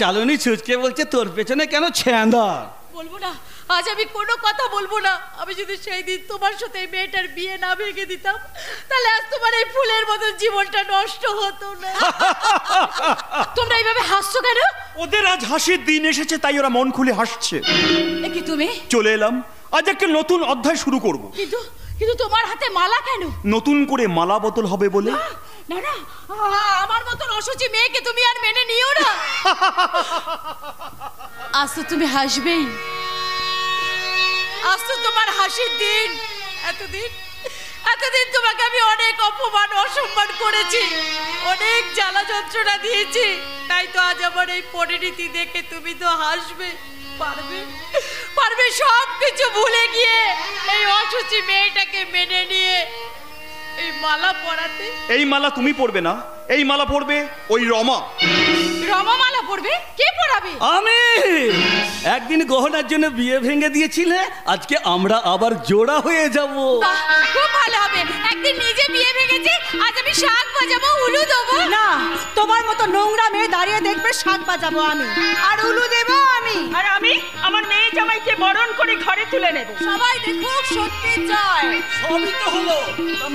[SPEAKER 7] চালনি ছুচকে বলছে তোর পেছনে কেন ছেঁদা।
[SPEAKER 6] বলবো না, আজ আমি কোনো কথা বলবো না। আমি যদি সেই দিন তোমার সাথে এই মেয়েটার বিয়ে না ভেঙে দিতাম, তাহলে আজ তোমার এই ফুলের মতো জীবনটা নষ্ট হতো না। তোমরা এইভাবে হাসছো কেন?
[SPEAKER 12] ওদের আজ হাসির দিন এসেছে, তাই ওরা মন খুলে হাসছে।
[SPEAKER 6] কি তুমি?
[SPEAKER 12] চলে এলাম, আজ একটা নতুন অধ্যায় শুরু করব।
[SPEAKER 6] কিন্তু তোমার হাতে মালা কেন?
[SPEAKER 12] নতুন করে মালা বদল হবে বলে।
[SPEAKER 6] না, আমার মতন অসুচি মেয়েকে তুমি আর মেনে নিও না। আজ তো তুমি হাসবেই,
[SPEAKER 10] আজ তো তোমার হাসির দিন। এতদিন তোমাকে আমি অনেক অপমান অসম্মান করেছি, অনেক জ্বালা যন্ত্রণা দিয়েছি, তাই তো আজ আমার এই পরিণতি দেখে তুমি তো হাসবে। পারবে সব কিছু ভুলে গিয়ে এই অসুচি মেয়েটাকে মেনে নিয়ে এই মালা পরাতে।
[SPEAKER 12] এই মালা তুমি পরবে না, এই মালা পরবে ওই রমা।
[SPEAKER 10] রমা মালা পরবে? কে পরাবে?
[SPEAKER 7] আমি। একদিন গহনার জন্য বিয়ে ভেঙে দিয়েছিলে, আজকে আমরা আবার জোড়া হয়ে যাব।
[SPEAKER 10] খুব ভালো হবে। একদিন নিজে বিয়ে ভেঙেছি, আজ আমি শাঁখ বাজাবো, উলু দেবো।
[SPEAKER 2] না, তোমার মতো নোংরা মেয়ে দাঁড়িয়ে দেখবে শাঁখ বাজাবো আমি, আর উলু দেবো আমি,
[SPEAKER 6] আর আমি আমার মেয়ে জামাইকে বরণ করে ঘরে তুলে নেব।
[SPEAKER 2] সবাই দেখুক সত্যি জয়।
[SPEAKER 7] সবই তো হলো,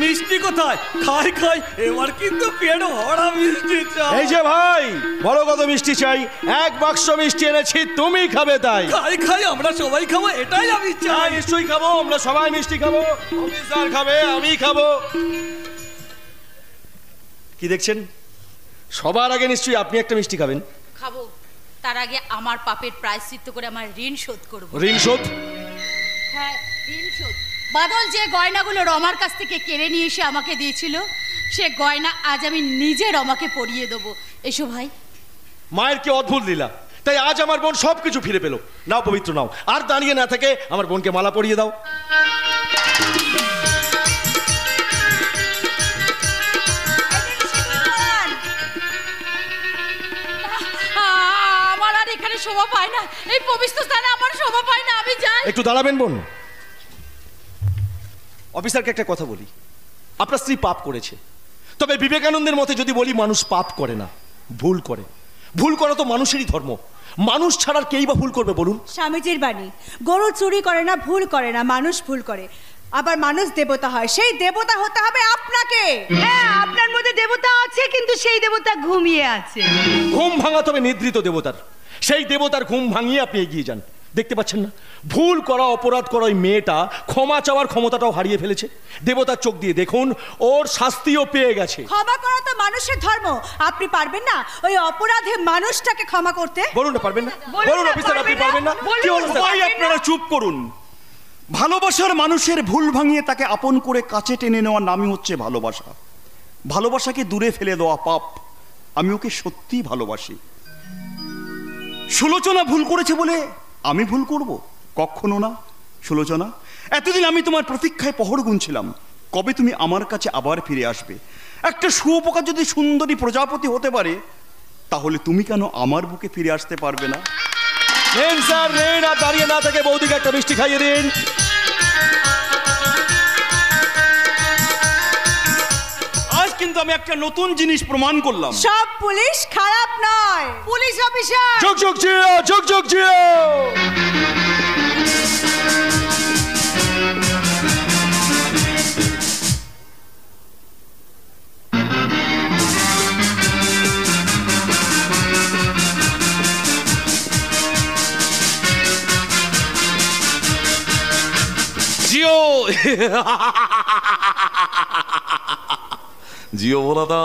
[SPEAKER 7] মিষ্টি কোথায়? খাই খাই, এবার কিন্তু পেট ভরা মিষ্টি চাই।
[SPEAKER 1] এই যে ভাই, বড় কত মিষ্টি চাই? এক বাক্স মিষ্টি এনেছি, তুমি খাবে তাই?
[SPEAKER 7] খাই খাই, আমরা সবাই খাবো, এটাই আমি চাই।
[SPEAKER 1] নিশ্চয়ই খাবো, আমরা সবাই মিষ্টি খাবো। অফিসার খাবে, আমি খাবো। কি দেখছেন? সবার আগে নিশ্চয়ই আপনি একটা মিষ্টি খাবেন।
[SPEAKER 10] খাবো, তার আগে আমার পাপের প্রায়শ্চিত্ত করে আমার ঋণ শোধ করব।
[SPEAKER 1] ঋণ শোধ?
[SPEAKER 10] হ্যাঁ, ঋণ শোধ। বাদল যে গয়নাগুলো রমার কাছ থেকে কেড়ে নিয়ে এসে আমাকে দিয়েছিল, সে গয়না আজ আমি নিজে রমাকে পরিয়ে দেবো। এসো ভাই।
[SPEAKER 1] মায়ের কি অদ্ভুত লীলা, তাই আজ আমার বোন সবকিছু ফিরে পেল। নাও পবিত্র নাও, আর দাঁড়িয়ে না থেকে আমার বোনকে মালা পরিয়ে দাও।
[SPEAKER 10] আমার আর এখানে শোভা পায় না, এই পবিত্র স্থানে আমার শোভা পায় না, আমি যাই।
[SPEAKER 1] একটু দাঁড়াবেন বোন। অফিসারকে একটা কথা বলি, আপনার স্ত্রী পাপ করেছে, তবে বিবেকানন্দের মতে যদি বলি, মানুষ পাপ করে না, ভুল করে। ভুল করা তো মানুষেরই ধর্ম, মানুষ ছাড়ার কেই বা ভুল করবে বলুন?
[SPEAKER 2] স্বামীজির বাণী, গরু চুরি করে না, ভুল করে না, মানুষ ভুল করে। আবার মানুষ দেবতা হয়, সেই দেবতা হতে হবে আপনাকে।
[SPEAKER 9] হ্যাঁ, আপনার মধ্যে দেবতা আছে, কিন্তু সেই দেবতা ঘুমিয়ে আছে।
[SPEAKER 1] ঘুম ভাঙা তবে নিদ্রিত দেবতার, সেই দেবতার ঘুম ভাঙিয়ে আপনি এগিয়ে যান। দেখতে পাচ্ছেন না, ভুল করা, অপরাধ করা ওই মেয়েটা ক্ষমা চাওয়ার ক্ষমতাটাও হারিয়ে ফেলেছে। দেবতার চোখ দিয়ে দেখুন, ওর শাস্তিও পেয়ে গেছে।
[SPEAKER 2] ক্ষমা করা তো মানুষের ধর্ম, আপনি পারবেন না ওই অপরাধে মানুষটাকে ক্ষমা করতে?
[SPEAKER 1] বলুন না, পারবেন না? বলুন অফিসার, আপনি পারবেন না? কি হলো স্যার?
[SPEAKER 12] সবাই আপনারা চুপ করুন। ভালোবাসার মানুষের ভুল ভাঙিয়ে তাকে আপন করে কাছে টেনে নেওয়ার নামই হচ্ছে ভালোবাসা। ভালোবাসাকে দূরে ফেলে দেওয়া পাপ। আমি ওকে সত্যিই ভালোবাসি। সুলোচনা ভুল করেছে বলে আমি ভুল করব? কখনো না। সুলোচনা, এতদিন আমি তোমার প্রতীক্ষায় পহর গুনছিলাম, কবে তুমি আমার কাছে আবার ফিরে আসবে। একটা শুয়োপোকা যদি সুন্দরী প্রজাপতি হতে পারে, তাহলে তুমি কেন আমার বুকে ফিরে আসতে পারবে না?
[SPEAKER 1] নেন স্যার, নেন, আর দাঁড়িয়ে না থেকে বৌদিকে একটা মিষ্টি খাইয়ে দিন।
[SPEAKER 12] আজ কিন্তু আমি একটা নতুন জিনিস প্রমাণ করলাম।
[SPEAKER 2] সব পুলিশ খারাপ নয়।
[SPEAKER 9] পুলিশ অফিসার,
[SPEAKER 1] যোগ যোগ জিও, যোগ যোগ জিও।
[SPEAKER 3] জিও জিও ভোলাদা,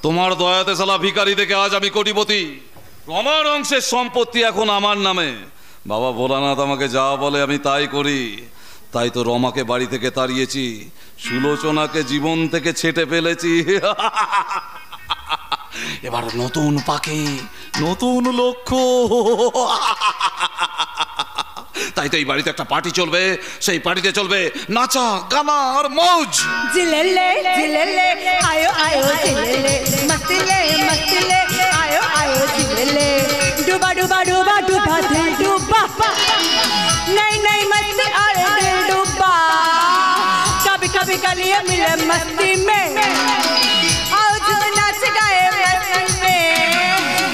[SPEAKER 3] তোমার দয়াতে সালা ভিখারি থেকে আজ আমি কোটিপতি। রমার অংশের সম্পত্তি এখন আমার নামে। বাবা ভোলানাথ আমাকে যা বলে আমি তাই করি। তাই তো রমাকে বাড়ি থেকে তাড়িয়েছি, সুলোচনাকে জীবন থেকে ছেটে ফেলেছি। এবার নতুন পাখি, নতুন লক্ষ্য। তাই তো এই বাড়িতে একটা পার্টি চলবে, সেই পার্টিতে চলবে নাচা, গানা আর মৌজ।
[SPEAKER 2] জিলেলে জিলেলে আয়ো আয়ো জিলেলে, মস্তিলে মস্তিলে আয়ো আয়ো জিলেলে, ডুবা ডুবা ডুবা ডুবা দিল ডুবা, नहीं नहीं मस्ती और दिल डूबा, कभी कभी गलियां मिले मस्ती में, आओ झूम नाच गाए मस्ती में,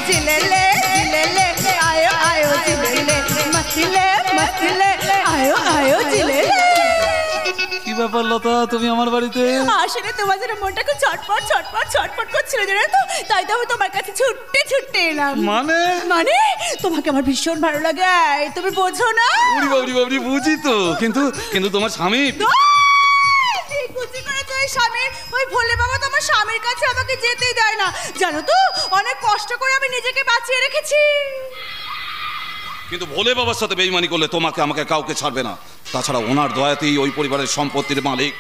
[SPEAKER 2] जिलेले जिलेले आयो आयो जिलेले, मस्तिले मस्तिले आयो आयो जिलेले।
[SPEAKER 3] কি ব্যাপার লতা, তুমি আমার বাড়িতে?
[SPEAKER 2] আসলে তোমার জন্য মনটা খুব ছটফট ছটফট ছটফট করছিল, জানো তো, তাই তো আমি তোমার কাছে ছুটতে ছুটতে এলাম। মানে তোমাকে আমার ভীষণ ভালো লাগে, তুমি বোঝো না?
[SPEAKER 3] উড়ি বাবরি বাবরি বুঝি তো, কিন্তু কিন্তু তোমার স্বামী
[SPEAKER 2] স্বামীর ওই ভোলে বাবা তো আমার স্বামীর কাছে আমাকে যেতেই দেয় না, জানো তো, অনেক কষ্ট করে আমি নিজেকে বাঁচিয়ে রেখেছি।
[SPEAKER 3] কিন্তু ভোলে বাবার সাথে বেইমানি করলে তোমাকে আমাকে কাউকে ছাড়বে না। তাছাড়া ওনার দয়াতেই ওই পরিবারের সম্পত্তির মালিক।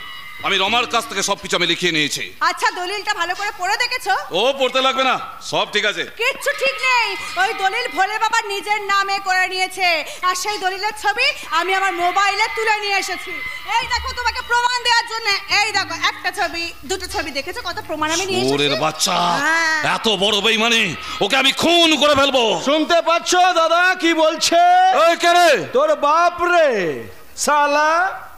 [SPEAKER 3] আমি রমার কাছ থেকে সবকিছু আমি লিখিয়ে নিয়েছি।
[SPEAKER 2] আচ্ছা দলিলটা ভালো করে পড়ে দেখেছো?
[SPEAKER 3] ও পড়তে লাগবে না, সব ঠিক আছে।
[SPEAKER 2] কিচ্ছু ঠিক নেই। ওই দলিল ভোলে বাবা নিজের নামে করে নিয়েছে, আর সেই দলিলের ছবি আমি আমার মোবাইলে তুলে নিয়ে এসেছি। এই দেখো তোমাকে প্রমাণ দেওয়ার জন্য। এই দেখো, একটা ছবি, দুটো ছবি, দেখেছো কত প্রমাণ আমি নিয়ে এসেছি।
[SPEAKER 3] ওরের বাচ্চা, এত বড় বেইমানি, ওকে আমি খুন করে ফেলবো।
[SPEAKER 1] শুনতে পাচ্ছ দাদা কি বলছে?
[SPEAKER 3] ওই কে রে?
[SPEAKER 1] তোর বাপ রে শালা,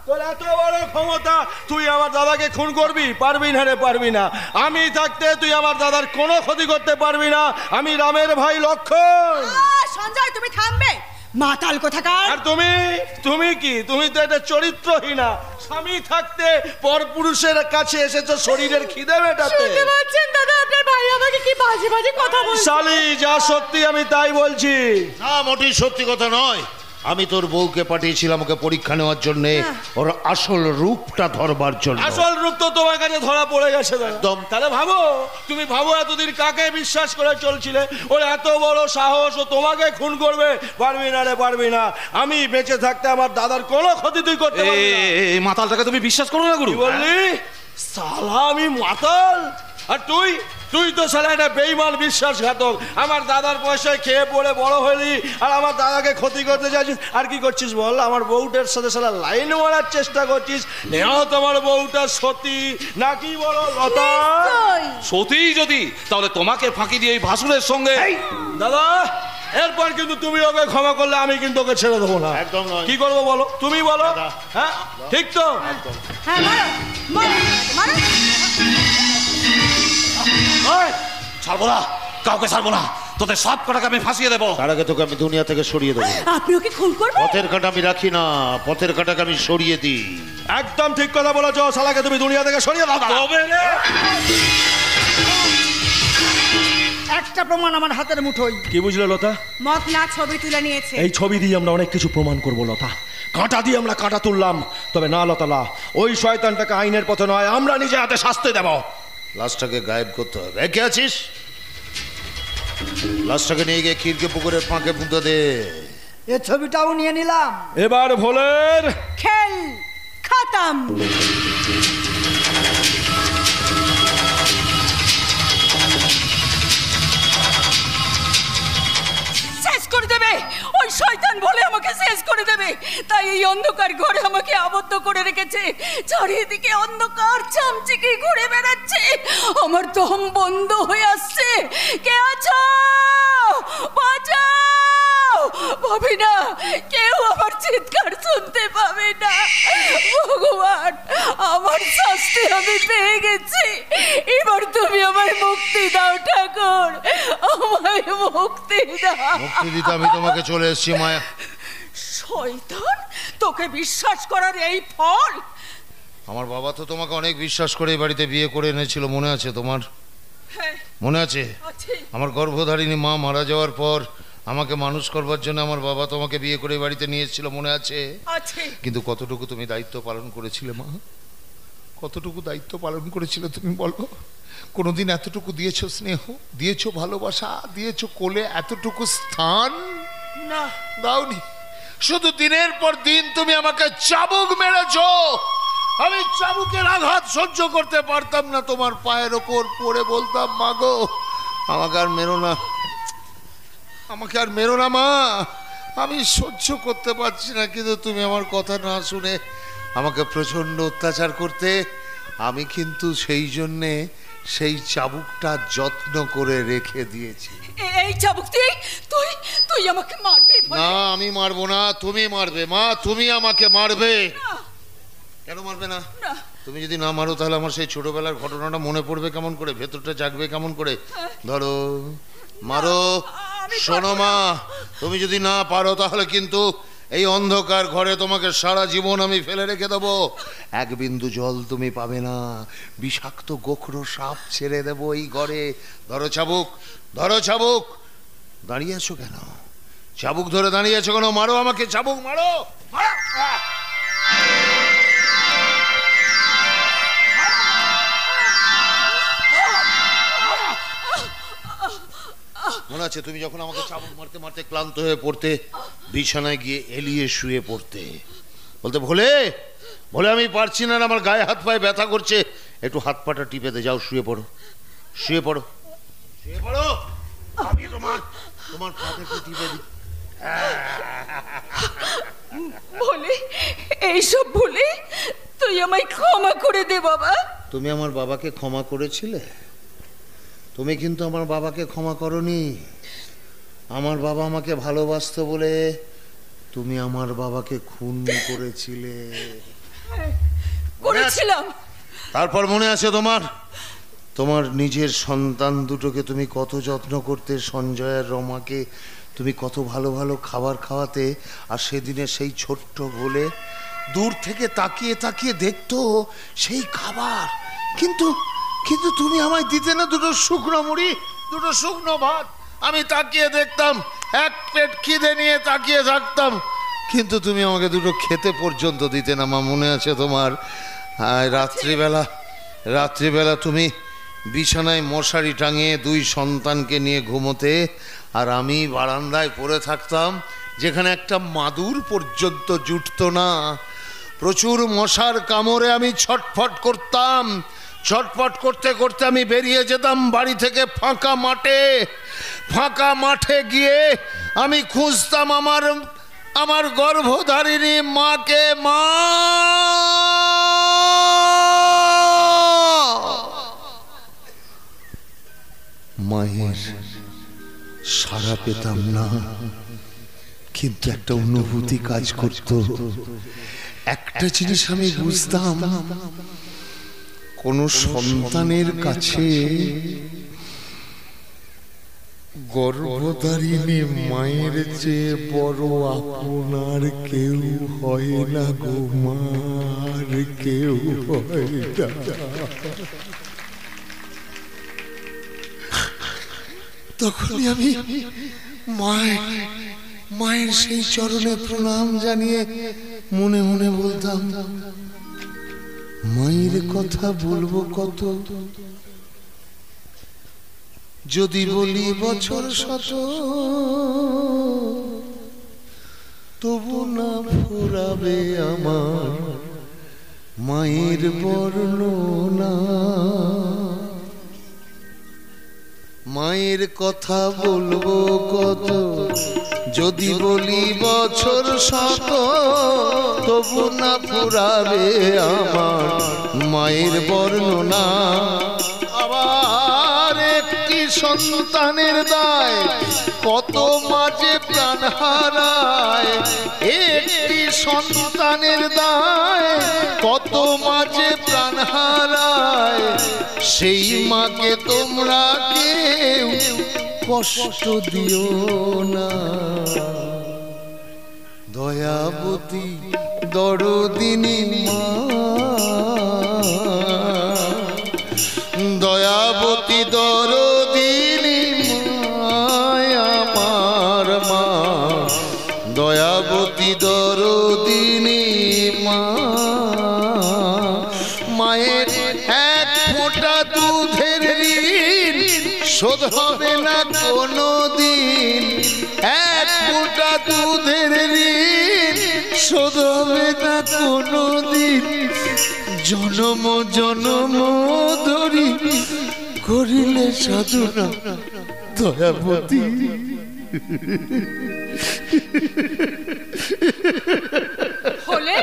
[SPEAKER 1] তোর এত বড় ক্ষমতা, তুই আমার দাদাকে খুন করবি? পারবি না রে, পারবি না। আমি থাকতে তুই আমার দাদার কোনো ক্ষতি করতে পারবি না। আমি রামের ভাই লক্ষণ।
[SPEAKER 2] সঞ্জয় তুমি থামবে, মাতাল কোথাকার।
[SPEAKER 1] আর তুমি কি? তুমি তো এটা চরিত্রহীনা। স্বামী থাকতে পরপুরুষের কাছে এসেছো শরীরের খিদে মেটাতে।
[SPEAKER 2] শুনতে পাচ্ছেন দাদা, আপনার ভাই আমাকে কি বাজে বাজে কথা বলছে।
[SPEAKER 1] শালি, যা সত্যি আমি তাই বলছি।
[SPEAKER 4] না, মোটেই সত্যি কথা নয়। আমি তোর বউকে পাঠিয়েছিলাম ওকে পরীক্ষা নেওয়ার জন্য, ওর আসল রূপটা ধরবার জন্য।
[SPEAKER 1] আসল রূপ তো তোমার কাছে ধরা পড়ে গেছে একদম। তাহলে তুমি ভাবো এতদিন কাকে বিশ্বাস করে চলছিলে? ওর এত বড় সাহস, ও তোমাকে খুন করবে? পারবি না রে, পারবি না। আমি বেঁচে থাকতে আমার দাদার কোনো ক্ষতি তুই করতে পারবি না।
[SPEAKER 3] এই মাতালটাকে তুমি বিশ্বাস করো না গুরু?
[SPEAKER 1] কি বললি? শালা আমি মাতাল? আর তুই তো শালা একটা বেঈমান বিশ্বাসঘাতক। আমার দাদার পয়সায় খেয়ে পড়ে বড় হলি, আর আমার দাদাকে ক্ষতি করতে চাইছিস। আর কি করছিস বল? আমার বউটার সাথে শালা লাইন মারার চেষ্টা করছিস। নেও তোমার বউটা সতী নাকি বড় লতা?
[SPEAKER 3] সতী যদি, তাহলে তোমাকে ফাঁকি দিয়ে এই ভাসুরের সঙ্গে।
[SPEAKER 1] দাদা, এরপর কিন্তু তুমি ওকে ক্ষমা করলে আমি কিন্তু ওকে ছেড়ে দেবো না।
[SPEAKER 4] একদম নয়।
[SPEAKER 1] কি করবো বলো? তুমি বলো। হ্যাঁ ঠিক তো?
[SPEAKER 2] হ্যাঁ, মারো মারো মারো।
[SPEAKER 3] ছাড়বো না, কাউকে ছাড়বো না। তোদের সব কটাকে আমি ফাঁসিয়ে দেবো।
[SPEAKER 4] তার আগে তোকে আমি দুনিয়া থেকে সরিয়ে দেবো।
[SPEAKER 2] আপনি ওকে খুন করবেন?
[SPEAKER 4] পথের কাঁটা আমি রাখি না, পথের কাঁটাকে আমি সরিয়ে দিই।
[SPEAKER 1] একদম ঠিক কথা বলেছো। শালাকে তুমি দুনিয়া থেকে সরিয়ে দাও। তবে রে,
[SPEAKER 5] একটা প্রমাণ আমার হাতের মুঠোয়।
[SPEAKER 1] কি বুঝলে লতা?
[SPEAKER 2] মত না ছবি তুলে নিয়েছে।
[SPEAKER 1] এই ছবি দিয়ে আমরা অনেক কিছু প্রমাণ করবো লতা। কাঁটা দিয়ে আমরা কাঁটা তুললাম, তবে না লতা, ওই শয়তানটাকে আইনের পথে নয়, আমরা নিজে হাতে শাস্তি দেব।
[SPEAKER 4] লাশটাকে গায়েব করতে হবে। কে আছিস? লাশটাকে নিয়ে গিয়ে ক্ষীরকে পুকুরের ফাঁকে পুঁতে দে।
[SPEAKER 5] এ ছবিটাও নিয়ে নিলাম।
[SPEAKER 1] এবার ভোলের
[SPEAKER 2] খেল খতম।
[SPEAKER 6] শেষ করে দেবে ওই শয়তান, বলে আমাকে শেষ করে দেবে। তাই এই অন্ধকার ঘরে আমাকে আবদ্ধ করে রেখেছে। চারিদিকে অন্ধকার চামচিকে ঘুরে বেড়াচ্ছে, আমার দম বন্ধ হয়ে আসছে। কে আছো? বাঁচাও! পাবি না, কেউ আমার চিৎকার শুনতে পাবে না। ভগবান, আমার শাস্তি আমি পেয়ে গেছি। এবার তুমি আমায় মুক্তি দাও ঠাকুর, আমায় মুক্তি দাও।
[SPEAKER 4] মুক্তি দিতে আমি তোমাকে চলে এসেছি মায়া।
[SPEAKER 6] শয়তান, তোকে বিশ্বাস করার এই ফল?
[SPEAKER 4] আমার বাবা তো তোমাকে অনেক বিশ্বাস করে এই বাড়িতে বিয়ে করে এনেছিল, মনে আছে তোমার? মনে আছে? আমার গর্ভধারিণী মা মারা যাওয়ার পর আমাকে মানুষ করবার জন্য আমার বাবা তোমাকে বিয়ে করে বাড়িতে নিয়ে এসেছিল, মনে আছে? কিন্তু কতটুকু তুমি দায়িত্ব পালন করেছিলে মা? কতটুকু দায়িত্ব পালন করেছিলে তুমি বলো? কোনোদিন এতটুকু দিয়েছো স্নেহ, দিয়েছো ভালোবাসা, দিয়েছো কোলে এতটুকু স্থান?
[SPEAKER 6] না,
[SPEAKER 4] দাওনি। শুধু দিনের পর দিন তুমি আমাকে চাবুক মেরেছো। আমি চাবুকের আঘাত সহ্য করতে পারতাম না। তোমার পায়ের ওপর পড়ে বলতাম, মা গো আমাকে আর মেরো না, আমাকে আর মেরো না মা, আমি সহ্য করতে পারছি না। কিন্তু তুমি আমার কথা না শুনে আমাকে প্রচন্ড অত্যাচার করতে। আমি কিন্তু সেই জন্যে সেই চাবুকটা যত্ন করে রেখে দিয়েছি।
[SPEAKER 6] এই চাবুক দিয়ে তুই আমাকে মারবি?
[SPEAKER 4] না, আমি মারবো না, তুমি মারবে মা, তুমি আমাকে মারবে। কেন মারবে না? তুমি যদি না মারো তাহলে আমার সেই ছোটবেলার ঘটনাটা মনে পড়বে কেমন করে, ভেতরটা জাগবে কেমন করে। ধরো, মারো। শোনো মা, তুমি যদি না পারো তাহলে কিন্তু এই অন্ধকার ঘরে তোমাকে সারা জীবন আমি ফেলে রেখে দেবো। এক বিন্দু জল তুমি পাবে না, বিষাক্ত গোখরো সাপ ছেড়ে দেবো এই ঘরে। ধরো চাবুক, ধরো চাবুক। দাঁড়িয়ে আছো কেন? চাবুক ধরে দাঁড়িয়ে আছো কেন? মারো আমাকে, চাবুক মারো। মনে আছে তুমি যখন আমাকে চাবুক মারতে মারতে ক্লান্ত হয়ে পড়তে, বিছানায় গিয়ে এলিয়ে শুয়ে পড়তে, বলতে ভোলে ভোলে আমি পারছি না, আমার গায়ে হাত পায়ে ব্যথা করছে, একটু হাত পাটা টিপে দে, যাও শুয়ে পড়ো শুয়ে পড়ো শুয়ে পড়ো, আমি তোমার তোমার পাটা একটু টিপে দিই।
[SPEAKER 6] বলে এইসব ভুলে তুই আমায় ক্ষমা করে দে বাবা।
[SPEAKER 4] তুমি আমার বাবাকে ক্ষমা করেছিলে? তুমি কিন্তু আমার বাবাকে ক্ষমা করনি। আমার বাবা আমাকে ভালোবাসতো বলে তুমি আমার বাবাকে খুন করেছিলে।
[SPEAKER 6] করেছিলাম।
[SPEAKER 4] তারপর মনে আছে তোমার, তোমার নিজের সন্তান দুটোকে তুমি কত যত্ন করতে, সঞ্জয় আর রমাকে তুমি কত ভালো ভালো খাবার খাওয়াতে, আর সেদিনে সেই ছোট্ট বলে দূর থেকে তাকিয়ে তাকিয়ে দেখতো সেই খাবার, কিন্তু কিন্তু তুমি আমায় দিতে না দুটো শুকনো মুড়ি, দুটো শুকনো ভাত। আমি তাকিয়ে দেখতাম, এক পেট খিদে নিয়ে তাকিয়ে থাকতাম, কিন্তু তুমি আমাকে দুটো খেতে পর্যন্ত দিতে না। মা মনে আছে তোমার? রাত্রিবেলা তুমি বিছানায় মশারি টাঙিয়ে দুই সন্তানকে নিয়ে ঘুমোতে, আর আমি বারান্দায় পড়ে থাকতাম, যেখানে একটা মাদুর পর্যন্ত জুটতো না। প্রচুর মশার কামড়ে আমি ছটফট করতাম। ছটফট করতে করতে আমি বেরিয়ে যেতাম বাড়ি থেকে ফাঁকা মাঠে গিয়ে আমি খুঁজতাম আমার গর্ভধারিণী মাকে। মা মায়ের সাড়া পেতাম না, কিন্তু একটা অনুভূতি কাজ করত। একটা জিনিস আমি বুঝতাম, কোন সন্তানের কাছে গর্ভধারিণী মায়ের চেয়ে বড় আপনার কেউ হয় না গো, মার কেউ হয় না। তখনই আমি মায়ের সেই চরণে প্রণাম জানিয়ে মনে মনে বলতাম, মায়ের কথা বলবো কত, যদি বলি বছর শত, তবু না ফুরাবে আমার মায়ের বর্ণনা। মায়ের কথা বলবো কত, যদি বলি বছর শত, তবু না ফুরাবে আমার মায়ের বর্ণনা। আবার একটি সন্তানের দায় কত মাঝে প্রাণ হারায়, একটি সন্তানের দায় কত মাঝে প্রাণ হারায়, সেই মাকে তোমরা কেউ কষ্ট দিও না। দয়াবতী দরদিনী মা, দয়াবতী দরদিনী মায় আমার মা, দয়াবতী দরদিনী মা। মায়ের এক ফোঁটা দুধের ঋণ শোধ হবে না কোনো দিন, এক ফোঁটা দুধের ঋণ শোধ হবে না কোনো দিন। জনম জনম ধরি করিলে সাধনা দয়াবতী।
[SPEAKER 6] হলে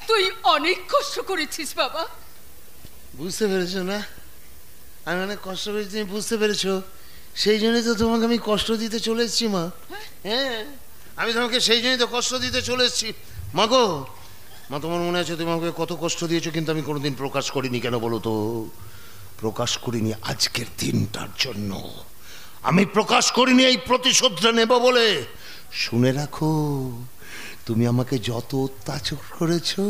[SPEAKER 6] তুই অনেক কষ্ট করেছিস বাবা।
[SPEAKER 4] বুঝতে পেরেছো না? আমি অনেক কষ্ট পেরেছি, তুমি বুঝতে পেরেছো? সেই জন্যই তো তোমাকে আমি কষ্ট দিতে চলে এসেছি মা। হ্যাঁ, আমি তোমাকে সেই জন্যই তো কষ্ট দিতে চলে এসেছি। মা গো, মা তোমার মনে আছে তুমি আমাকে কত কষ্ট দিয়েছো, কিন্তু আমি কোনোদিন প্রকাশ করিনি। কেন বলো তো? প্রকাশ করিনি আজকের দিনটার জন্য। আমি প্রকাশ করিনি এই প্রতিশোধটা নেব বলে। শুনে রাখো, তুমি আমাকে যত অত্যাচার করেছো,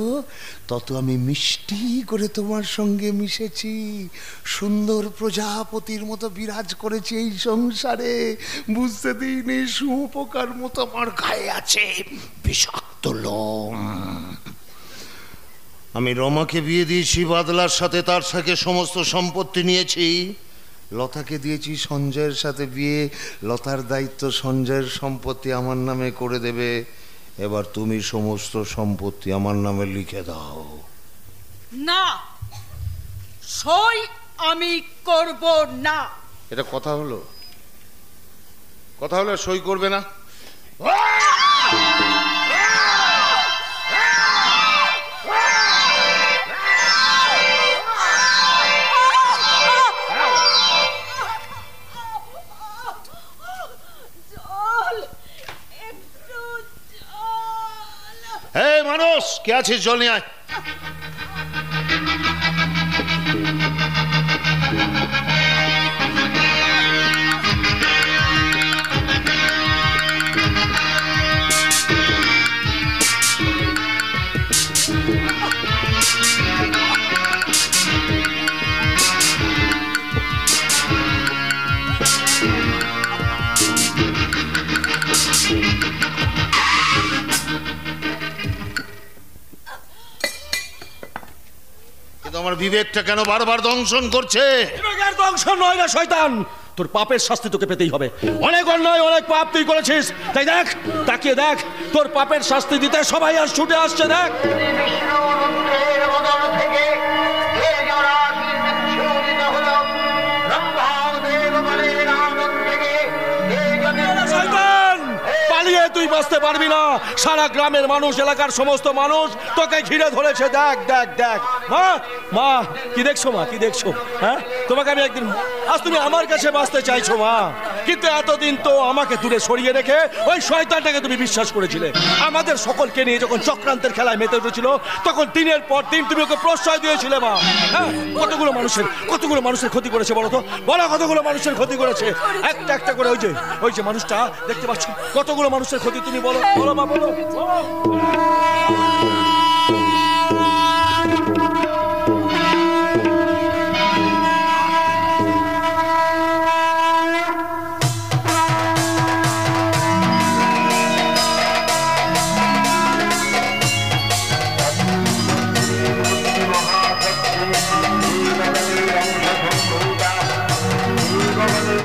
[SPEAKER 4] তত আমি মিষ্টি করে তোমার সঙ্গে মিশেছি, সুন্দর প্রজাপতির মতো বিরাজ করেছি এই সংসারে। বুঝতে দিইনি শুঁয়োপোকার মতো আমার গায়ে আছে বিষাক্ত লোম। আমি রমাকে বিয়ে দিয়েছি বাদলার সাথে, তার থেকে সমস্ত সম্পত্তি নিয়েছি। লতাকে দিয়েছি সঞ্জয়ের সাথে বিয়ে, লতার দায়িত্ব সঞ্জয়ের সম্পত্তি আমার নামে করে দেবে। এবার তুমি সমস্ত সম্পত্তি আমার নামে লিখে দাও।
[SPEAKER 6] না, সই আমি করব না।
[SPEAKER 4] এটা কথা হলো? কথা হলো সই করবে না? এই মানুষ কে আছিস, জল নিয়ে আয়। আমার বিবেকটা কেন বারবার দংশন করছে?
[SPEAKER 1] বিবেকের দংশন নয় রে শয়তান, তোর পাপের শাস্তি তোকে পেতেই হবে। অনেক অন্যায়, অনেক পাপ তুই করেছিস, তাই দেখ, তাকিয়ে দেখ, তোর পাপের শাস্তি দিতে সবাই আজ ছুটে আসছে। দেখ পালিয়ে তুই বাঁচতে পারবি না। সারা গ্রামের মানুষ, এলাকার সমস্ত মানুষ তোকে ঘিরে ধরেছে। দেখ দেখ দেখ মা, মা কি দেখছো মা, কি দেখছো? হ্যাঁ, তোমাকে আমি একদিন, আজ তুমি আমার কাছে বাঁচতে চাইছো মা, কিন্তু এতদিন তো আমাকে দূরে সরিয়ে রেখে ওই শয়তানটাকে তুমি বিশ্বাস করেছিলে। আমাদের সকলকে নিয়ে যখন চক্রান্তের খেলায় মেতে উঠেছিল, তখন দিনের পর দিন তুমি ওকে প্রশ্রয় দিয়েছিলে মা। হ্যাঁ, কতগুলো মানুষের ক্ষতি করেছে বলো তো, বলো কতগুলো মানুষের ক্ষতি করেছে? একটা একটা করে ওই যে মানুষটা দেখতে পাচ্ছ, কতগুলো মানুষের ক্ষতি তুমি বলো, বলো মা, বলো।